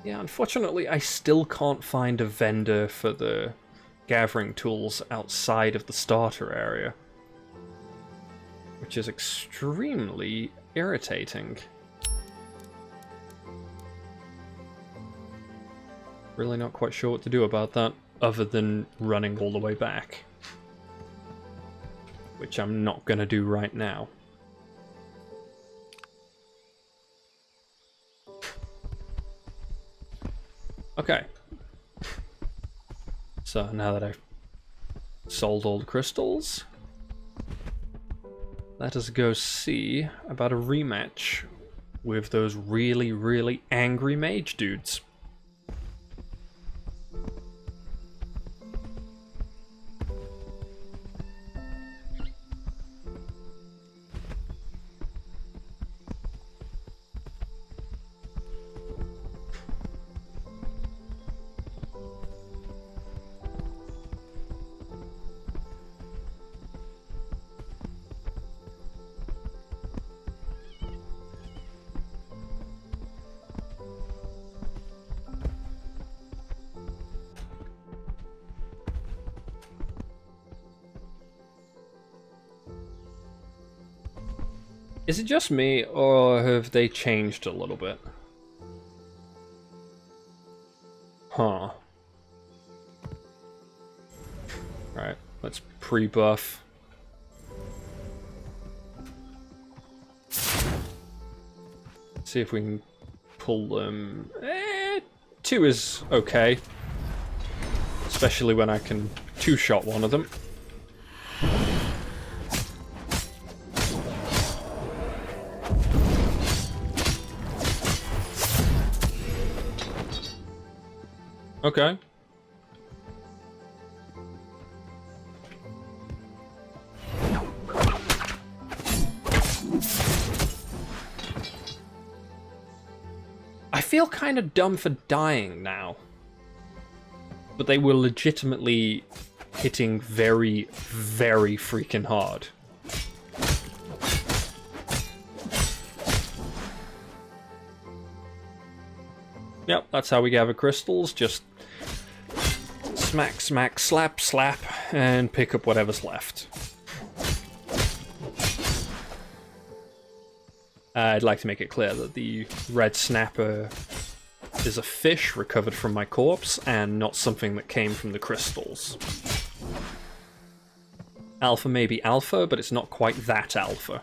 Yeah, unfortunately, I still can't find a vendor for the gathering tools outside of the starter area, which is extremely irritating. Really not quite sure what to do about that, other than running all the way back, which I'm not gonna do right now. Okay. So now that I've sold all the crystals, let us go see about a rematch with those really, really angry mage dudes. Is it just me, or have they changed a little bit? Huh. Alright, let's pre-buff. See if we can pull them. 2 is okay. Especially when I can two-shot one of them. Okay. feel kind of dumb for dying now. But they were legitimately hitting very, very freaking hard. Yep, that's how we gather crystals. Just smack, smack, slap, slap, and pick up whatever's left. I'd like to make it clear that the red snapper is a fish recovered from my corpse and not something that came from the crystals. Alpha may be alpha, but it's not quite that alpha.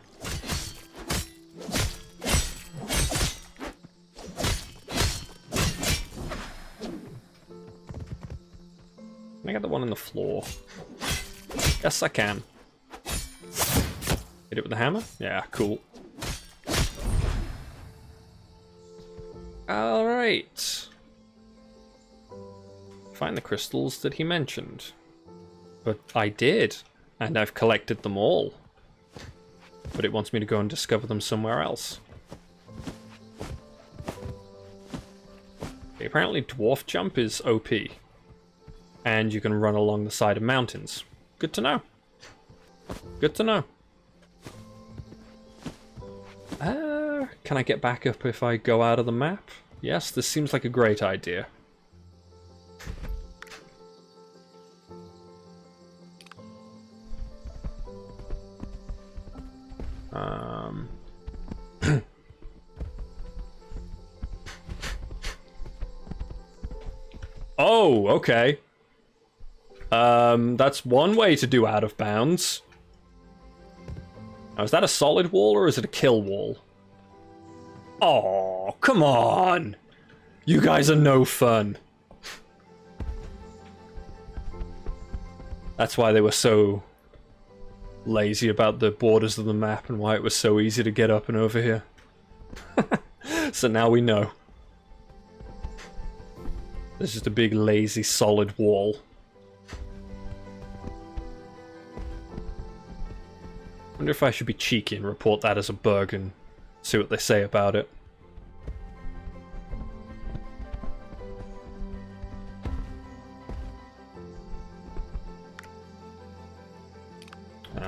Can I get the one on the floor? Yes, I can. Hit it with the hammer? Yeah, cool. Alright. Find the crystals that he mentioned. But I did, and I've collected them all. But it wants me to go and discover them somewhere else. Okay, apparently dwarf jump is OP. And you can run along the side of mountains. Good to know. Good to know. Can I get back up if I go out of the map? Yes, this seems like a great idea. Oh, okay. That's one way to do out of bounds. Now, is that a solid wall or is it a kill wall? Oh, come on! You guys are no fun. That's why they were so lazy about the borders of the map and why it was so easy to get up and over here. So now we know. There's just a big lazy solid wall. Wonder if I should be cheeky and report that as a bug and see what they say about it.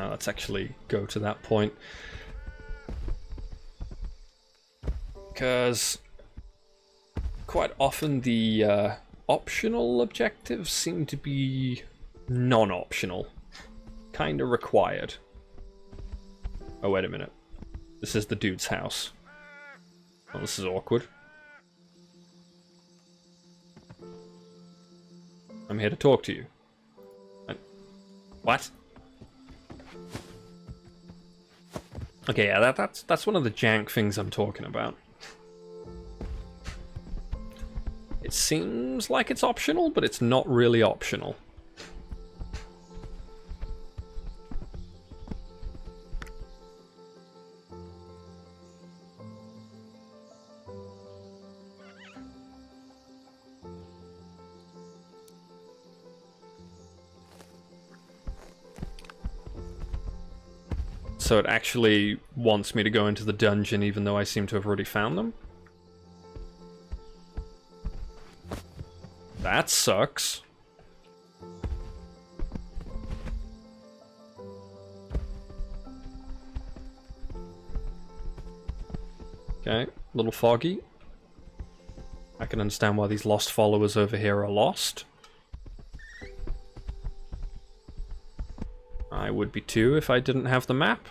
Let's actually go to that point. Because quite often the optional objectives seem to be non-optional. Kinda required. Oh, wait a minute. This is the dude's house. Oh, this is awkward. I'm here to talk to you. What? Okay, yeah, that's one of the jank things I'm talking about. It seems like it's optional, but it's not really optional. So it actually wants me to go into the dungeon even though I seem to have already found them? That sucks. Okay, a little foggy. I can understand why these lost followers over here are lost. I would be too if I didn't have the map.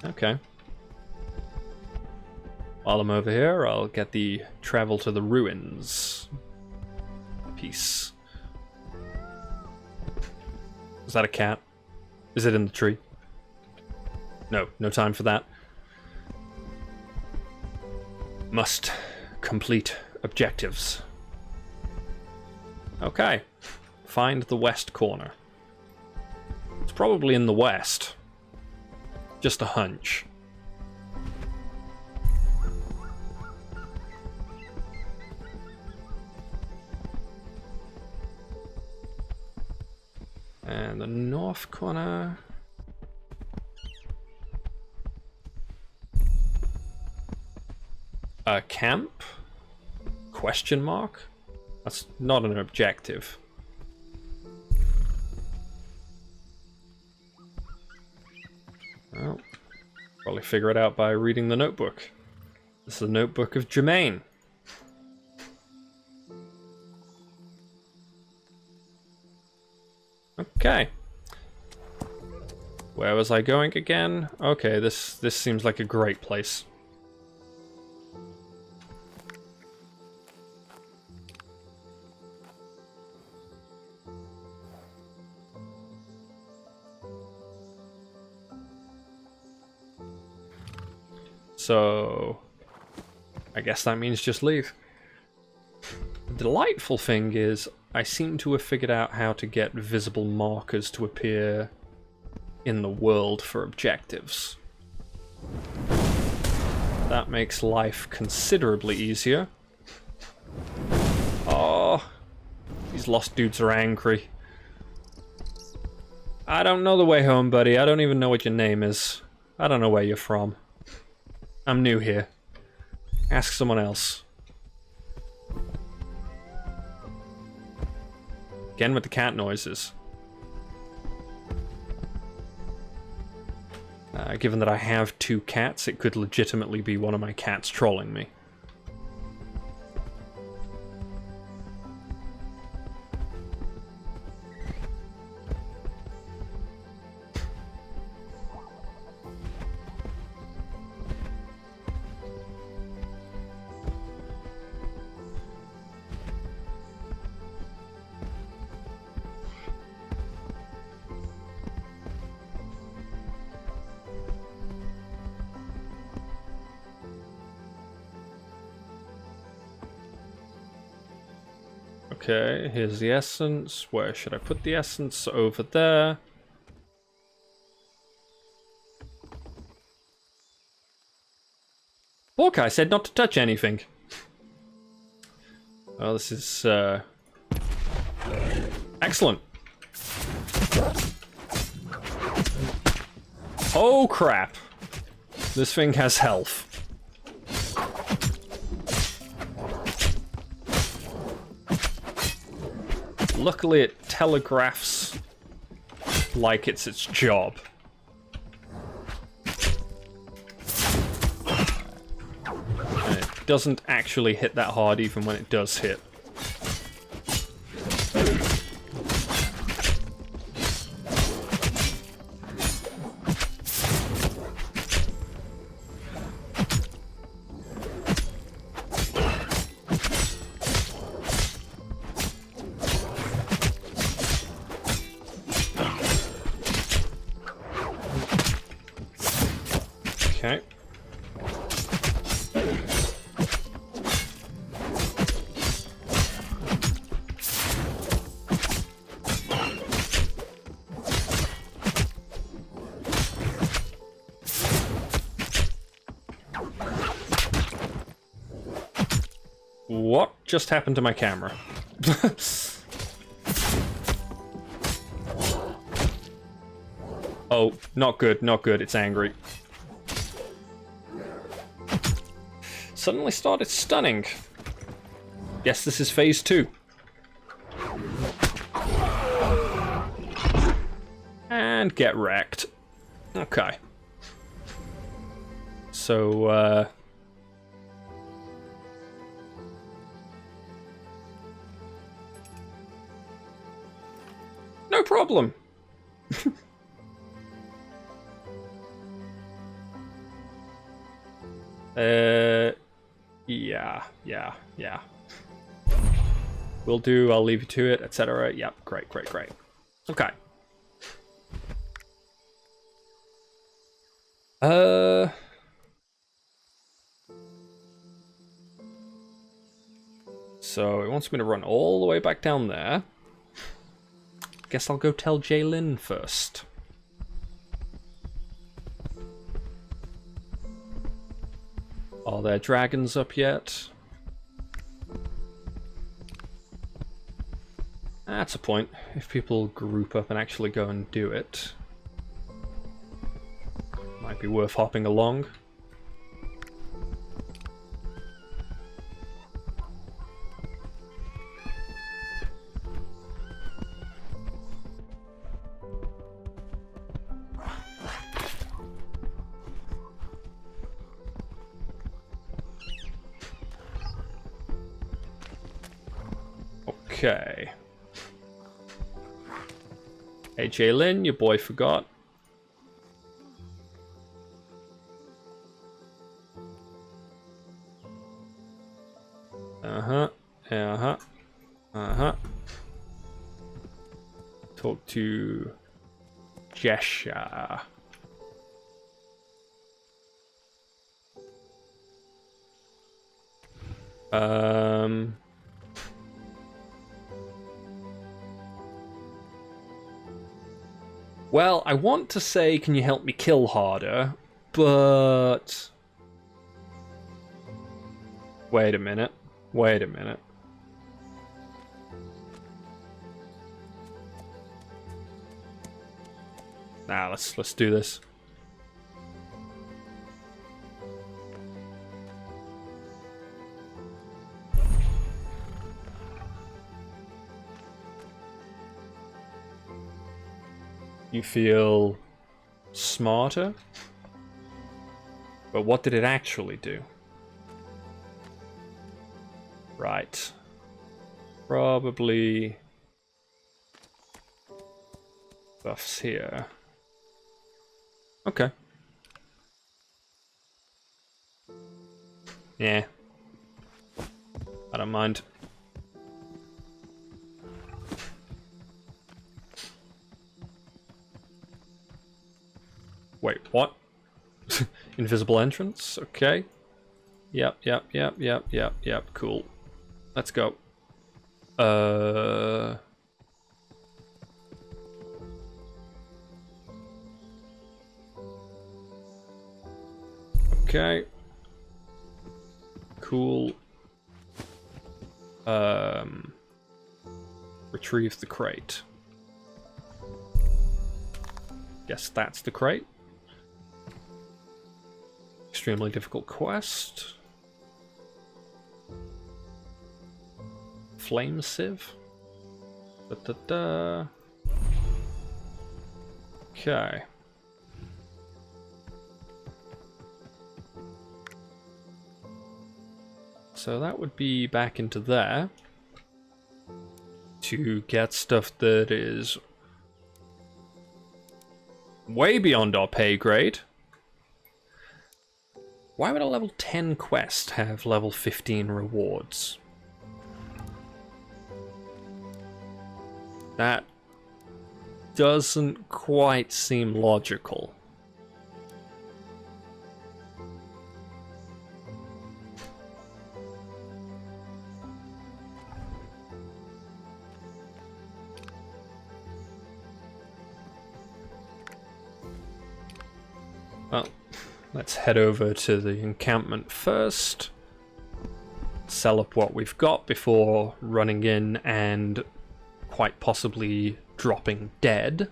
Okay. While I'm over here, I'll get the travel to the ruins piece. Is that a cat? Is it in the tree? No, no time for that. Must complete objectives. Okay. Find the west corner. It's probably in the west. Just a hunch. And the north corner... A camp? Question mark? That's not an objective. Well, probably figure it out by reading the notebook. This is the notebook of Jermaine. Okay. Where was I going again? Okay, this seems like a great place. So, I guess that means just leave. The delightful thing is, I seem to have figured out how to get visible markers to appear in the world for objectives. That makes life considerably easier. Oh, these lost dudes are angry. I don't know the way home, buddy. I don't even know what your name is. I don't know where you're from. I'm new here. Ask someone else. Again with the cat noises. Given that I have 2 cats, it could legitimately be one of my cats trolling me. Okay, here's the essence. Where should I put the essence? Over there. Hawkeye said not to touch anything. Oh, this is, excellent. Oh, crap. This thing has health. Luckily, it telegraphs like it's its job. And it doesn't actually hit that hard even when it does hit. Okay. What just happened to my camera? Oh, not good, not good, it's angry. Suddenly started stunning. Yes, this is phase 2. And get wrecked. Okay. So, no problem. Yeah. Will do, I'll leave you to it, etc. Yep, great. Okay. So it wants me to run all the way back down there. Guess I'll go tell Jaylin first. Are there dragons up yet? That's a point. If people group up and actually go and do it, might be worth hopping along. Okay. Hey, Jaylin, your boy forgot. Uh-huh. Uh-huh. Uh-huh. Talk to Jesha. Well, I want to say, can you help me kill harder? But... Wait a minute. Wait a minute. Nah, let's do this. You feel smarter? But what did it actually do? Right. Probably buffs here. Okay. Yeah. I don't mind. Wait, what? Invisible entrance? Okay. Yep, cool. Let's go. Okay. Cool. Retrieve the crate. Guess that's the crate. Extremely difficult quest. Flame sieve. Da-da-da. Okay. So that would be back into there to get stuff that is way beyond our pay grade. Why would a level 10 quest have level 15 rewards? That doesn't quite seem logical. Well, let's head over to the encampment first. Sell up what we've got before running in and quite possibly dropping dead.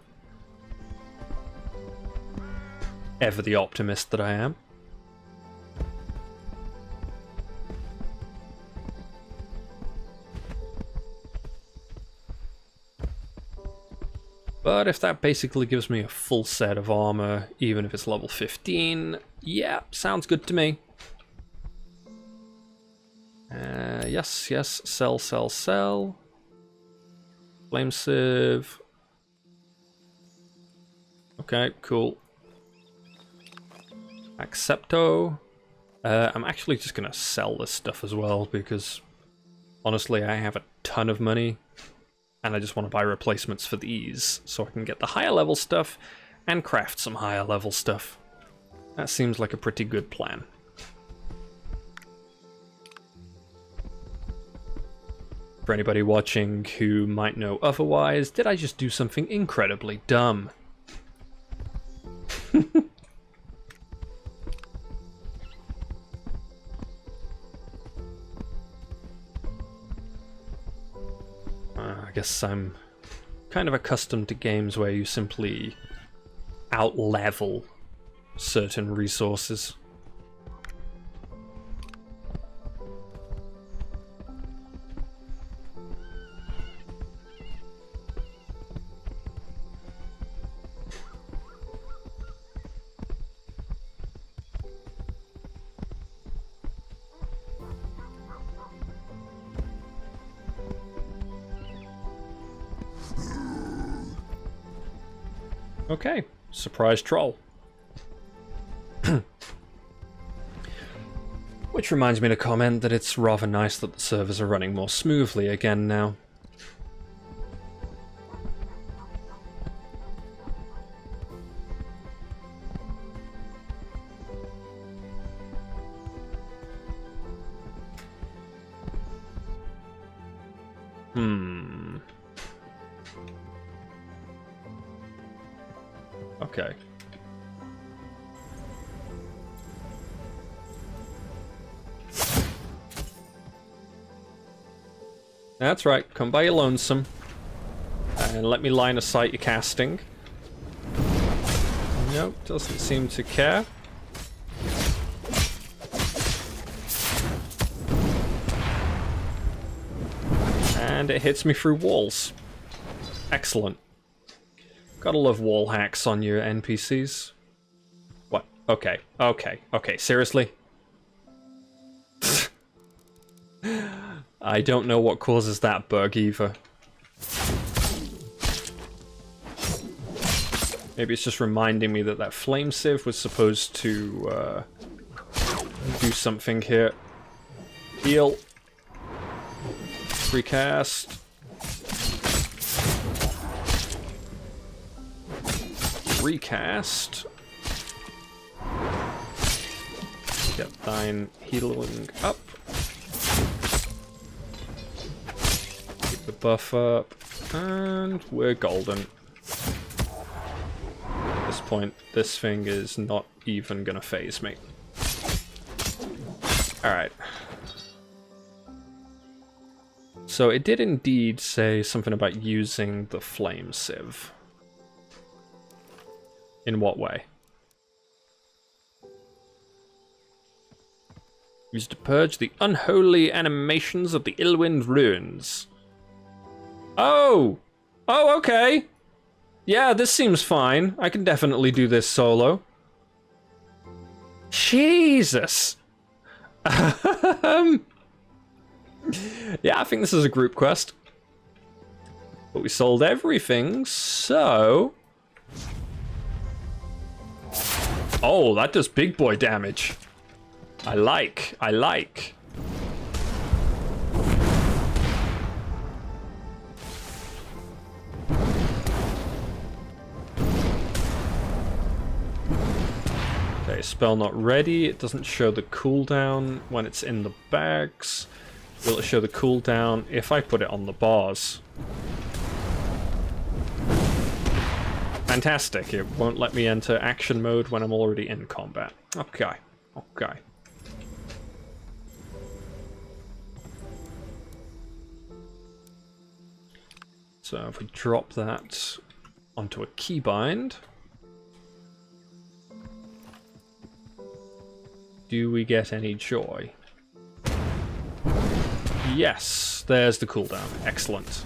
Ever the optimist that I am. But if that basically gives me a full set of armor, even if it's level 15, yeah, sounds good to me. Yes, sell. Flame sieve. Okay, cool. Accepto. I'm actually just gonna sell this stuff as well because honestly I have a ton of money and I just want to buy replacements for these so I can get the higher level stuff and craft some higher level stuff. That seems like a pretty good plan. For anybody watching who might know otherwise, did I just do something incredibly dumb? I guess I'm kind of accustomed to games where you simply out-level certain resources. Okay, surprise troll. Which reminds me to comment that it's rather nice that the servers are running more smoothly again now. Okay. That's right, come by your lonesome. And let me line of sight your casting. Nope, doesn't seem to care. And it hits me through walls. Excellent. Gotta love wall hacks on your NPCs. What? Okay, seriously? I don't know what causes that bug either. Maybe it's just reminding me that that flame sieve was supposed to do something here. Heal. Recast. Recast. Get thine healing up. Keep the buff up. And we're golden. At this point, this thing is not even gonna phase me. Alright. So it did indeed say something about using the flame sieve. In what way? Used to purge the unholy animations of the Illwind ruins. Oh! Oh, okay! Yeah, this seems fine. I can definitely do this solo. Jesus! Yeah, I think this is a group quest. But we sold everything, so... Oh, that does big boy damage. I like. Okay, spell not ready. It doesn't show the cooldown when it's in the bags. Will it show the cooldown if I put it on the bars? Fantastic, it won't let me enter action mode when I'm already in combat. Okay. So if we drop that onto a keybind, do we get any joy? Yes, there's the cooldown. Excellent.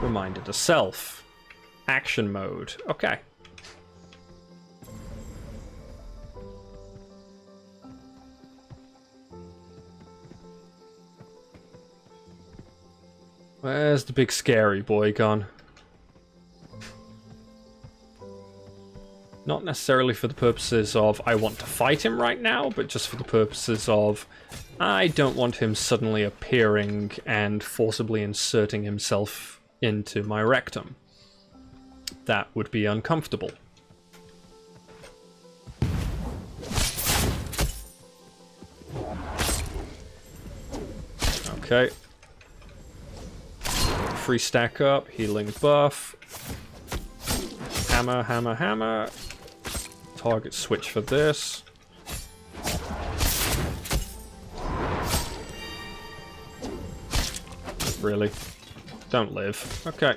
Reminder to self. Action mode. Okay. Where's the big scary boy gone? Not necessarily for the purposes of I want to fight him right now, but just for the purposes of I don't want him suddenly appearing and forcibly inserting himself into my rectum. That would be uncomfortable. Okay. Free stack up, healing buff. Hammer, hammer, hammer. Target switch for this. Really? Don't live. Okay.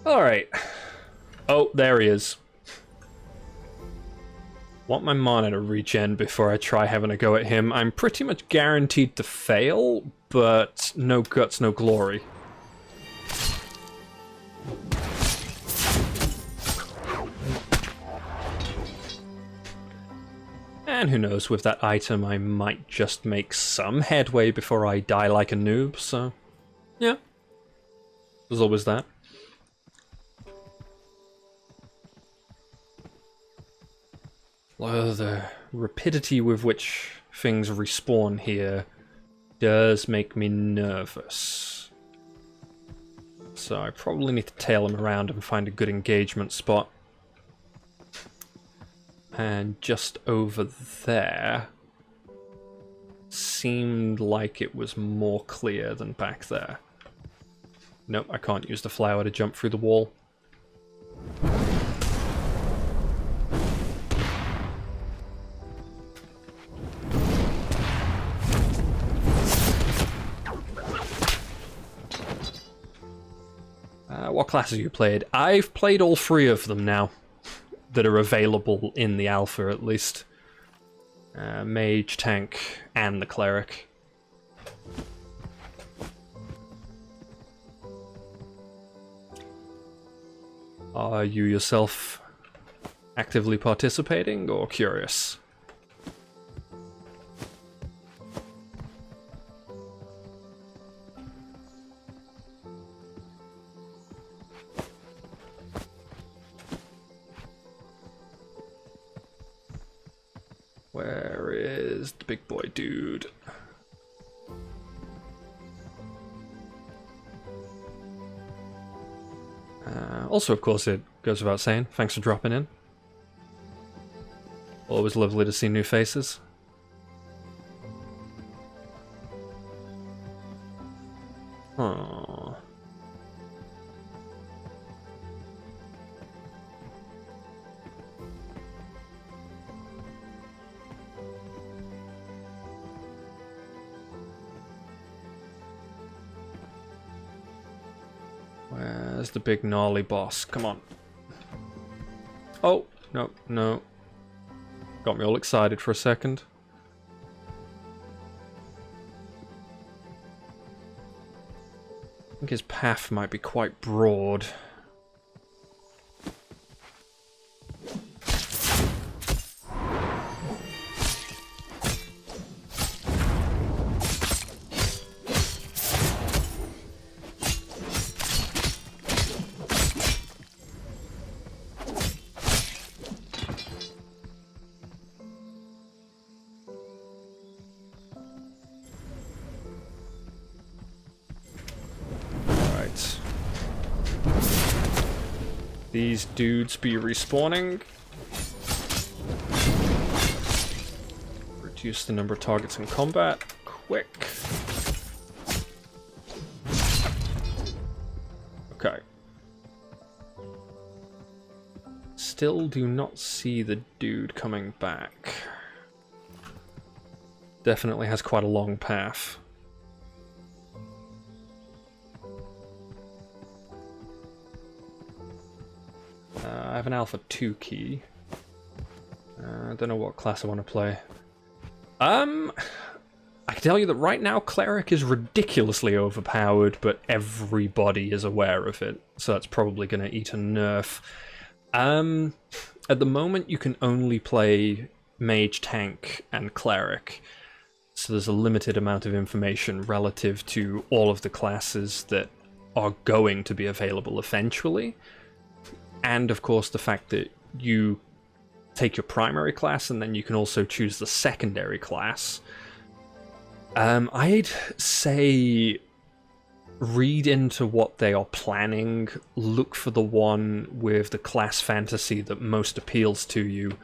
Alright. Oh, there he is. Want my mana to regen before I try having a go at him. I'm pretty much guaranteed to fail, but no guts, no glory. And who knows, with that item I might just make some headway before I die like a noob, so yeah. There's always that. Well, the rapidity with which things respawn here does make me nervous. So I probably need to tail him around and find a good engagement spot. And just over there seemed like it was more clear than back there. Nope, I can't use the flower to jump through the wall. What classes have you played? I've played all 3 of them now that are available in the alpha, at least. Mage, tank, and the cleric. Are you yourself actively participating or curious? Where is the big boy dude? Also, of course, it goes without saying, thanks for dropping in. Always lovely to see new faces. Aww. Where's the big gnarly boss? Come on. Oh, no, no. Got me all excited for a second. I think his path might be quite broad. These dudes be respawning. Reduce the number of targets in combat. Quick. Okay. Still do not see the dude coming back. Definitely has quite a long path. I have an Alpha 2 key. I don't know what class I want to play. I can tell you that right now Cleric is ridiculously overpowered, but everybody is aware of it, so that's probably going to eat a nerf. At the moment you can only play Mage, Tank, and Cleric, so there's a limited amount of information relative to all of the classes that are going to be available eventually. And of course the fact that you take your primary class and then you can also choose the secondary class. I'd say read into what they are planning, look for the one with the class fantasy that most appeals to you,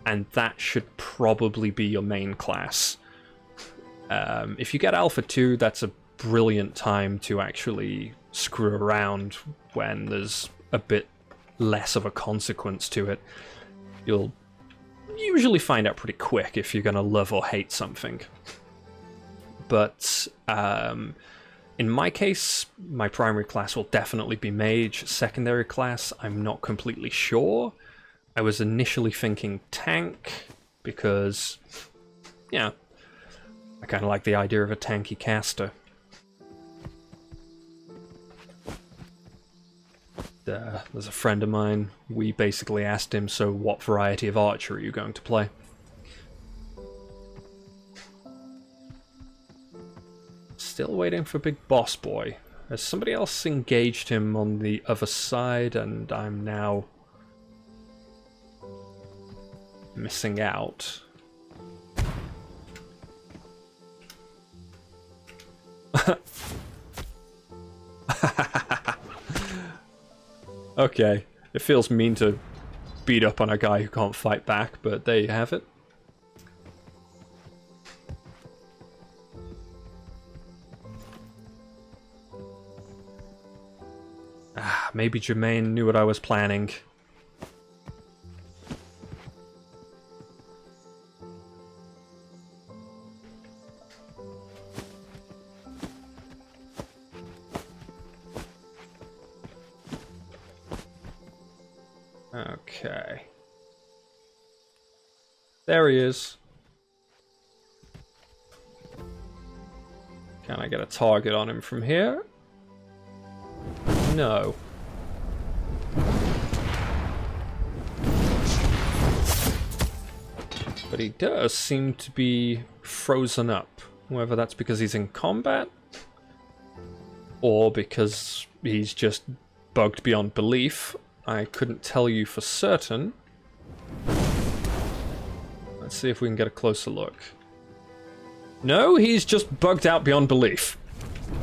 and that should probably be your main class. If you get Alpha 2, that's a brilliant time to actually screw around when there's a bit less of a consequence to it. You'll usually find out pretty quick if you're going to love or hate something. But in my case, my primary class will definitely be Mage. Secondary class, I'm not completely sure. I was initially thinking Tank, because, yeah, I kind of like the idea of a tanky caster. There's a friend of mine, we basically asked him, so what variety of archer are you going to play? Still waiting for Big Boss Boy. Has somebody else engaged him on the other side, and I'm now missing out? Okay, it feels mean to beat up on a guy who can't fight back, but there you have it. Maybe Jermaine knew what I was planning. Okay. There he is. Can I get a target on him from here? No. But he does seem to be frozen up. Whether that's because he's in combat, or because he's just bugged beyond belief, I couldn't tell you for certain. Let's see if we can get a closer look. No, he's just bugged out beyond belief.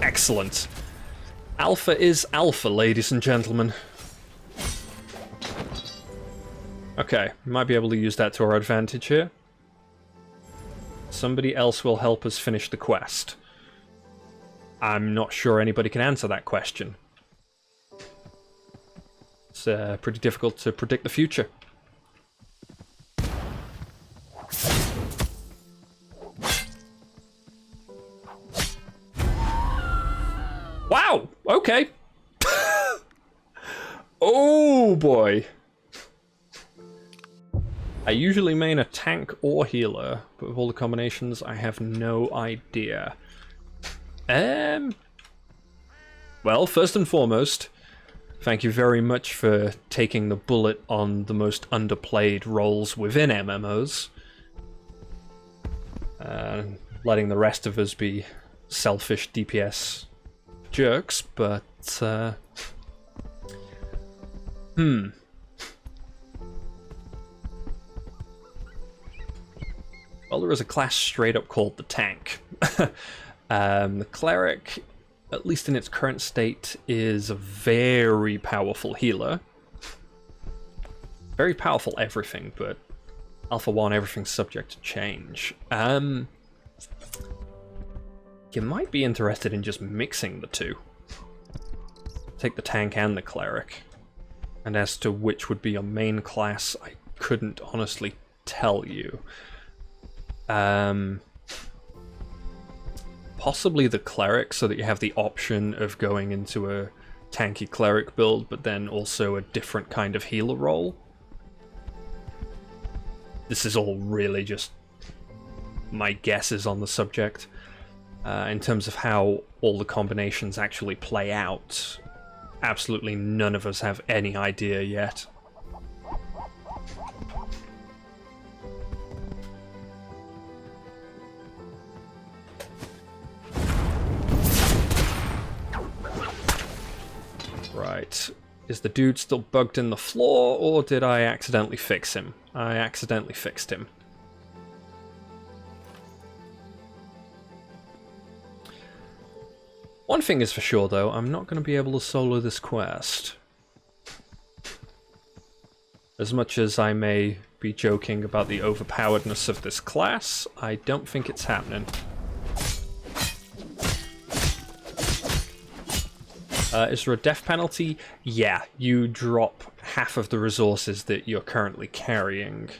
Excellent. Alpha is alpha, ladies and gentlemen. Okay, might be able to use that to our advantage here. Somebody else will help us finish the quest. I'm not sure anybody can answer that question. It's pretty difficult to predict the future. Wow! Okay. Oh boy. I usually main a tank or healer, but with all the combinations, I have no idea. Well, first and foremost, thank you very much for taking the bullet on the most underplayed roles within MMOs. Letting the rest of us be selfish DPS jerks, but well, there is a class straight up called the tank. The Cleric, at least in its current state, is a very powerful healer. Very powerful everything, but Alpha 1, everything's subject to change. You might be interested in just mixing the two. Take the tank and the Cleric. And as to which would be your main class, I couldn't honestly tell you. Possibly the Cleric, so that you have the option of going into a tanky Cleric build, but then also a different kind of healer role. This is all really just my guesses on the subject. In terms of how all the combinations actually play out, absolutely none of us have any idea yet. Right. Is the dude still bugged in the floor, or did I accidentally fix him? I accidentally fixed him. One thing is for sure, though, I'm not going to be able to solo this quest. As much as I may be joking about the overpoweredness of this class, I don't think it's happening. Is there a death penalty? Yeah, you drop half of the resources that you're currently carrying.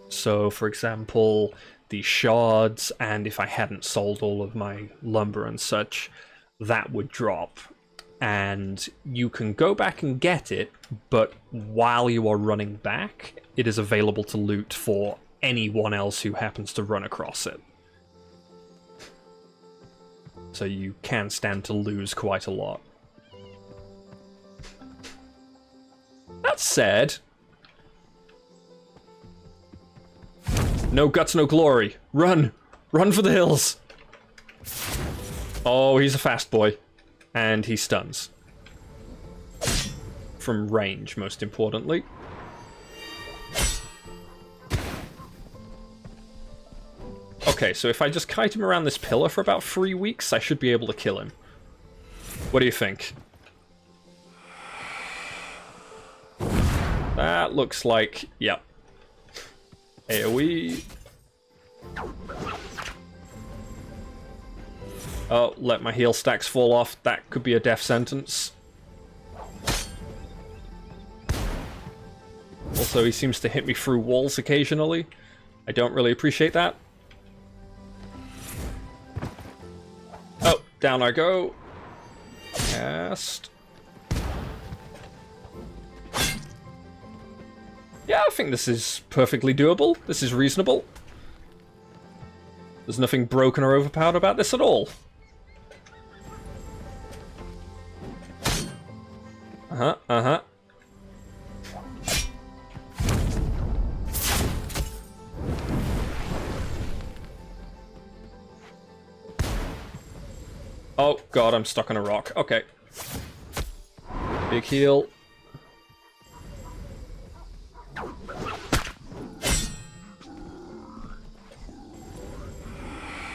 So, for example, the shards, and if I hadn't sold all of my lumber and such, that would drop. And you can go back and get it, but while you are running back, it is available to loot for anyone else who happens to run across it. So you can stand to lose quite a lot. That said, no guts, no glory. Run! Run for the hills! Oh, he's a fast boy. And he stuns. From range, most importantly. Okay, so if I just kite him around this pillar for about 3 weeks, I should be able to kill him. What do you think? That looks like... Yep. AoE. Oh, let my heal stacks fall off. That could be a death sentence. Also, he seems to hit me through walls occasionally. I don't really appreciate that. Oh, down I go. Cast. Yeah, I think this is perfectly doable. This is reasonable. There's nothing broken or overpowered about this at all. Uh-huh. Oh, God, I'm stuck on a rock. Okay. Big heal.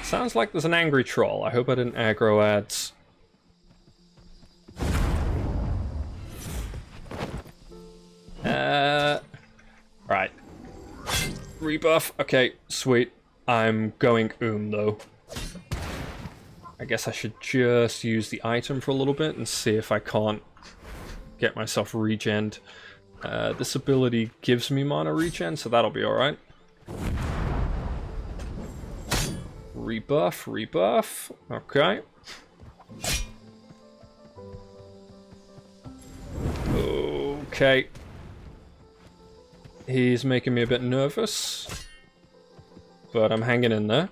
Sounds like there's an angry troll. I hope I didn't aggro ads. Right. Rebuff. Okay, sweet. I'm going though. I guess I should just use the item for a little bit and see if I can't get myself regened. This ability gives me mana regen, so that'll be alright. Rebuff. Okay. Okay. He's making me a bit nervous, but I'm hanging in there.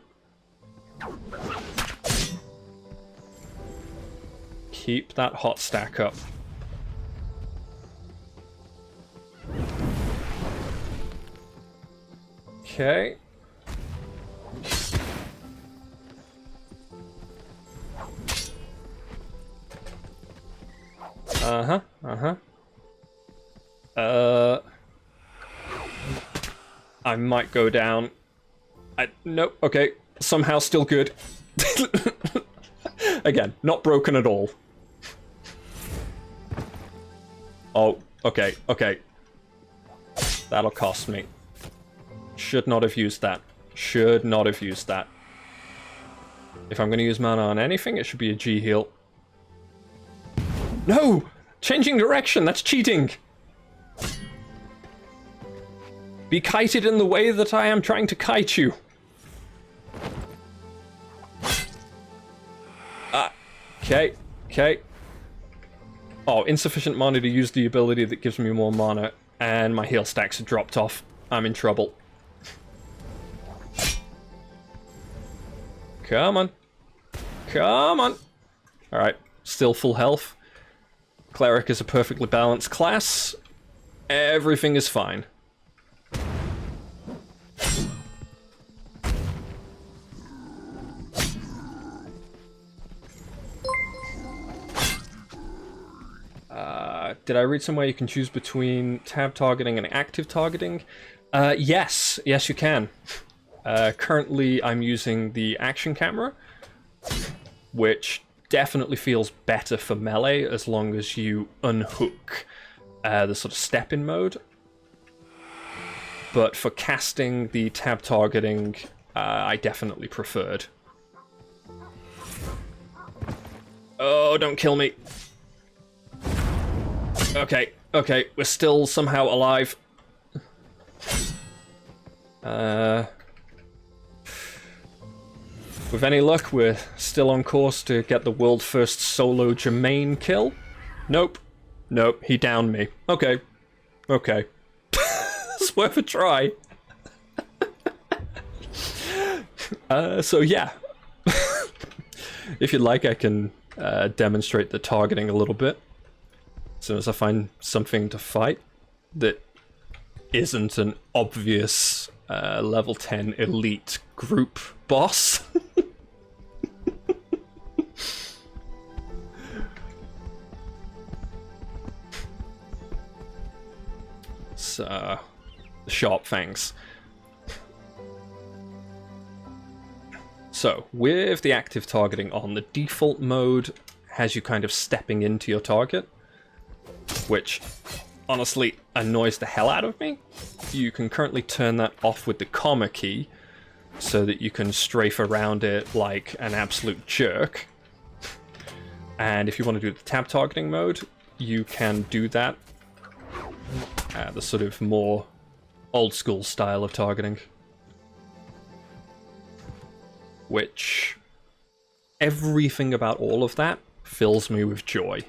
Keep that hot stack up. Okay. I might go down. Nope, okay. Somehow still good. Again, not broken at all. Oh, okay. That'll cost me. Should not have used that. If I'm going to use mana on anything, it should be a G heal. No! Changing direction, that's cheating! Be kited in the way that I am trying to kite you. Okay. Oh, insufficient mana to use the ability that gives me more mana, and my heal stacks have dropped off. I'm in trouble. Come on. Alright, still full health. Cleric is a perfectly balanced class. Everything is fine. Did I read somewhere you can choose between tab targeting and active targeting? Yes, you can. Currently, I'm using the action camera, which definitely feels better for melee as long as you unhook the sort of step-in mode. But for casting, the tab targeting, I definitely preferred. Oh, don't kill me. Okay, we're still somehow alive. With any luck, we're still on course to get the world first solo Jermaine kill. Nope, he downed me. Okay. It's worth a try. So yeah. If you'd like, I can demonstrate the targeting a little bit. As soon as I find something to fight that isn't an obvious level 10 elite group boss. these sharp fangs. So, with the active targeting on, the default mode has you kind of stepping into your target, which honestly annoys the hell out of me. You can currently turn that off with the comma key, so that you can strafe around it like an absolute jerk. And if you want to do the tab targeting mode, you can do that. The sort of more old school style of targeting. Which, everything about all of that fills me with joy.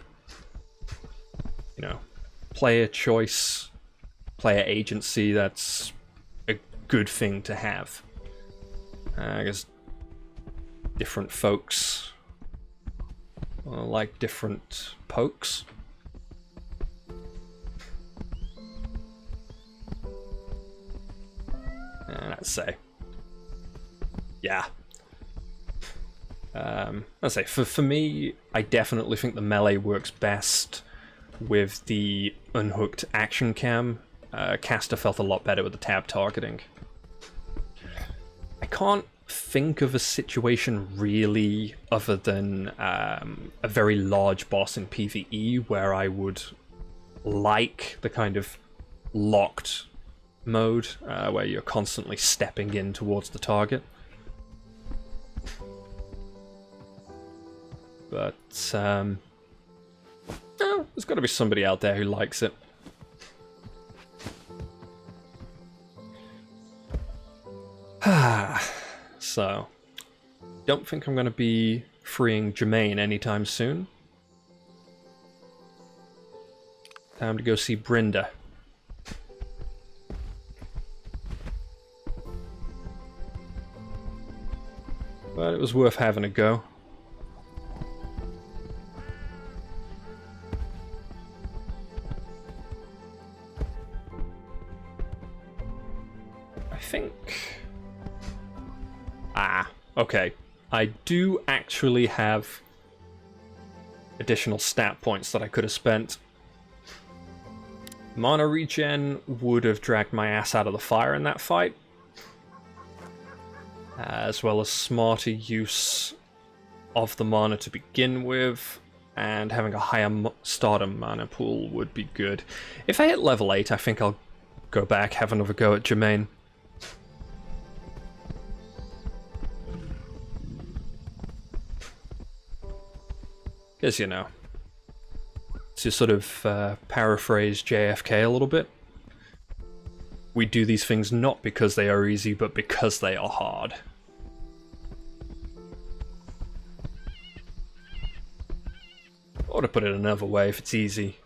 You know, player choice, player agency, that's a good thing to have. I guess different folks like different pokes. And I'd say, yeah. Let's say, for me, I definitely think the melee works best with the unhooked action cam. Caster felt a lot better with the tab targeting. I can't think of a situation really other than a very large boss in PvE where I would like the kind of locked mode where you're constantly stepping in towards the target. But there's got to be somebody out there who likes it. So, don't think I'm going to be freeing Jermaine anytime soon. Time to go see Brenda. But it was worth having a go. I think... okay. I do actually have additional stat points that I could have spent. Mana regen would have dragged my ass out of the fire in that fight. As well as smarter use of the mana to begin with, and having a higher starter mana pool would be good. If I hit level 8, I think I'll go back, have another go at Jermaine. Because, you know, to sort of paraphrase JFK a little bit, we do these things not because they are easy, but because they are hard. Or to put it another way, if it's easy,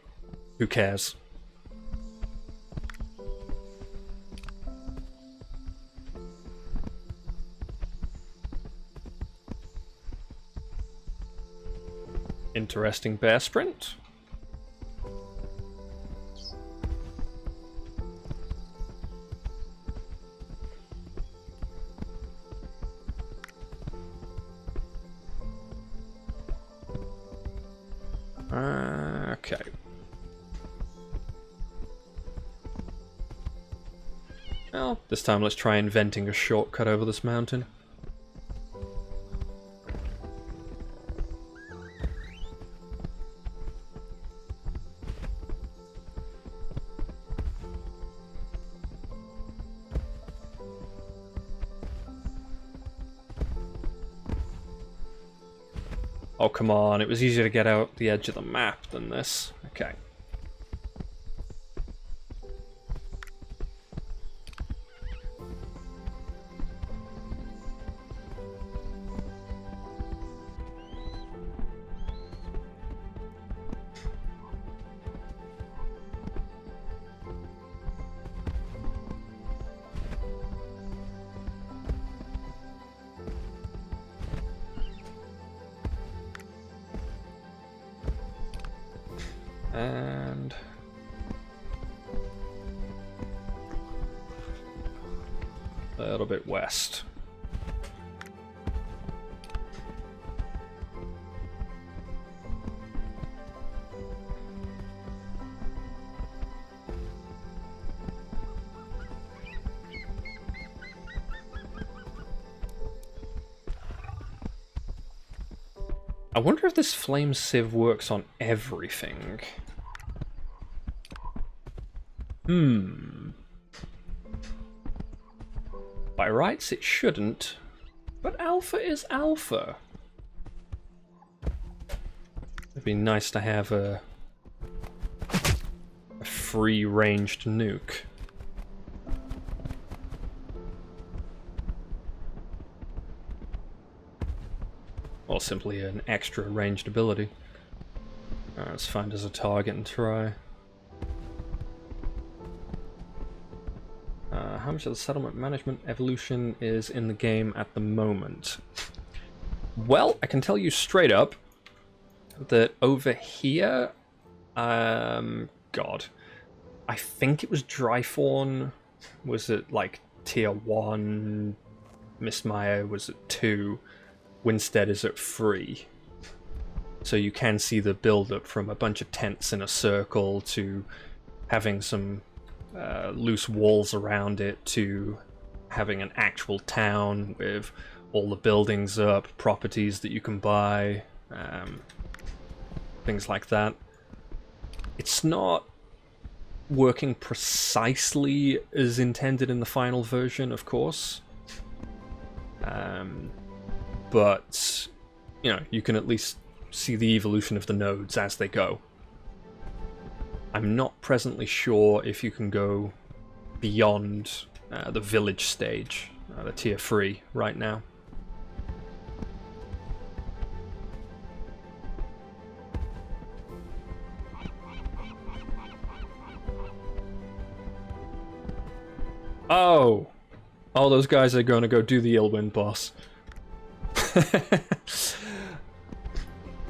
who cares? Interesting bear sprint. Okay. Well, this time let's try inventing a shortcut over this mountain. Oh, come on, it was easier to get out the edge of the map than this. Okay. And a little bit west. I wonder if this flame sieve works on everything. By rights it shouldn't, but alpha is alpha. It'd be nice to have a free-ranged nuke. Or simply an extra ranged ability. Let's find us a target and try. How much of the settlement management evolution is in the game at the moment? Well, I can tell you straight up that over here, God, I think it was Drythorn was at like tier 1, Mistmire was at 2, Winstead is at 3. So you can see the build-up from a bunch of tents in a circle to having some loose walls around it to having an actual town with all the buildings up, properties that you can buy, things like that. It's not working precisely as intended in the final version, of course. But, you know, you can at least see the evolution of the nodes as they go. I'm not presently sure if you can go beyond the village stage, the tier 3 right now. Oh! All those guys are going to go do the Illwind boss.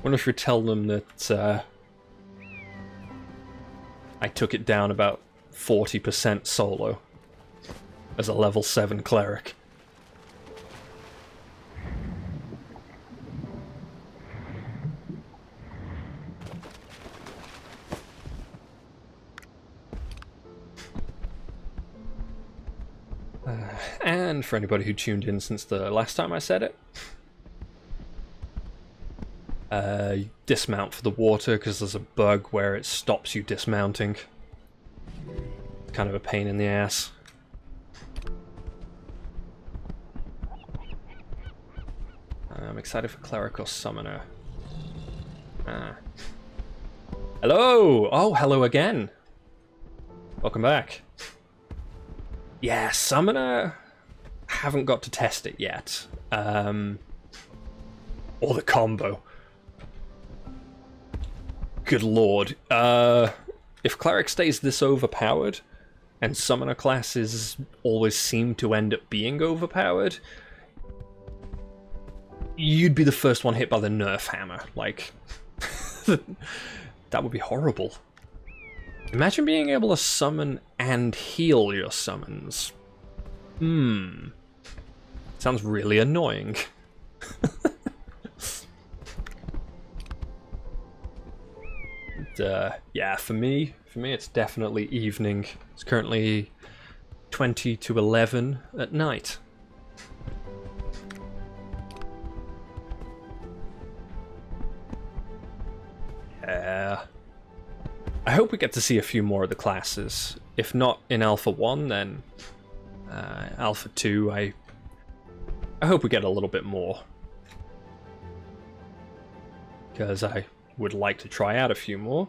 Wonder if we tell them that I took it down about 40% solo as a level 7 cleric. And for anybody who tuned in since the last time I said it, dismount for the water because there's a bug where it stops you dismounting. Kind of a pain in the ass. I'm excited for Cleric or Summoner. Hello! Oh, hello again! Welcome back. Yeah, Summoner... haven't got to test it yet. Or the combo. Good lord. If Cleric stays this overpowered, and Summoner classes always seem to end up being overpowered, you'd be the first one hit by the nerf hammer. Like, that would be horrible. Imagine being able to summon and heal your summons. Sounds really annoying. Yeah, for me it's definitely evening. It's currently 20 to 11 at night. Yeah. I hope we get to see a few more of the classes. If not in Alpha 1, then Alpha 2, I hope we get a little bit more. Because I would like to try out a few more.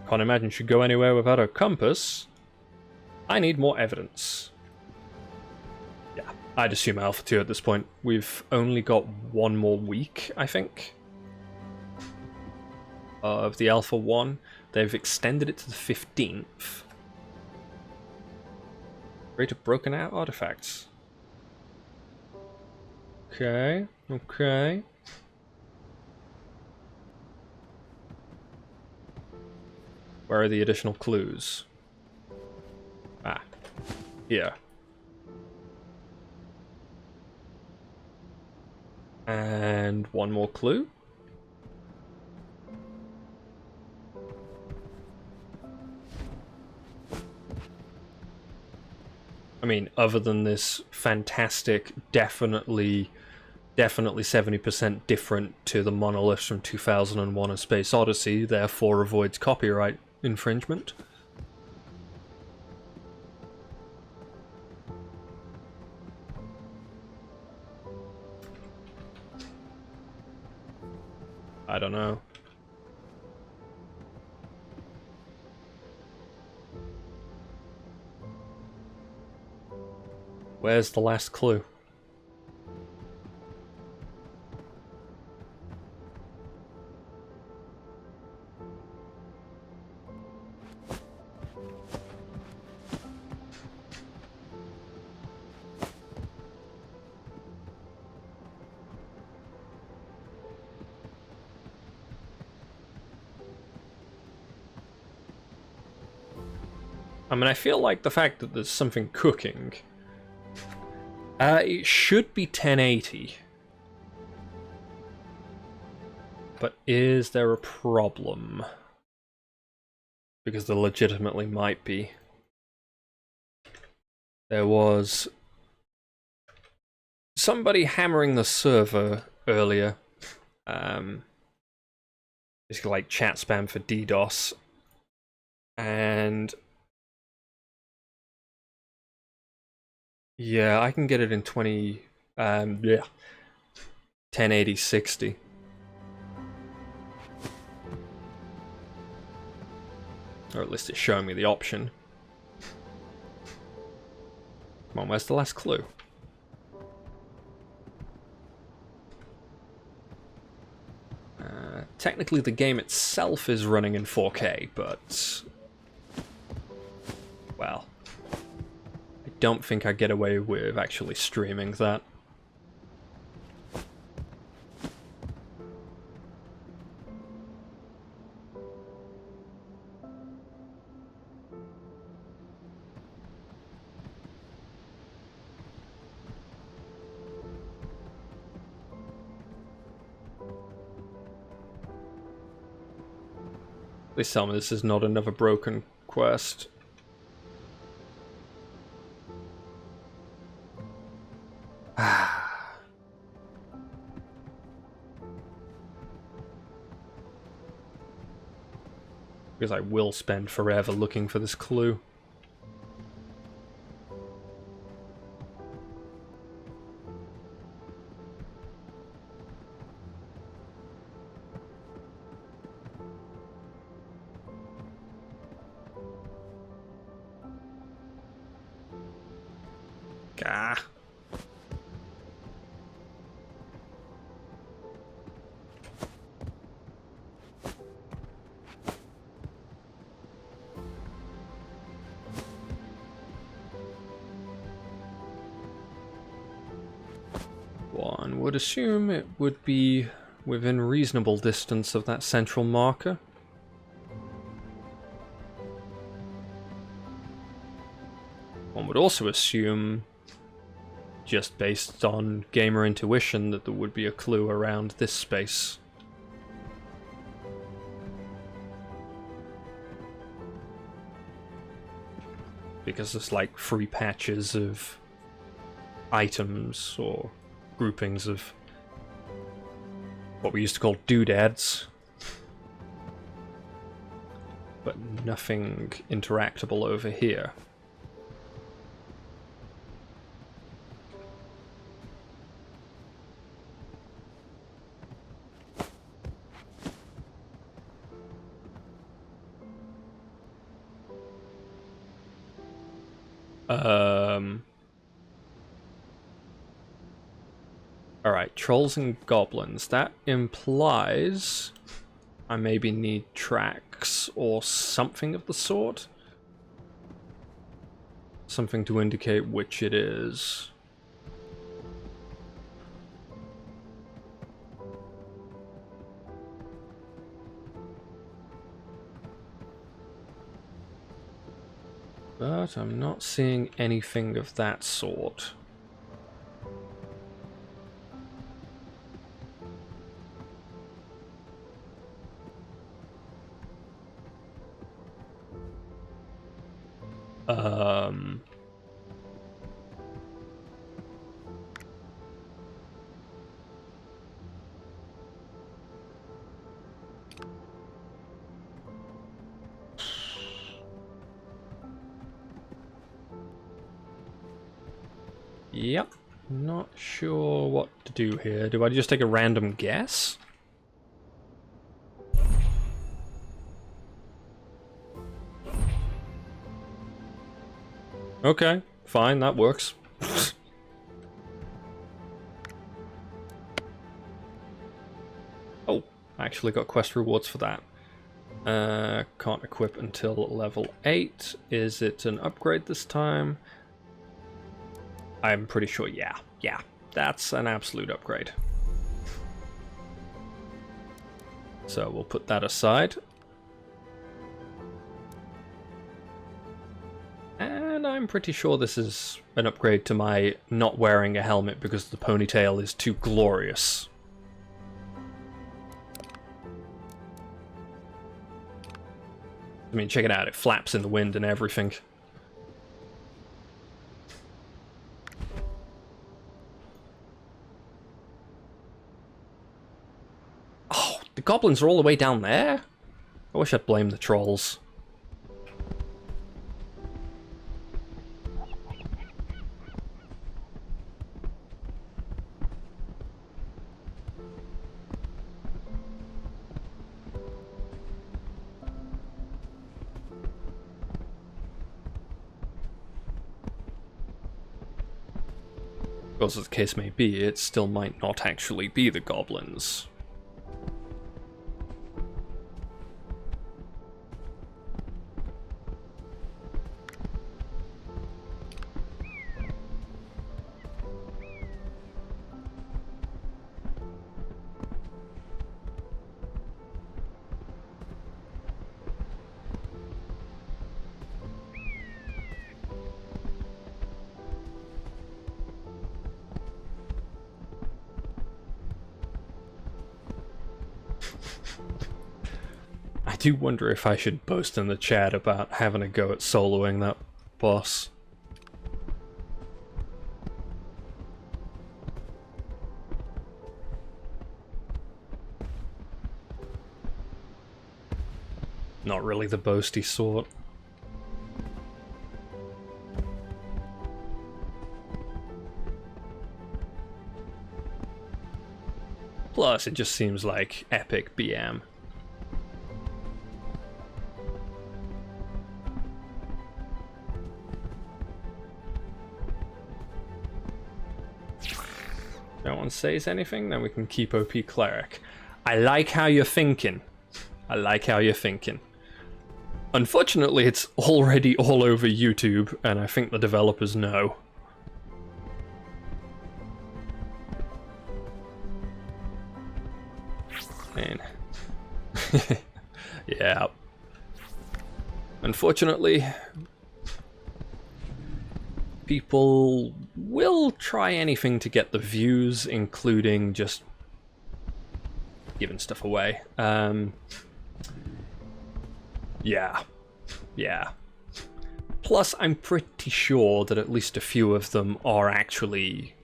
Can't imagine she'd go anywhere without a compass. I need more evidence. Yeah, I'd assume Alpha 2 at this point. We've only got one more week, I think, of the Alpha 1. They've extended it to the 15th. Rate of broken out artifacts. Okay, okay. Where are the additional clues? Ah, here. And one more clue. I mean, other than this fantastic, definitely definitely 70% different to the monolith from 2001: A Space Odyssey, therefore avoids copyright infringement. I don't know. Where's the last clue? I mean, I feel like the fact that there's something cooking... it should be 1080. But is there a problem? Because there legitimately might be. There was somebody hammering the server earlier. Basically like chat spam for DDoS. And... yeah, I can get it in 1080 60. Or at least it's showing me the option. Come on, where's the last clue? Technically the game itself is running in 4K, but... well... I don't think I get away with actually streaming that. Please tell me this is not another broken quest. Because I will spend forever looking for this clue. Gah. One would assume it would be within reasonable distance of that central marker. One would also assume, just based on gamer intuition, that there would be a clue around this space. Because there's like 3 patches of items or groupings of what we used to call doodads, but nothing interactable over here. Alright, trolls and goblins. That implies I maybe need tracks or something of the sort. Something to indicate which it is. But I'm not seeing anything of that sort. Yep. Not sure what to do here. Do I just take a random guess? Okay, fine, that works. Oh, I actually got quest rewards for that. Can't equip until level 8. Is it an upgrade this time? I'm pretty sure, yeah, that's an absolute upgrade. So we'll put that aside. And I'm pretty sure this is an upgrade to my not wearing a helmet because the ponytail is too glorious. I mean, check it out, it flaps in the wind and everything. Oh, the goblins are all the way down there? I wish I'd blamed the trolls. As the case may be, it still might not actually be the goblins. I do wonder if I should boast in the chat about having a go at soloing that boss. Not really the boasty sort. Plus, it just seems like epic BM. No one says anything, then we can keep OP Cleric. I like how you're thinking. I like how you're thinking. Unfortunately, it's already all over YouTube, and I think the developers know. Man. Yeah. Unfortunately, people will try anything to get the views, including just giving stuff away. Yeah. Plus, I'm pretty sure that at least a few of them are actually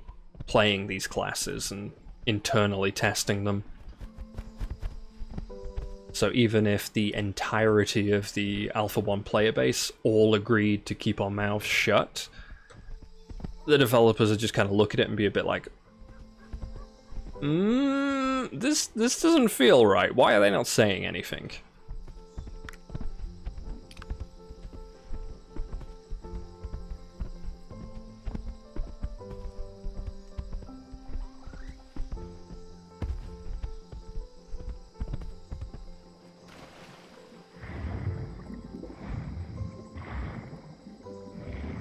playing these classes and internally testing them. So even if the entirety of the Alpha 1 player base all agreed to keep our mouths shut, the developers are just kind of look at it and be a bit like, this doesn't feel right. Why are they not saying anything?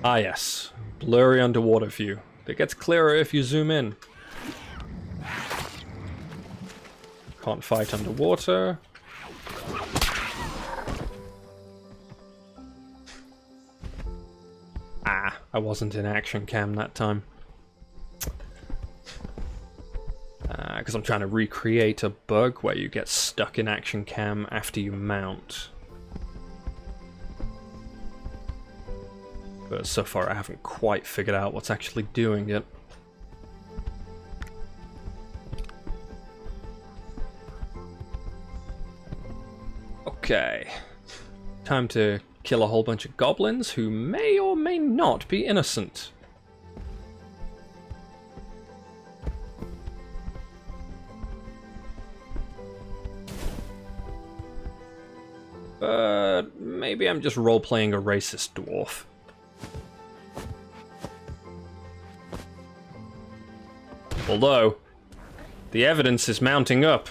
Ah yes, blurry underwater view. It gets clearer if you zoom in. Can't fight underwater. Ah, I wasn't in action cam that time. Because I'm trying to recreate a bug where you get stuck in action cam after you mount. But so far I haven't quite figured out what's actually doing it. Okay. Time to kill a whole bunch of goblins who may or may not be innocent. But maybe I'm just role-playing a racist dwarf. Although, the evidence is mounting up.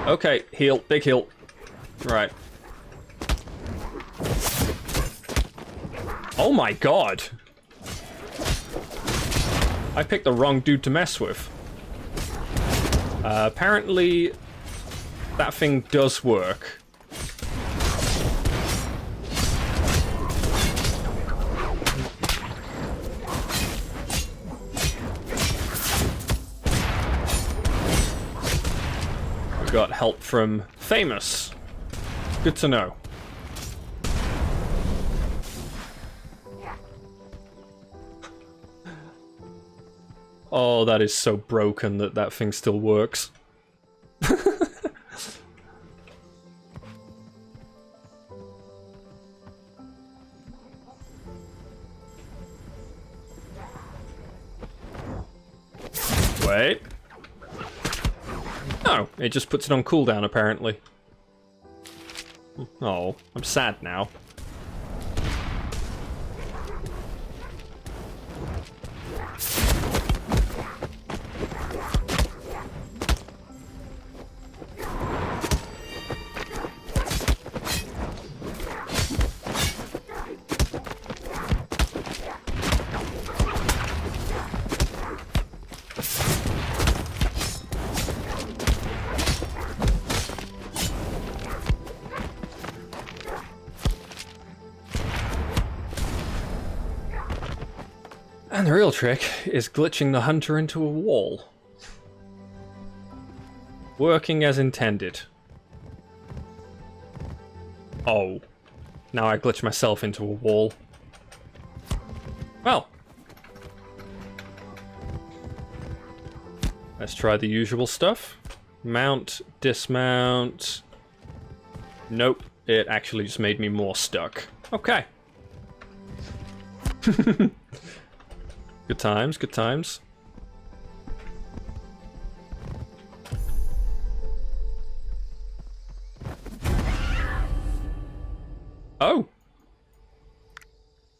Okay, heal, big heal. Right. Oh my god! I picked the wrong dude to mess with. Apparently, that thing does work. We got help from Famous. Good to know. Oh, that is so broken that that thing still works. Wait. Oh, it just puts it on cooldown, apparently. Oh, I'm sad now. And the real trick is glitching the hunter into a wall. Working as intended. Oh. Now I glitch myself into a wall. Well. Let's try the usual stuff. Mount, dismount. Nope. It actually just made me more stuck. Okay. Good times, good times. Oh!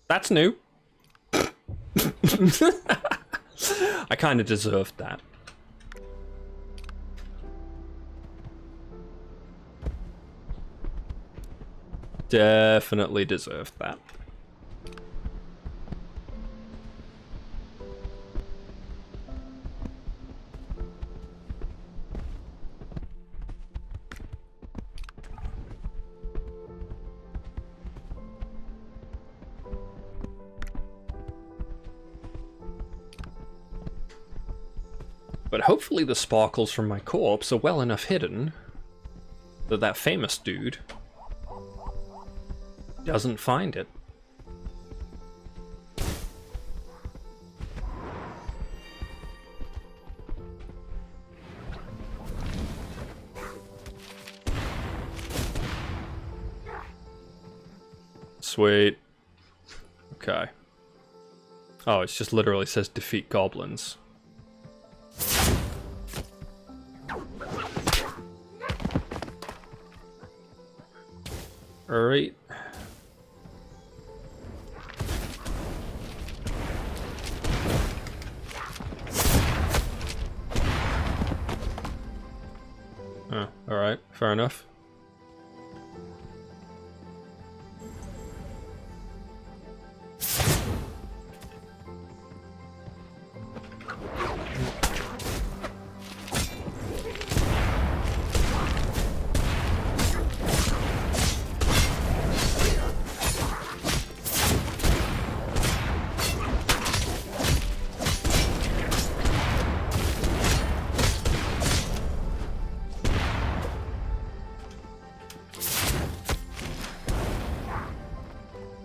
That's new. I kind of deserved that. Definitely deserved that. But hopefully the sparkles from my corpse are well enough hidden that that famous dude doesn't find it. Sweet. Okay. Oh, it just literally says defeat goblins. Alright. Oh, alright, fair enough.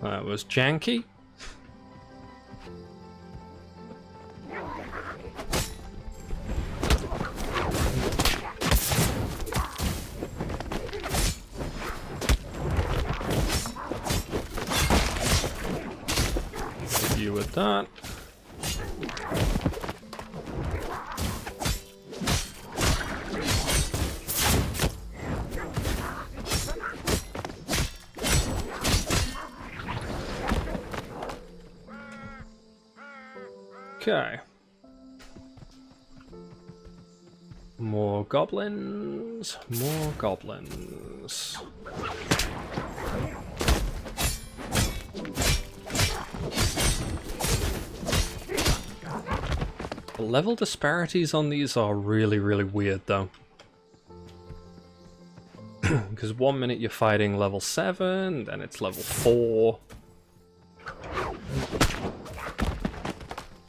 That was janky. Hit you with that. Okay. More goblins. More goblins. The level disparities on these are really, really weird, though. Because 1 minute you're fighting level 7, then it's level 4.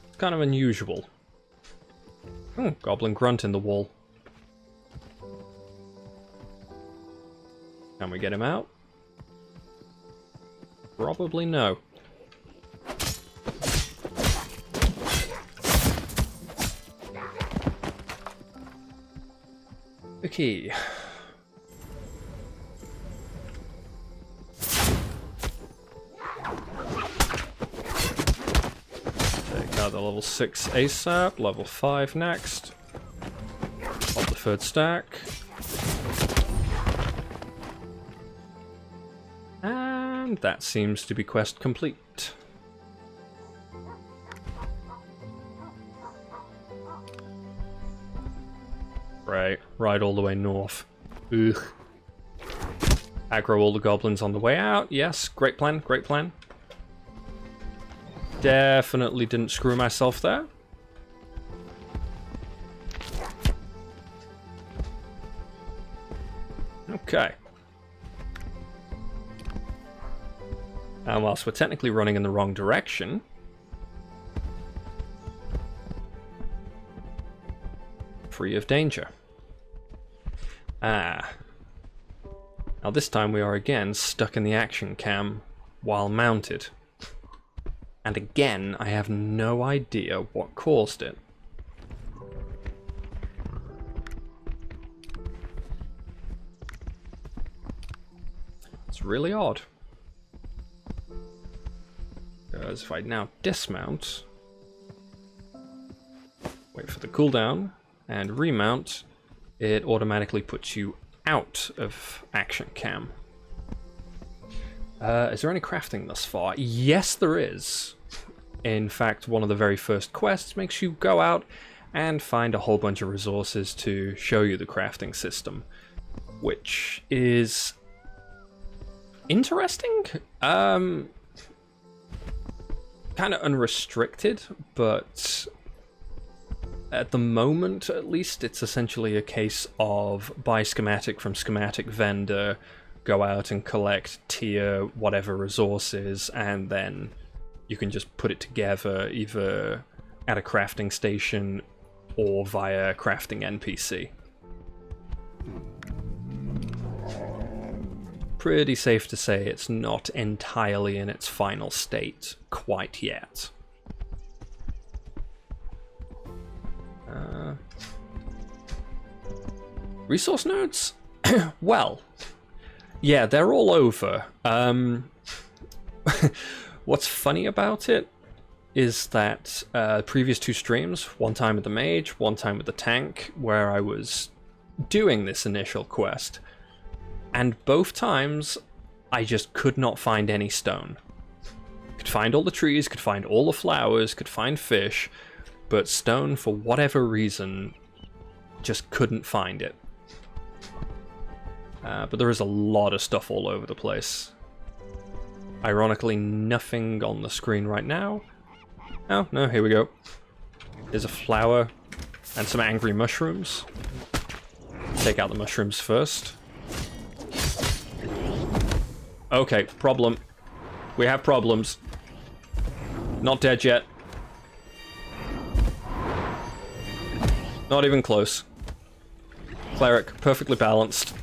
It's kind of unusual. Oh, goblin grunt in the wall. Can we get him out? Probably no. Okay. Take out the level 6 ASAP, level 5 next. Pop the third stack. And that seems to be quest complete. Right all the way north. Ugh. Aggro all the goblins on the way out. Yes, great plan, great plan. Definitely didn't screw myself there. Okay. And whilst we're technically running in the wrong direction, free of danger. Ah. Now this time we are again stuck in the action cam while mounted. And again, I have no idea what caused it. It's really odd. Because if I now dismount, wait for the cooldown, and remount, it automatically puts you out of action cam. Is there any crafting thus far? Yes, there is. In fact, one of the very first quests makes you go out and find a whole bunch of resources to show you the crafting system, which is interesting. Kind of unrestricted, but at the moment, at least, it's essentially a case of buy schematic from schematic vendor, go out and collect tier whatever resources, and then you can just put it together either at a crafting station or via crafting NPC. Pretty safe to say it's not entirely in its final state quite yet. Resource nodes? Well, yeah, they're all over. What's funny about it is that previous 2 streams, one time with the mage, one time with the tank, where I was doing this initial quest, and both times I just could not find any stone. Could find all the trees, could find all the flowers, could find fish, but stone, for whatever reason, just couldn't find it. But there is a lot of stuff all over the place. Ironically, nothing on the screen right now. Oh, no, here we go. There's a flower and some angry mushrooms. Take out the mushrooms first. Okay, problem. We have problems. Not dead yet. Not even close. Cleric, perfectly balanced.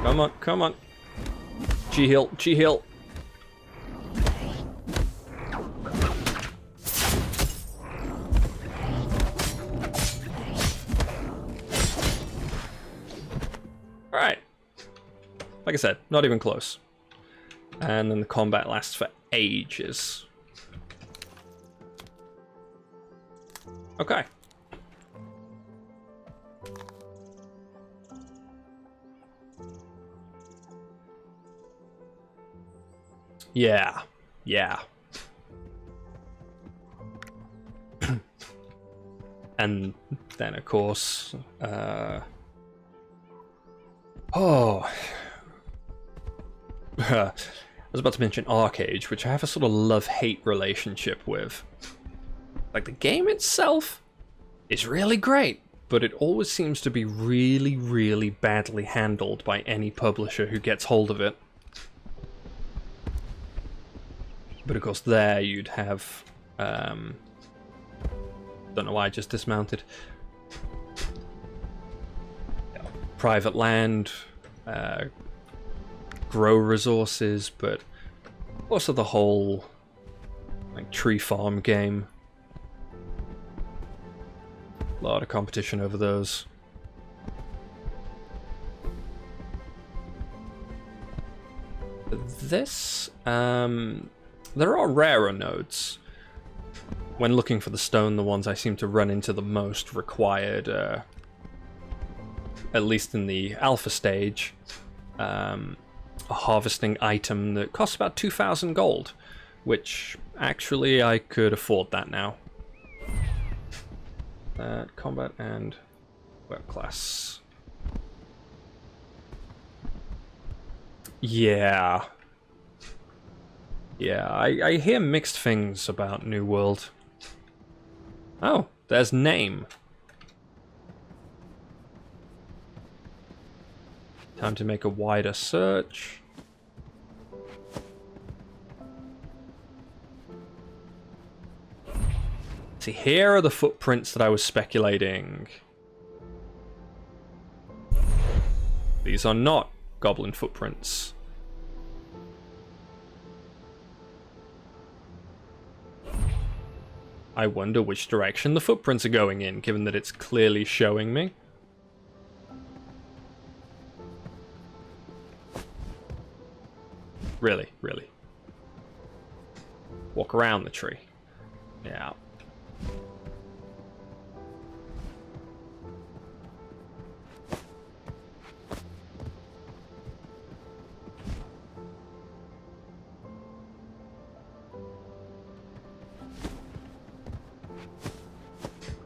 Come on, come on. G-heal, G-heal. Alright. Like I said, not even close. And then the combat lasts for ages. Okay. Yeah. Yeah. And then, of course, oh, I was about to mention Arcade, which I have a sort of love-hate relationship with. Like, the game itself is really great, but it always seems to be really, really badly handled by any publisher who gets hold of it. But of course there you'd have, don't know why I just dismounted. Private land, grow resources, but also the whole like tree farm game. A lot of competition over those. This, there are rarer nodes. When looking for the stone, the ones I seem to run into the most required, at least in the alpha stage, a harvesting item that costs about 2,000 gold, which actually I could afford that now. Combat and work class. Yeah. Yeah, I hear mixed things about New World. Oh, there's name. Time to make a wider search. See, here are the footprints that I was speculating. These are not goblin footprints. I wonder which direction the footprints are going in, given that it's clearly showing me. Really, really. Walk around the tree. Yeah.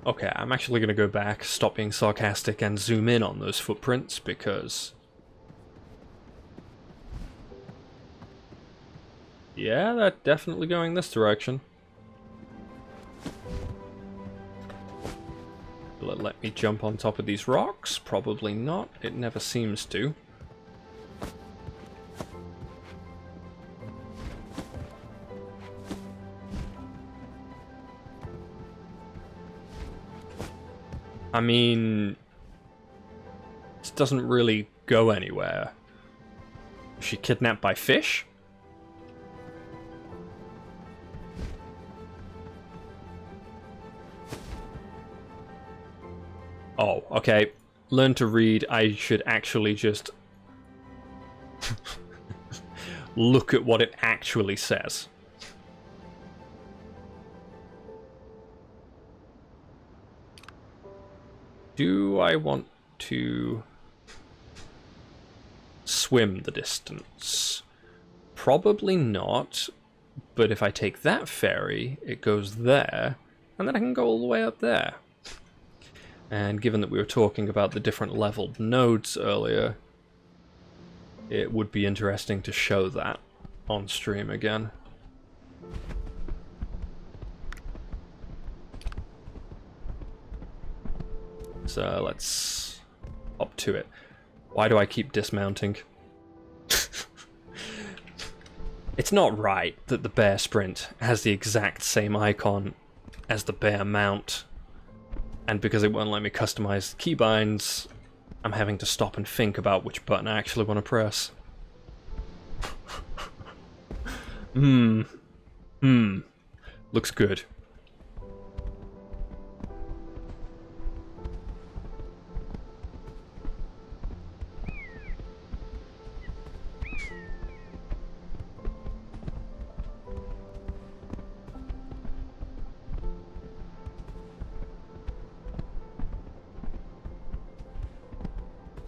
Okay, I'm actually going to go back, stop being sarcastic, and zoom in on those footprints, because... yeah, they're definitely going this direction. Will it let me jump on top of these rocks? Probably not. It never seems to. I mean, it doesn't really go anywhere. Was she kidnapped by fish? Oh, okay. Learn to read. I should actually just look at what it actually says. Do I want to swim the distance? Probably not, but if I take that ferry, it goes there, and then I can go all the way up there. And given that we were talking about the different leveled nodes earlier, it would be interesting to show that on stream again. So let's up to it. Why do I keep dismounting? It's not right that the bear sprint has the exact same icon as the bear mount. And because it won't let me customize keybinds, I'm having to stop and think about which button I actually want to press. Looks good.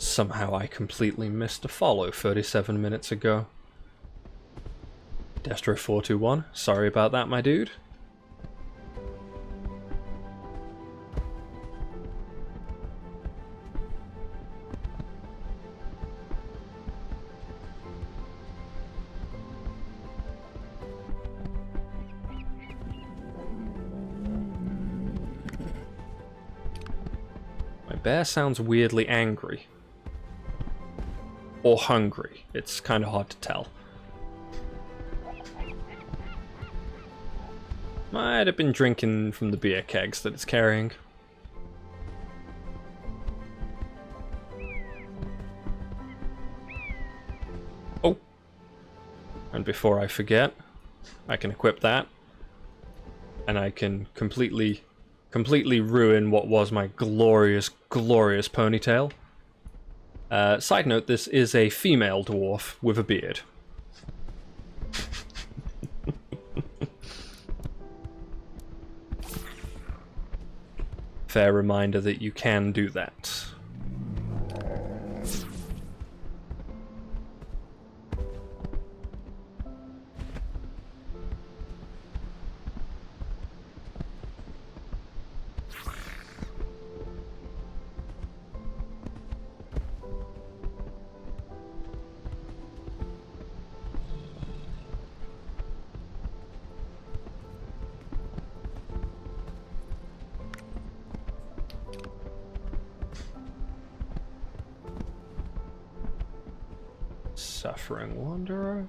Somehow I completely missed a follow 37 minutes ago. Destro421, sorry about that, my dude. My bear sounds weirdly angry. Or hungry. It's kind of hard to tell. Might have been drinking from the beer kegs that it's carrying. Oh! And before I forget, I can equip that. And I can completely ruin what was my glorious ponytail. Side note, this is a female dwarf with a beard. Fair reminder that you can do that. Suffering Wanderer.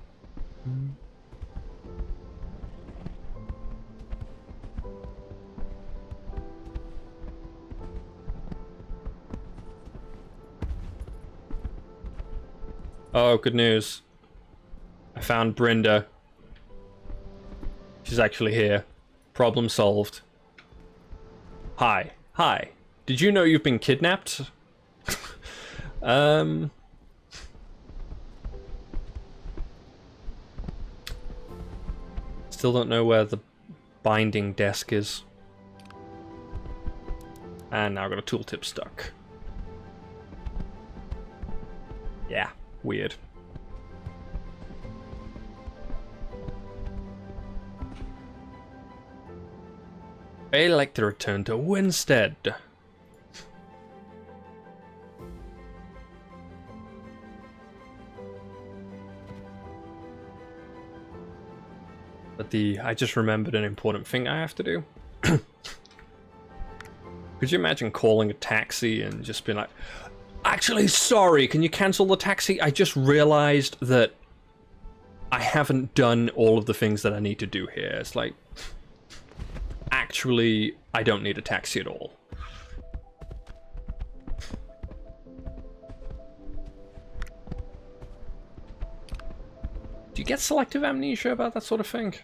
Oh, good news. I found Brynda. She's actually here. Problem solved. Hi. Hi. Did you know you've been kidnapped? Still don't know where the binding desk is. And now I've got a tooltip stuck. Yeah, weird. I like to return to Winstead. But I just remembered an important thing I have to do. Could you imagine calling a taxi and just being like, actually, sorry, can you cancel the taxi? I just realized that I haven't done all of the things that I need to do here. It's like, actually, I don't need a taxi at all. Do you get selective amnesia about that sort of thing?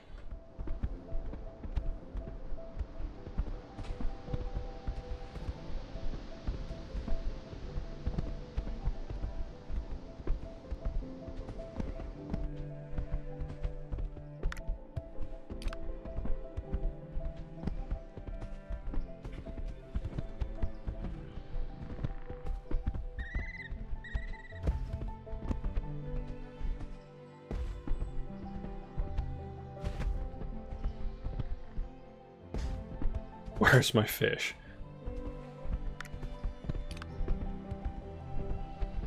Where's my fish?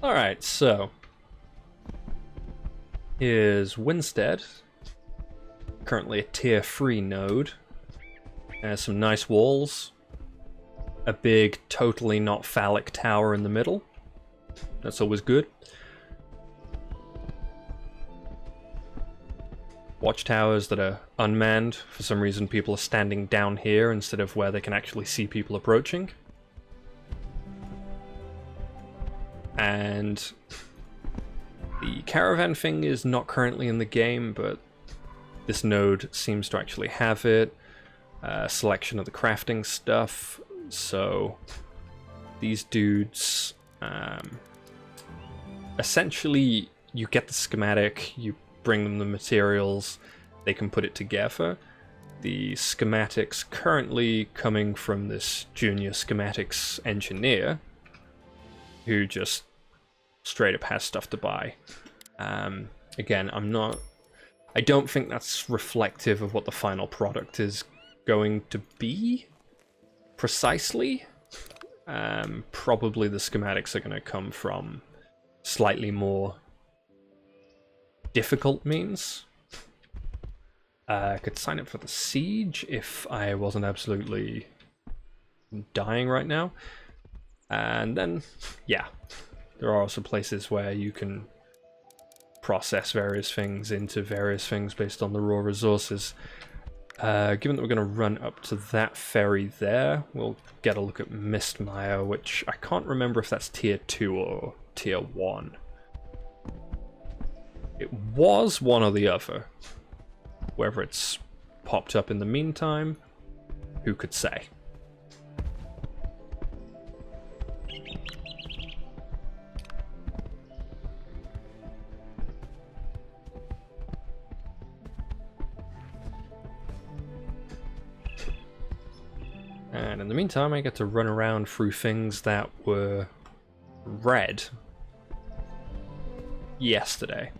Alright, so here's Winstead. Currently a tier 3 node. Has some nice walls. A big, totally not phallic tower in the middle. That's always good. Watchtowers that are unmanned. For some reason people are standing down here instead of where they can actually see people approaching. And the caravan thing is not currently in the game, but this node seems to actually have it. Selection of the crafting stuff. So these dudes, essentially you get the schematic, you bring them the materials, they can put it together. The schematics currently coming from this junior schematics engineer who just straight up has stuff to buy. Again, I'm not I don't think that's reflective of what the final product is going to be precisely. Probably the schematics are going to come from slightly more difficult means. I could sign up for the siege if I wasn't absolutely dying right now. And then, yeah, there are also places where you can process various things into various things based on the raw resources. Given that we're going to run up to that ferry there, we'll get a look at Mistmire, which I can't remember if that's tier 2 or tier 1. It was one or the other. Whether it's popped up in the meantime, who could say? And in the meantime, I get to run around through things that were red yesterday.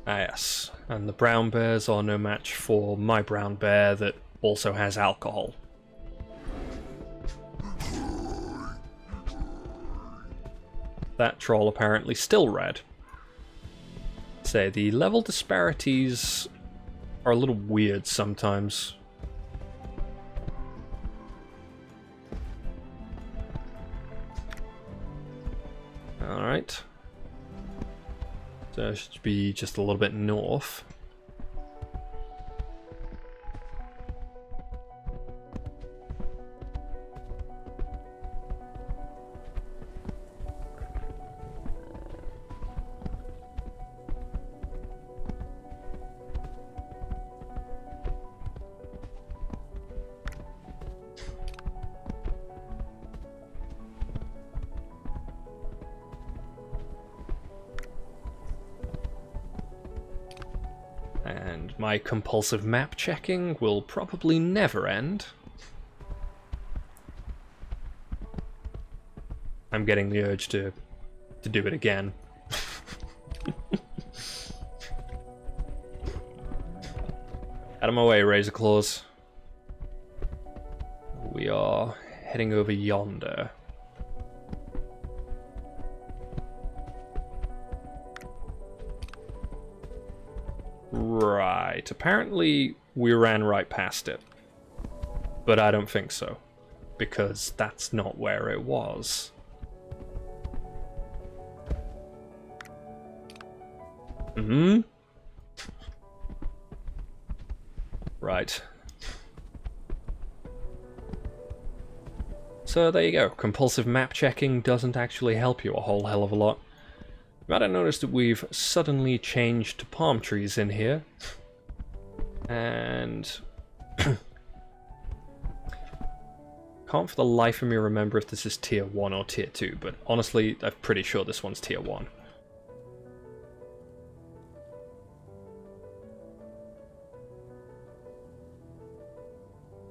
Ah yes, and the brown bears are no match for my brown bear that also has alcohol. That troll apparently still red. Say, the level disparities are a little weird sometimes. Alright. So it should be just a little bit north. And my compulsive map checking will probably never end. I'm getting the urge to do it again. Out of my way, Razor Claws. We are heading over yonder. Right, apparently we ran right past it. But I don't think so, because that's not where it was. Right. So there you go, compulsive map checking doesn't actually help you a whole hell of a lot. You might have noticed that we've suddenly changed to palm trees in here. And can't for the life of me remember if this is tier 1 or tier 2, but honestly, I'm pretty sure this one's tier 1.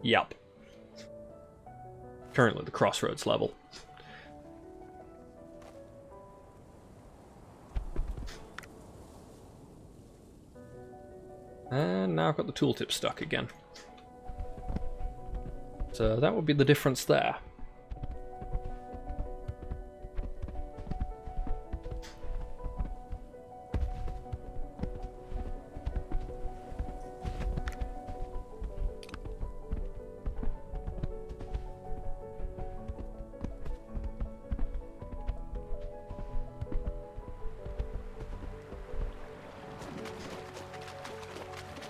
Yup. Currently the crossroads level. And now I've got the tooltip stuck again. So that would be the difference there.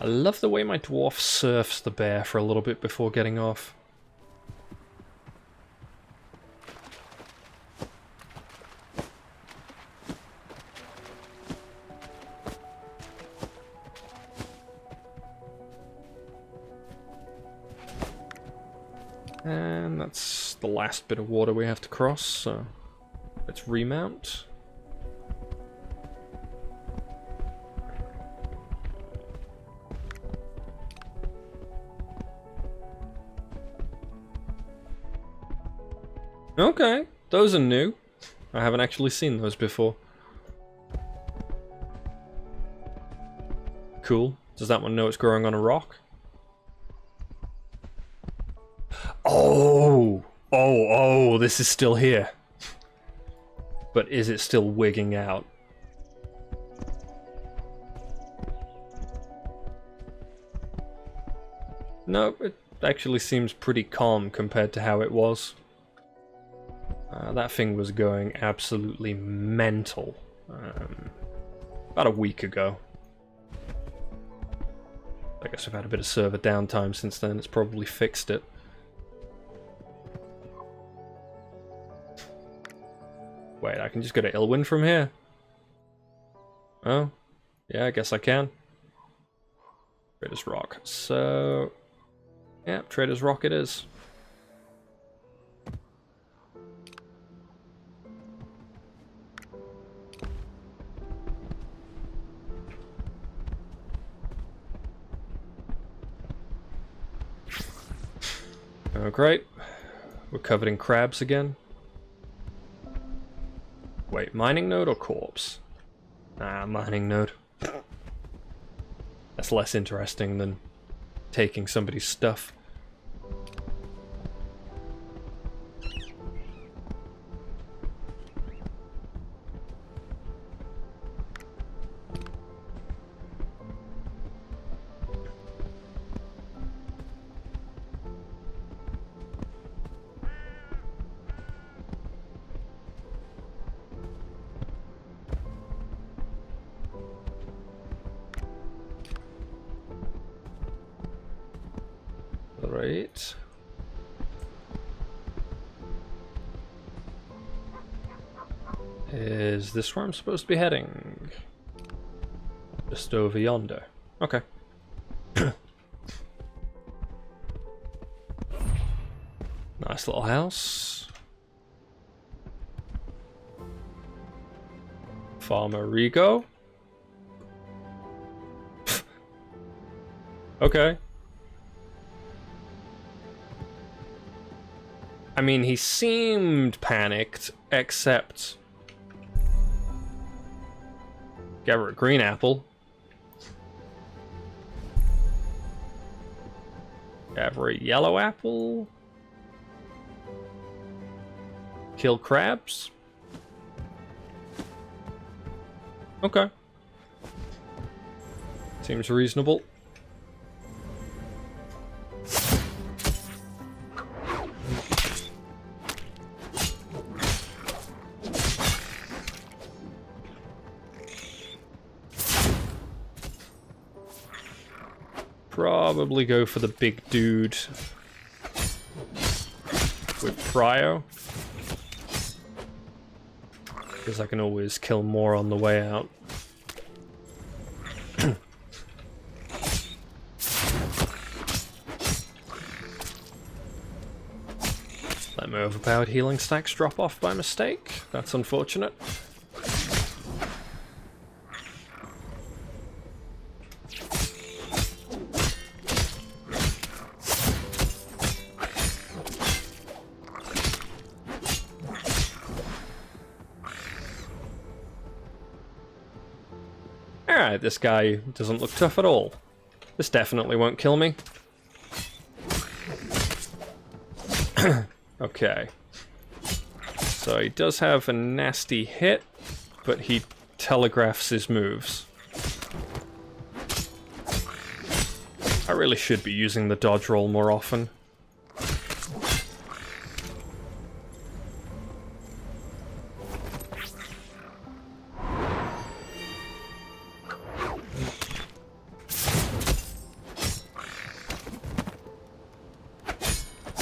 I love the way my dwarf surfs the bear for a little bit before getting off. And that's the last bit of water we have to cross, so let's remount. Okay, those are new. I haven't actually seen those before. Cool. Does that one know it's growing on a rock? Oh! Oh, this is still here. But is it still wigging out? No, it actually seems pretty calm compared to how it was. That thing was going absolutely mental about a week ago. I guess I've had a bit of server downtime since then. It's probably fixed it. Wait, I can just go to Ilwyn from here? Oh, yeah, I guess I can. Trader's Rock. So, yeah, Trader's Rock it is. Oh, great. We're covered in crabs again. Wait, mining node or corpse? Ah, mining node. That's less interesting than taking somebody's stuff. Right. Is this where I'm supposed to be heading? Just over yonder. Okay. Nice little house. Farmer Rigo. Okay. I mean, he seemed panicked, except... Gave her a green apple. Gave her a yellow apple. Kill crabs. Okay. Seems reasonable. Probably go for the big dude with Prio, because I can always kill more on the way out. Let my overpowered healing stacks drop off by mistake. That's unfortunate. Alright, this guy doesn't look tough at all. This definitely won't kill me. Okay. So he does have a nasty hit, but he telegraphs his moves. I really should be using the dodge roll more often.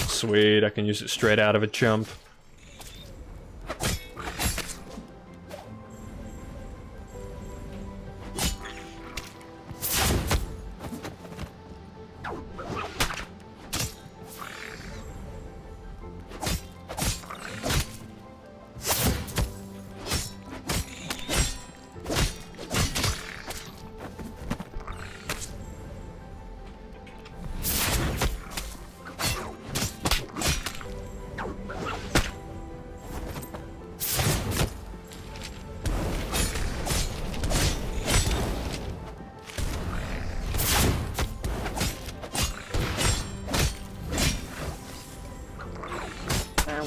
Sweet, I can use it straight out of a jump.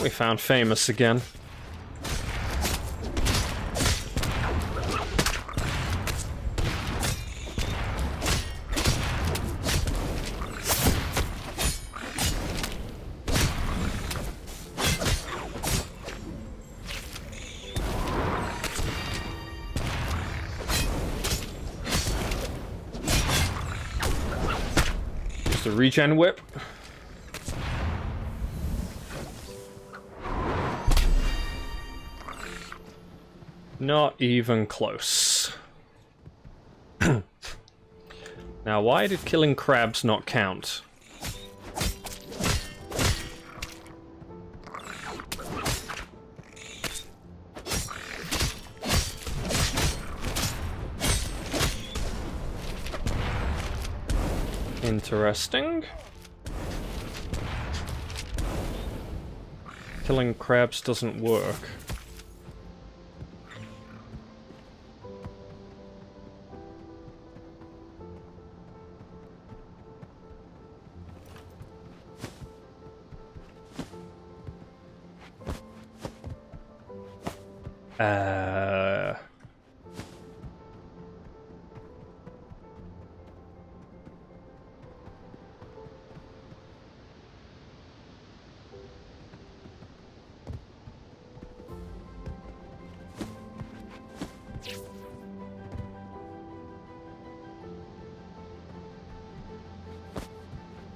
we found Famous again. Use the regen whip. Not even close. Now, why did killing crabs not count? Interesting. Killing crabs doesn't work.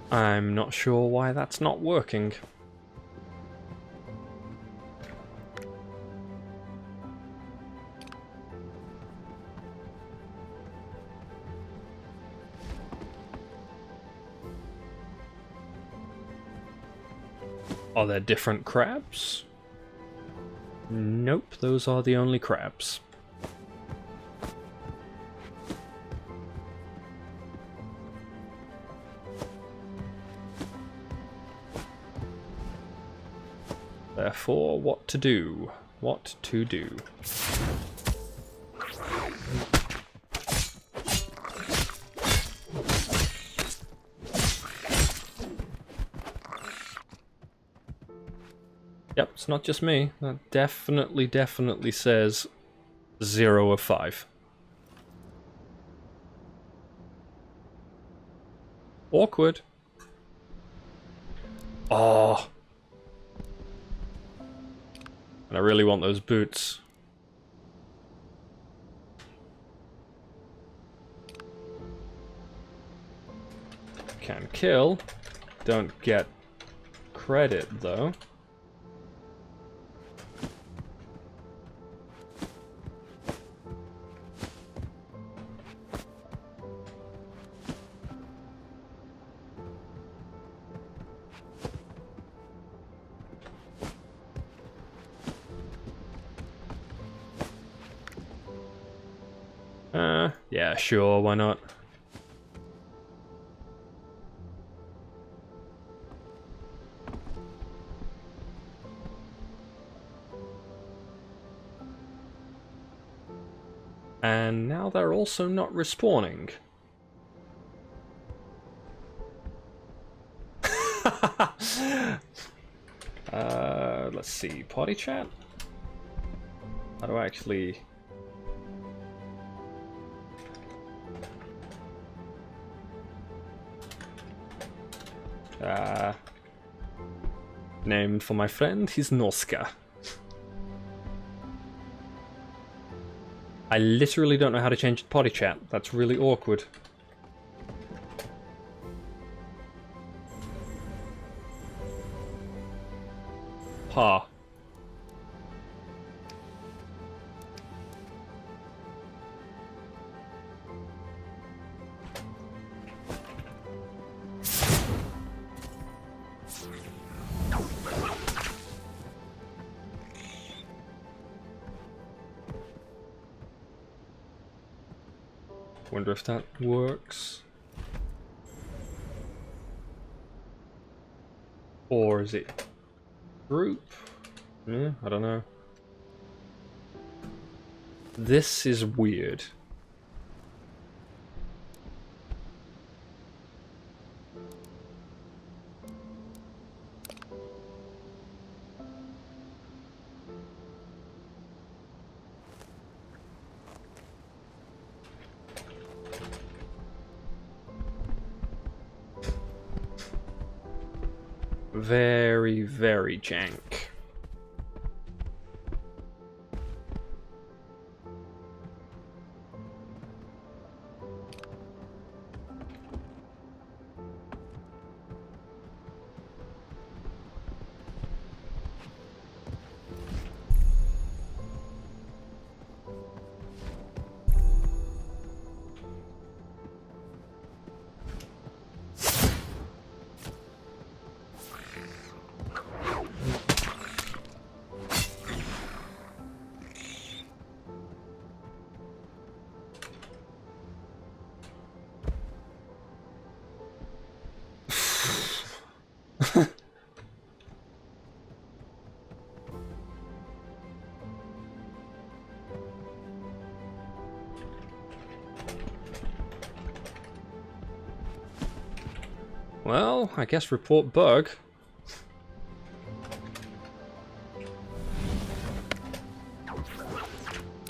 I'm not sure why that's not working. Are there different crabs? Nope, those are the only crabs. Therefore, what to do? What to do? Yep, it's not just me. That definitely says 0 of 5. Awkward. Oh. And I really want those boots. Can kill. Don't get credit, though. Yeah, sure, why not? And now they're also not respawning. Let's see, party chat? How do I actually... named for my friend, he's Norska. I literally don't know how to change potty chat. That's really awkward. Ha. Wonder if that works. Or is it group? Yeah, I don't know. This is weird. very, very jank. Well, I guess report bug.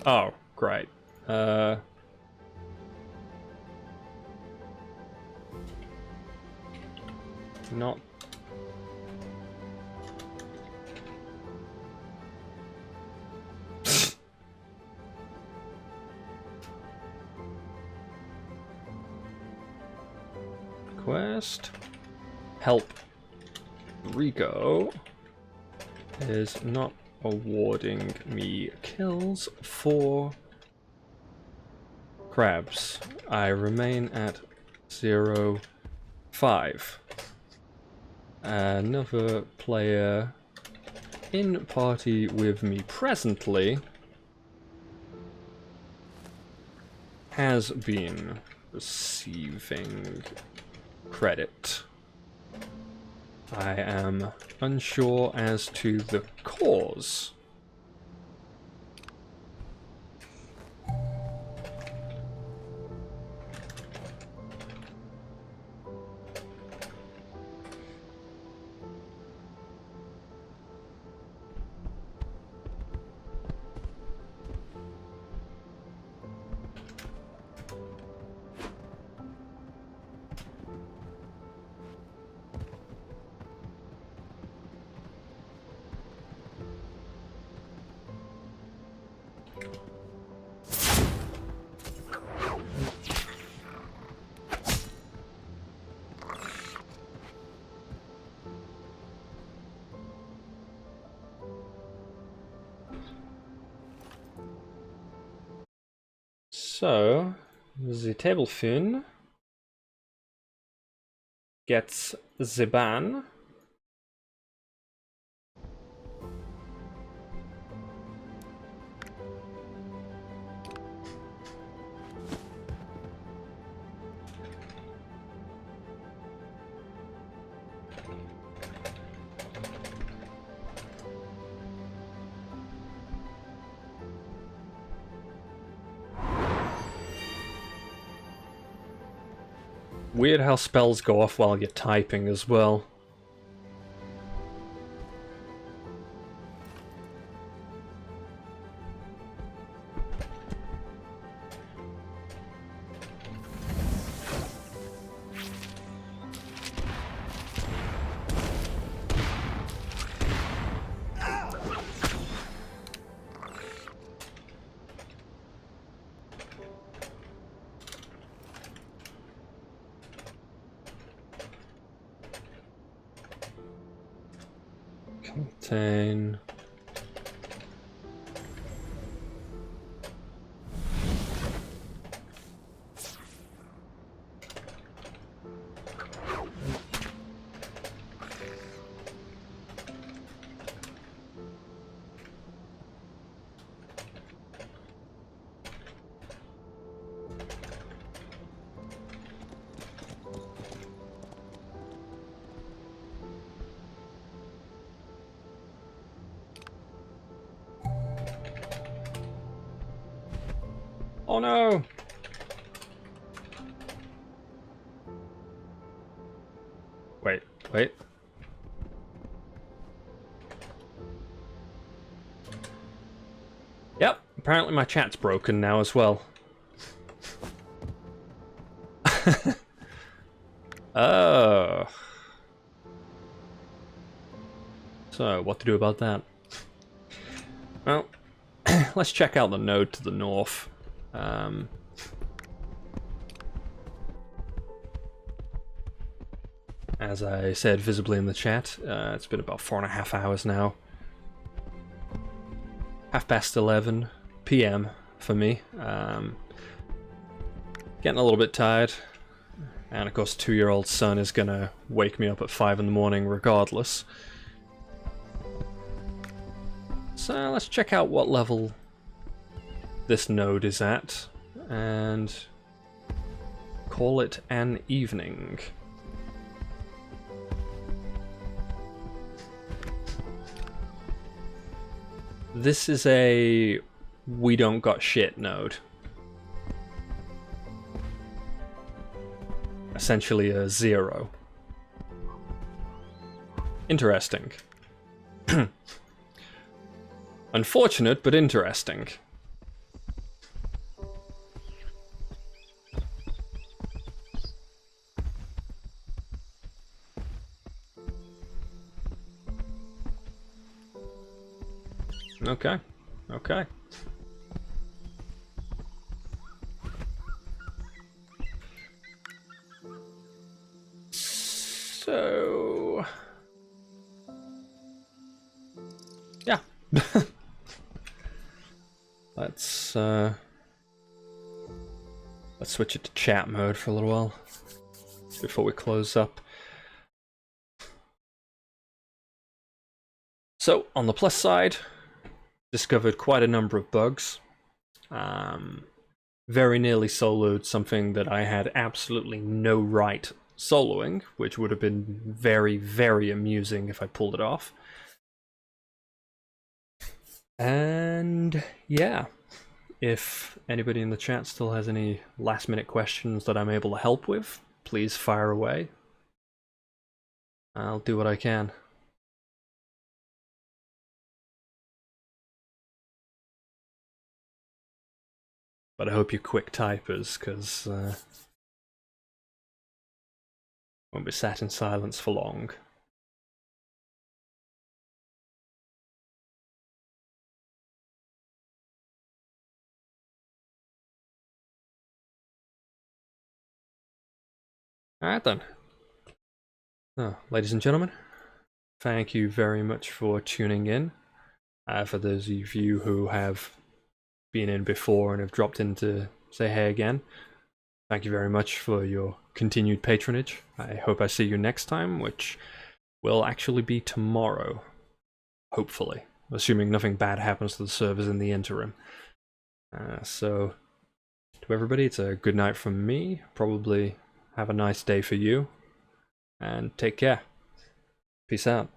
Oh, great. Not... Quest. Help. Rico is not awarding me kills for crabs. I remain at 0-5. Another player in party with me presently has been receiving credit. I am unsure as to the cause. So, the table fin gets the ban. Weird how spells go off while you're typing as well. Contain. Oh no! Wait. Yep, apparently my chat's broken now as well. Oh. So, what to do about that? Well, let's check out the node to the north. As I said visibly in the chat, it's been about 4.5 hours now. 11:30 PM for me. Getting a little bit tired. And of course, 2-year-old son is gonna wake me up at 5 in the morning regardless. So let's check out what level this node is at and call it an evening. This is a we don't got shit node. Essentially a 0. Interesting. Unfortunate, but interesting. Okay, okay. So... yeah. Let's switch it to chat mode for a little while before we close up. So, on the plus side, discovered quite a number of bugs. Very nearly soloed something that I had absolutely no right soloing, which would have been very, very amusing if I pulled it off. And yeah, if anybody in the chat still has any last minute questions that I'm able to help with, please fire away. I'll do what I can. But I hope you're quick typers, because won't be sat in silence for long. Alright then. Oh, ladies and gentlemen, thank you very much for tuning in. For those of you who have been in before and have dropped in to say hey again, thank you very much for your continued patronage. I hope I see you next time, which will actually be tomorrow. Hopefully. Assuming nothing bad happens to the servers in the interim. So, to everybody, it's a good night from me. Probably have a nice day for you. And take care. Peace out.